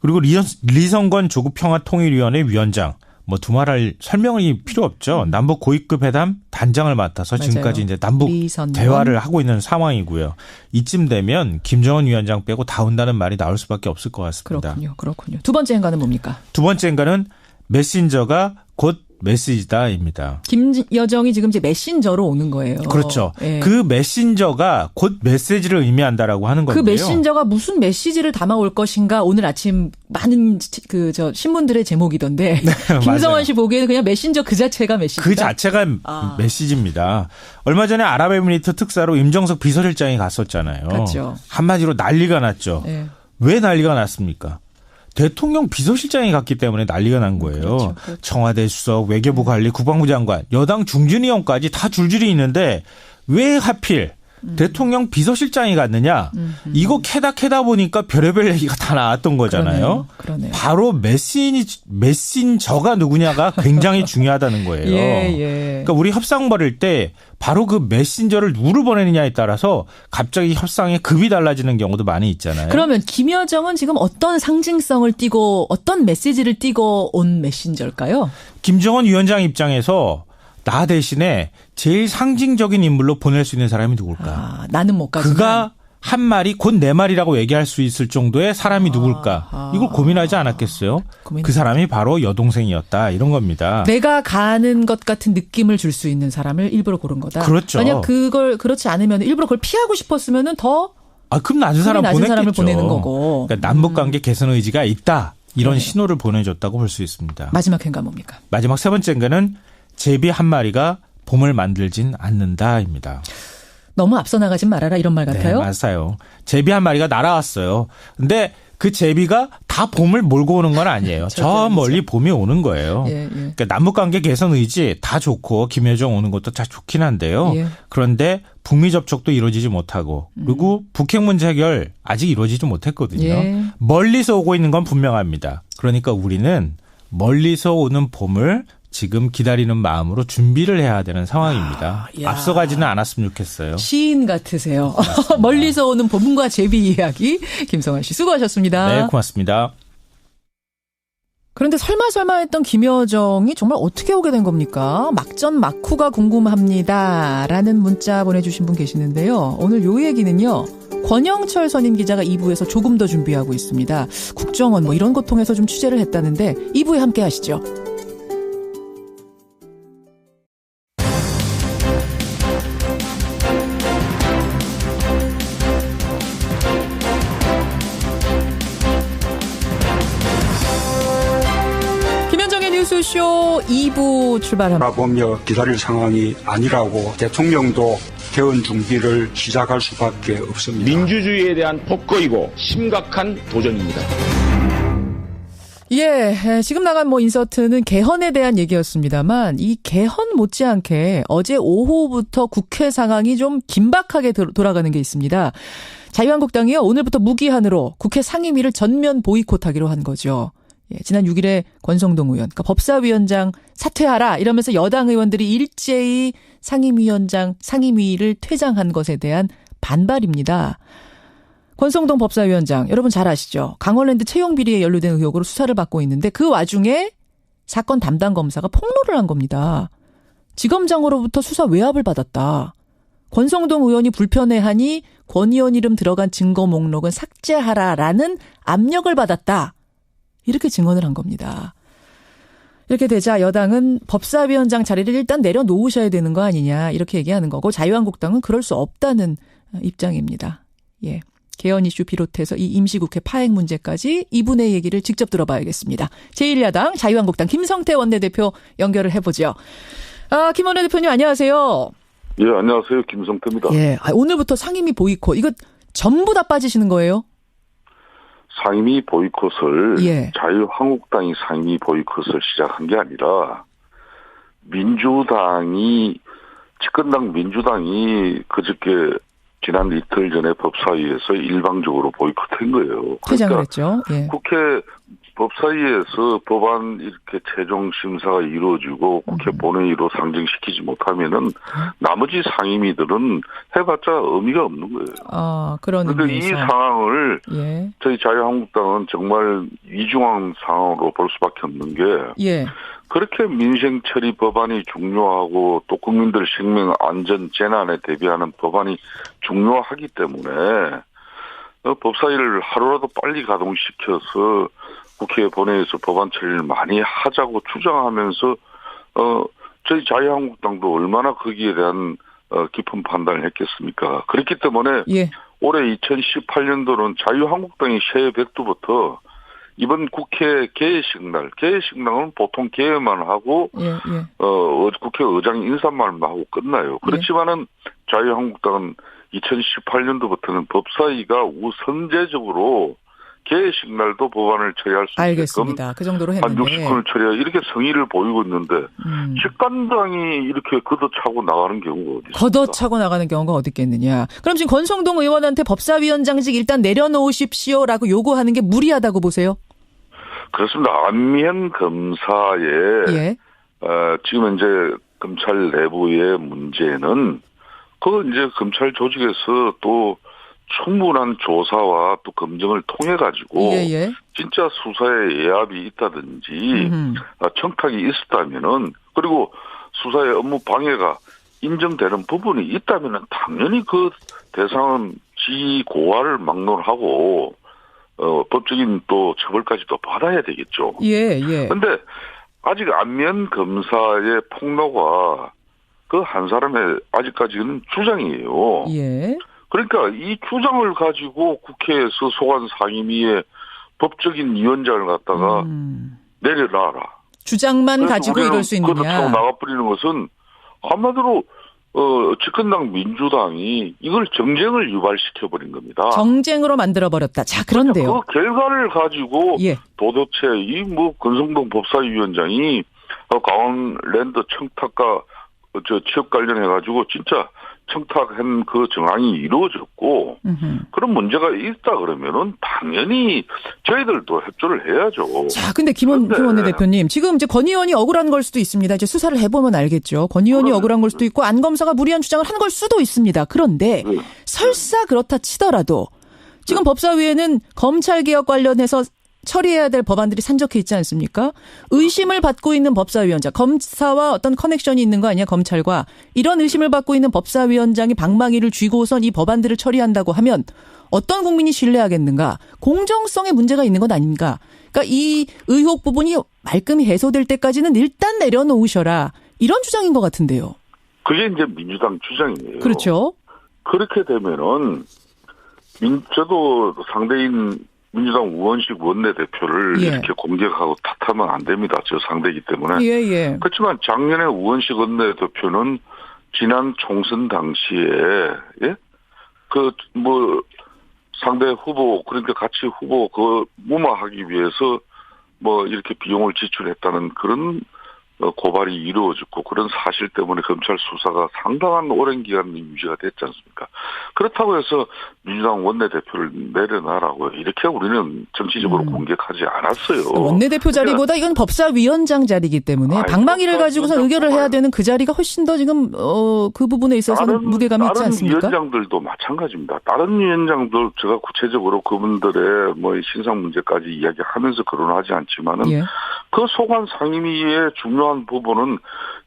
Speaker 9: 그리고 리성건 조국평화통일위원회 위원장. 뭐 두말할 설명이 필요 없죠. 남북 고위급 회담 단장을 맡아서 지금까지 이제 남북 대화를 하고 있는 상황이고요. 이쯤 되면 김정은 위원장 빼고 다 온다는 말이 나올 수밖에 없을 것 같습니다.
Speaker 2: 그렇군요. 두 번째 행간은 뭡니까?
Speaker 9: 두 번째 행간은 메신저가 곧 메시지다입니다.
Speaker 2: 김여정이 지금 이제 메신저로 오는 거예요.
Speaker 9: 그렇죠. 그 메신저가 곧 메시지를 의미한다라고 하는 건데요.
Speaker 2: 그 메신저가 무슨 메시지를 담아올 것인가 오늘 아침 많은 신문들의 제목이던데
Speaker 9: 네,
Speaker 2: 김성환 씨 보기에는 그냥 메신저 그 자체가 메시지다.
Speaker 9: 그 자체가 메시지입니다. 얼마 전에 아랍에미리트 특사로 임정석 비서실장이 갔었잖아요.
Speaker 2: 그렇죠.
Speaker 9: 한마디로 난리가 났죠. 왜 난리가 났습니까? 대통령 비서실장이 갔기 때문에 난리가 난 거예요. 그렇죠. 청와대 수석, 외교부 관리, 국방부 장관, 여당 중진위원까지 다 줄줄이 있는데 왜 하필 대통령 비서실장이 갔느냐. 이거 캐다 보니까 별의별 얘기가 다 나왔던 거잖아요.
Speaker 2: 그러네요.
Speaker 9: 바로 메신저가 누구냐가 굉장히 중요하다는 거예요. 그러니까 우리 협상 벌일 때 바로 그 메신저를 누구를 보내느냐에 따라서 갑자기 협상의 급이 달라지는 경우도 많이 있잖아요.
Speaker 2: 그러면 김여정은 지금 어떤 상징성을 띠고 어떤 메시지를 띠고 온 메신저일까요?
Speaker 9: 김정은 위원장 입장에서 나 대신에 제일 상징적인 인물로 보낼 수 있는 사람이 누굴까?
Speaker 2: 나는 못 가지만.
Speaker 9: 그가 한 말이 곧 내 말이라고 얘기할 수 있을 정도의 사람이 누굴까? 이걸 고민하지 않았겠어요? 그 사람이 바로 여동생이었다. 이런 겁니다.
Speaker 2: 내가 가는 것 같은 느낌을 줄 수 있는 사람을 일부러 고른 거다.
Speaker 9: 그렇죠.
Speaker 2: 만약 그렇지 않으면 일부러 그걸 피하고 싶었으면은 더
Speaker 9: 그럼 낮은 사람을
Speaker 2: 보내는 거고.
Speaker 9: 그러니까 남북관계 개선 의지가 있다. 이런 신호를 보내줬다고 볼 수 있습니다.
Speaker 2: 마지막 행간 뭡니까?
Speaker 9: 마지막 세 번째 행간은 제비 한 마리가 봄을 만들진 않는다입니다.
Speaker 2: 너무 앞서 나가진 말아라 이런 말 같아요?
Speaker 9: 네, 맞아요. 제비 한 마리가 날아왔어요. 근데 그 제비가 다 봄을 몰고 오는 건 아니에요. 저 멀리 봄이 오는 거예요. 그러니까 남북관계 개선 의지 다 좋고 김여정 오는 것도 다 좋긴 한데요. 그런데 북미 접촉도 이루어지지 못하고 그리고 북핵 문제 해결 아직 이루어지지 못했거든요. 멀리서 오고 있는 건 분명합니다. 그러니까 우리는 멀리서 오는 봄을 지금 기다리는 마음으로 준비를 해야 되는 상황입니다. 앞서가지는 않았으면 좋겠어요.
Speaker 2: 시인 같으세요. 멀리서 오는 봄과 제비 이야기. 김성환 씨 수고하셨습니다.
Speaker 9: 네, 고맙습니다.
Speaker 2: 그런데 설마 했던 김여정이 정말 어떻게 오게 된 겁니까? 막전 막후가 궁금합니다. 라는 문자 보내주신 분 계시는데요. 오늘 요 얘기는요. 권영철 선임 기자가 2부에서 조금 더 준비하고 있습니다. 국정원 뭐 이런 것 통해서 좀 취재를 했다는데 2부에 함께 하시죠. 뉴스쇼 2부 출발합니다.
Speaker 5: 보며 기다릴 상황이 아니라고 대통령도 개헌 준비를 시작할 수밖에 없습니다.
Speaker 6: 민주주의에 대한 폭거이고 심각한 도전입니다.
Speaker 2: 예, 지금 나간 인서트는 개헌에 대한 얘기였습니다만 이 개헌 못지않게 어제 오후부터 국회 상황이 좀 긴박하게 돌아가는 게 있습니다. 자유한국당이요, 오늘부터 무기한으로 국회 상임위를 전면 보이콧하기로 한 거죠. 예, 지난 6일에 권성동 의원, 그러니까 법사위원장 사퇴하라 이러면서 여당 의원들이 일제히 상임위를 퇴장한 것에 대한 반발입니다. 권성동 법사위원장, 여러분 잘 아시죠? 강원랜드 채용 비리에 연루된 의혹으로 수사를 받고 있는데 그 와중에 사건 담당 검사가 폭로를 한 겁니다. 지검장으로부터 수사 외압을 받았다. 권성동 의원이 불편해하니 권 의원 이름 들어간 증거 목록은 삭제하라라는 압력을 받았다. 이렇게 증언을 한 겁니다. 이렇게 되자 여당은 법사위원장 자리를 일단 내려놓으셔야 되는 거 아니냐 이렇게 얘기하는 거고 자유한국당은 그럴 수 없다는 입장입니다. 예, 개헌 이슈 비롯해서 이 임시국회 파행 문제까지 이분의 얘기를 직접 들어봐야겠습니다. 제1야당 자유한국당 김성태 원내대표 연결을 해보죠. 김 원내대표님 안녕하세요.
Speaker 7: 예, 안녕하세요. 김성태입니다.
Speaker 2: 예, 오늘부터 상임위 보이콧 이거 전부 다 빠지시는 거예요?
Speaker 7: 상임위 보이콧을 자유한국당이 상임위 보이콧을 시작한 게 아니라 집권당 민주당이 그저께 지난 이틀 전에 법사위에서 일방적으로 보이콧한 거예요.
Speaker 2: 퇴장을 했죠. 예.
Speaker 7: 국회 법사위에서 법안 이렇게 최종 심사가 이루어지고 국회 본회의로 상정시키지 못하면은 나머지 상임위들은 해봤자 의미가 없는 거예요. 그런데 이 상황을 저희 자유한국당은 정말 위중한 상황으로 볼 수밖에 없는 게 그렇게 민생 처리 법안이 중요하고 또 국민들 생명 안전 재난에 대비하는 법안이 중요하기 때문에 법사위를 하루라도 빨리 가동시켜서 국회 본회의에서 법안 처리를 많이 하자고 주장하면서 저희 자유한국당도 얼마나 거기에 대한 깊은 판단을 했겠습니까? 그렇기 때문에 올해 2018년도는 자유한국당이 새해 백두부터 이번 국회 개회식날은 보통 개회만 하고 국회 의장 인사말만 하고 끝나요. 그렇지만은 자유한국당은 2018년도부터는 법사위가 우선제적으로 개회식 날도 법안을 처리할 수 있게끔
Speaker 2: 알겠습니다. 그 정도로 했는데
Speaker 7: 한 60건을 처리하 이렇게 성의를 보이고 있는데 집권당이 이렇게 걷어차고 나가는 경우가 어디 있습니까?
Speaker 2: 걷어차고 나가는 경우가 어디 있겠느냐. 그럼 지금 권성동 의원한테 법사위원장직 일단 내려놓으십시오라고 요구하는 게 무리하다고 보세요?
Speaker 7: 그렇습니다. 안미연 검사의 지금 이제 검찰 내부의 문제는 이제 검찰 조직에서 또 충분한 조사와 또 검증을 통해 가지고 진짜 수사에 예압이 있다든지 청탁이 있었다면은 그리고 수사의 업무 방해가 인정되는 부분이 있다면은 당연히 그 대상은 지고화를 막론하고 법적인 또 처벌까지도 받아야 되겠죠. 그런데 아직 안미연 검사의 폭로가 그 한 사람의 아직까지는 주장이에요. 그러니까 이 주장을 가지고 국회에서 소관 상임위의 법적인 위원장을 갖다가 내려놔라.
Speaker 2: 주장만 가지고 이럴 수 있느냐.
Speaker 7: 걷어차고 나가버리는 것은 한마디로 집권당 민주당이 이걸 정쟁을 유발시켜버린 겁니다.
Speaker 2: 정쟁으로 만들어버렸다. 자, 그런데요.
Speaker 7: 그 결과를 가지고 도대체 권성동 법사위원장이 강원랜드 청탁과 취업 관련해가지고 진짜 청탁한 그 정황이 이루어졌고 그런 문제가 있다 그러면은 당연히 저희들도 협조를 해야죠.
Speaker 2: 자, 근데 김 원내대표님 지금 이제 권 의원이 억울한 걸 수도 있습니다. 이제 수사를 해보면 알겠죠. 권 의원이 억울한 걸 수도 있고 안 검사가 무리한 주장을 한 걸 수도 있습니다. 그런데 설사 그렇다 치더라도 지금 법사위에는 검찰개혁 관련해서 처리해야 될 법안들이 산적해 있지 않습니까? 의심을 받고 있는 법사위원장, 검사와 어떤 커넥션이 있는 거 아니야, 검찰과. 이런 의심을 받고 있는 법사위원장이 방망이를 쥐고선 이 법안들을 처리한다고 하면 어떤 국민이 신뢰하겠는가? 공정성에 문제가 있는 건 아닌가? 그러니까 이 의혹 부분이 말끔히 해소될 때까지는 일단 내려놓으셔라. 이런 주장인 것 같은데요.
Speaker 7: 그게 이제 민주당 주장이에요.
Speaker 2: 그렇죠.
Speaker 7: 그렇게 되면은 저도 상대인 민주당 우원식 원내대표를 이렇게 공격하고 탓하면 안 됩니다. 저 상대이기 때문에. 그렇지만 작년에 우원식 원내대표는 지난 총선 당시에 상대 후보 그러니까 같이 후보 무마하기 위해서 이렇게 비용을 지출했다는 그런 고발이 이루어졌고 그런 사실 때문에 검찰 수사가 상당한 오랜 기간 유지가 됐지 않습니까? 그렇다고 해서 민주당 원내대표를 내려놔라고 이렇게 우리는 정치적으로 공격하지 않았어요.
Speaker 2: 원내대표 자리보다 이건 법사위원장 자리이기 때문에 방망이를 가지고서 의결을 해야 되는 그 자리가 훨씬 더 지금 그 부분에 있어서는 무게감이 있지 않습니까?
Speaker 7: 다른 위원장들도 마찬가지입니다. 다른 위원장들 제가 구체적으로 그분들의 신상 문제까지 이야기하면서 거론하지 않지만은 그 소관 상임위의 중요한 부분은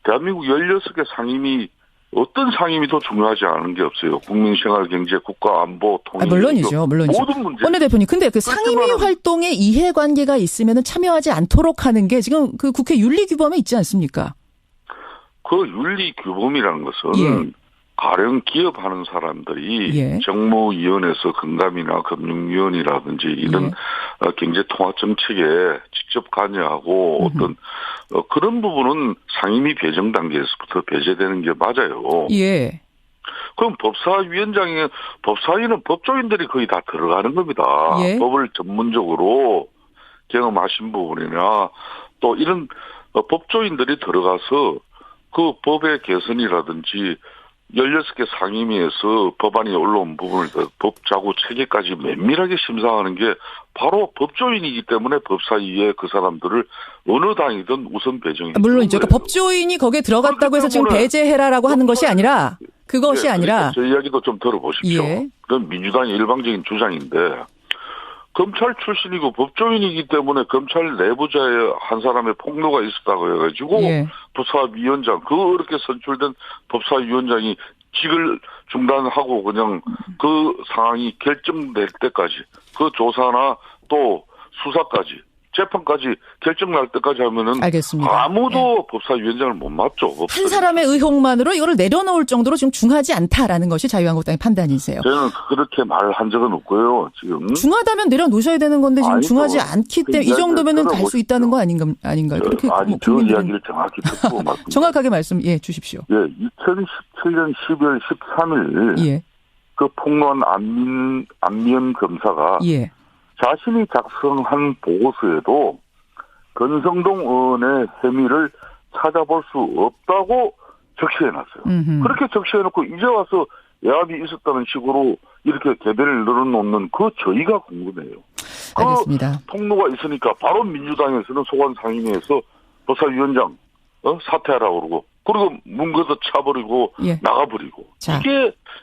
Speaker 7: 대한민국 16개 상임위 어떤 상임위 도 중요하지 않은 게 없어요. 국민생활, 경제, 국가 안보, 통일.
Speaker 2: 물론이죠. 모든 문제. 원내대표님, 근데 그 상임위 활동에 이해관계가 있으면 참여하지 않도록 하는 게 지금 그 국회 윤리규범에 있지 않습니까?
Speaker 7: 그 윤리규범이라는 것은 가령 기업하는 사람들이 정무위원회에서 금감이나 금융위원이라든지 이런 경제통합정책에 직접 관여하고 어떤 그런 부분은 상임위 배정 단계에서부터 배제되는 게 맞아요. 그럼 법사위는 법조인들이 거의 다 들어가는 겁니다. 법을 전문적으로 경험하신 부분이나 또 이런 법조인들이 들어가서 그 법의 개선이라든지 16개 상임위에서 법안이 올라온 부분을 법 자구 체계까지 면밀하게 심사하는 게 바로 법조인이기 때문에 법사위에 그 사람들을 어느 당이든 우선 배정이
Speaker 2: 물론이죠. 그러니까 법조인이 거기에 들어갔다고 해서 지금 배제해라라고 하는 것이 아니라 그것이 아니라
Speaker 7: 저 이야기도 좀 들어보십시오. 그건 민주당의 일방적인 주장인데 검찰 출신이고 법조인이기 때문에 검찰 내부자의 한 사람의 폭로가 있었다고 해가지고 법사위원장 어렵게 선출된 법사위원장이 직을 중단하고 그냥 그 상황이 결정될 때까지 그 조사나 또 수사까지 재판까지 결정날 때까지 하면은
Speaker 2: 알겠습니다.
Speaker 7: 아무도 법사위원장을 못 맡죠.
Speaker 2: 한 사람의 의혹만으로 이거를 내려놓을 정도로 지금 중하지 않다라는 것이 자유한국당의 판단이세요.
Speaker 7: 저는 그렇게 말한 적은 없고요. 지금
Speaker 2: 중하다면 내려놓으셔야 되는 건데 지금 중하지 않기 때문에 이 정도면은 갈 수 있다는 거 아닌가요? 그렇게
Speaker 7: 저 이야기를 정확히 듣고 말씀.
Speaker 2: 정확하게 말씀 주십시오.
Speaker 7: 2017년 12월 13일 그 폭로한 안미연 검사가 자신이 작성한 보고서에도 권성동 의원의 혐의를 찾아볼 수 없다고 적시해놨어요. 그렇게 적시해놓고 이제 와서 외압이 있었다는 식으로 이렇게 개변을 늘어놓는 그 저희가 궁금해요.
Speaker 2: 알겠습니다.
Speaker 7: 그 폭로가 있으니까 바로 민주당에서는 소관 상임위에서 법사위원장 사퇴하라고 그러고 그리고 문 걷어 차버리고 나가버리고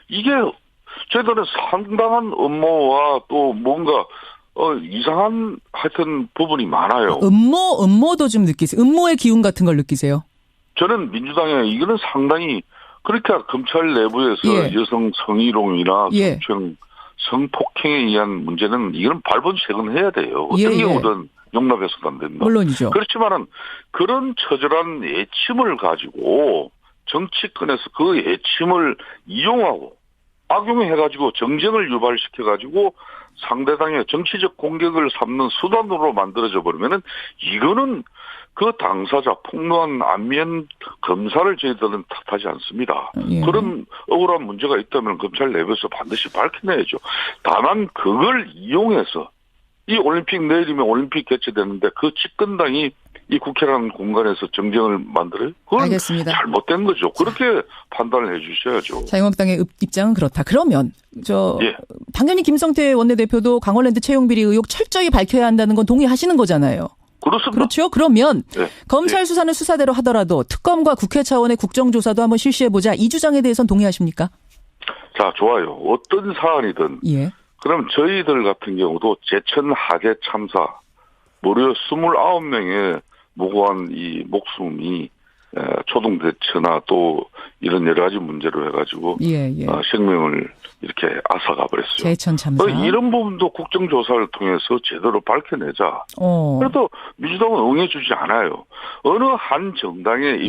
Speaker 7: 이게 저희들은 상당한 업무와 또 뭔가 이상한 하여튼 부분이 많아요.
Speaker 2: 음모도 좀 느끼세요? 음모의 기운 같은 걸 느끼세요?
Speaker 7: 저는 민주당에 이거는 상당히 그렇게 검찰 내부에서 여성 성희롱이나 성폭행에 의한 문제는 이건 발본색은 해야 돼요. 어떤 경우든 용납해서도 안 됩니다.
Speaker 2: 물론이죠.
Speaker 7: 그렇지만은 그런 처절한 애침을 가지고 정치권에서 그 애침을 이용하고 악용해가지고 정쟁을 유발시켜가지고 상대당의 정치적 공격을 삼는 수단으로 만들어져 버리면은 이거는 그 당사자 폭로한 안미연 검사를 저희들은 탓하지 않습니다. 그런 억울한 문제가 있다면 검찰 내부에서 반드시 밝혀내야죠. 다만 그걸 이용해서 이 올림픽 내일이면 올림픽 개최되는데 그 집권당이 이 국회라는 공간에서 정쟁을 만들어요? 그건
Speaker 2: 알겠습니다.
Speaker 7: 잘못된 거죠. 그렇게 판단을 해 주셔야죠.
Speaker 2: 자유한국당의 입장은 그렇다. 그러면
Speaker 7: 예.
Speaker 2: 당연히 김성태 원내대표도 강원랜드 채용비리 의혹 철저히 밝혀야 한다는 건 동의하시는 거잖아요.
Speaker 7: 그렇습니다.
Speaker 2: 그렇죠. 그러면
Speaker 7: 네.
Speaker 2: 검찰 수사는 수사대로 하더라도 특검과 국회 차원의 국정조사도 한번 실시해보자. 이 주장에 대해서는 동의하십니까?
Speaker 7: 자, 좋아요. 어떤 사안이든.
Speaker 2: 예. 그럼
Speaker 7: 저희들 같은 경우도 제천 하계 참사 무려 29명의 무고한 이 목숨이 초동대처나 또 이런 여러 가지 문제로 해가지고 생명을 이렇게 앗아가 버렸어요.
Speaker 2: 제천 참사.
Speaker 7: 이런 부분도 국정조사를 통해서 제대로 밝혀내자. 그래도 민주당은 응해주지 않아요. 어느 한 정당의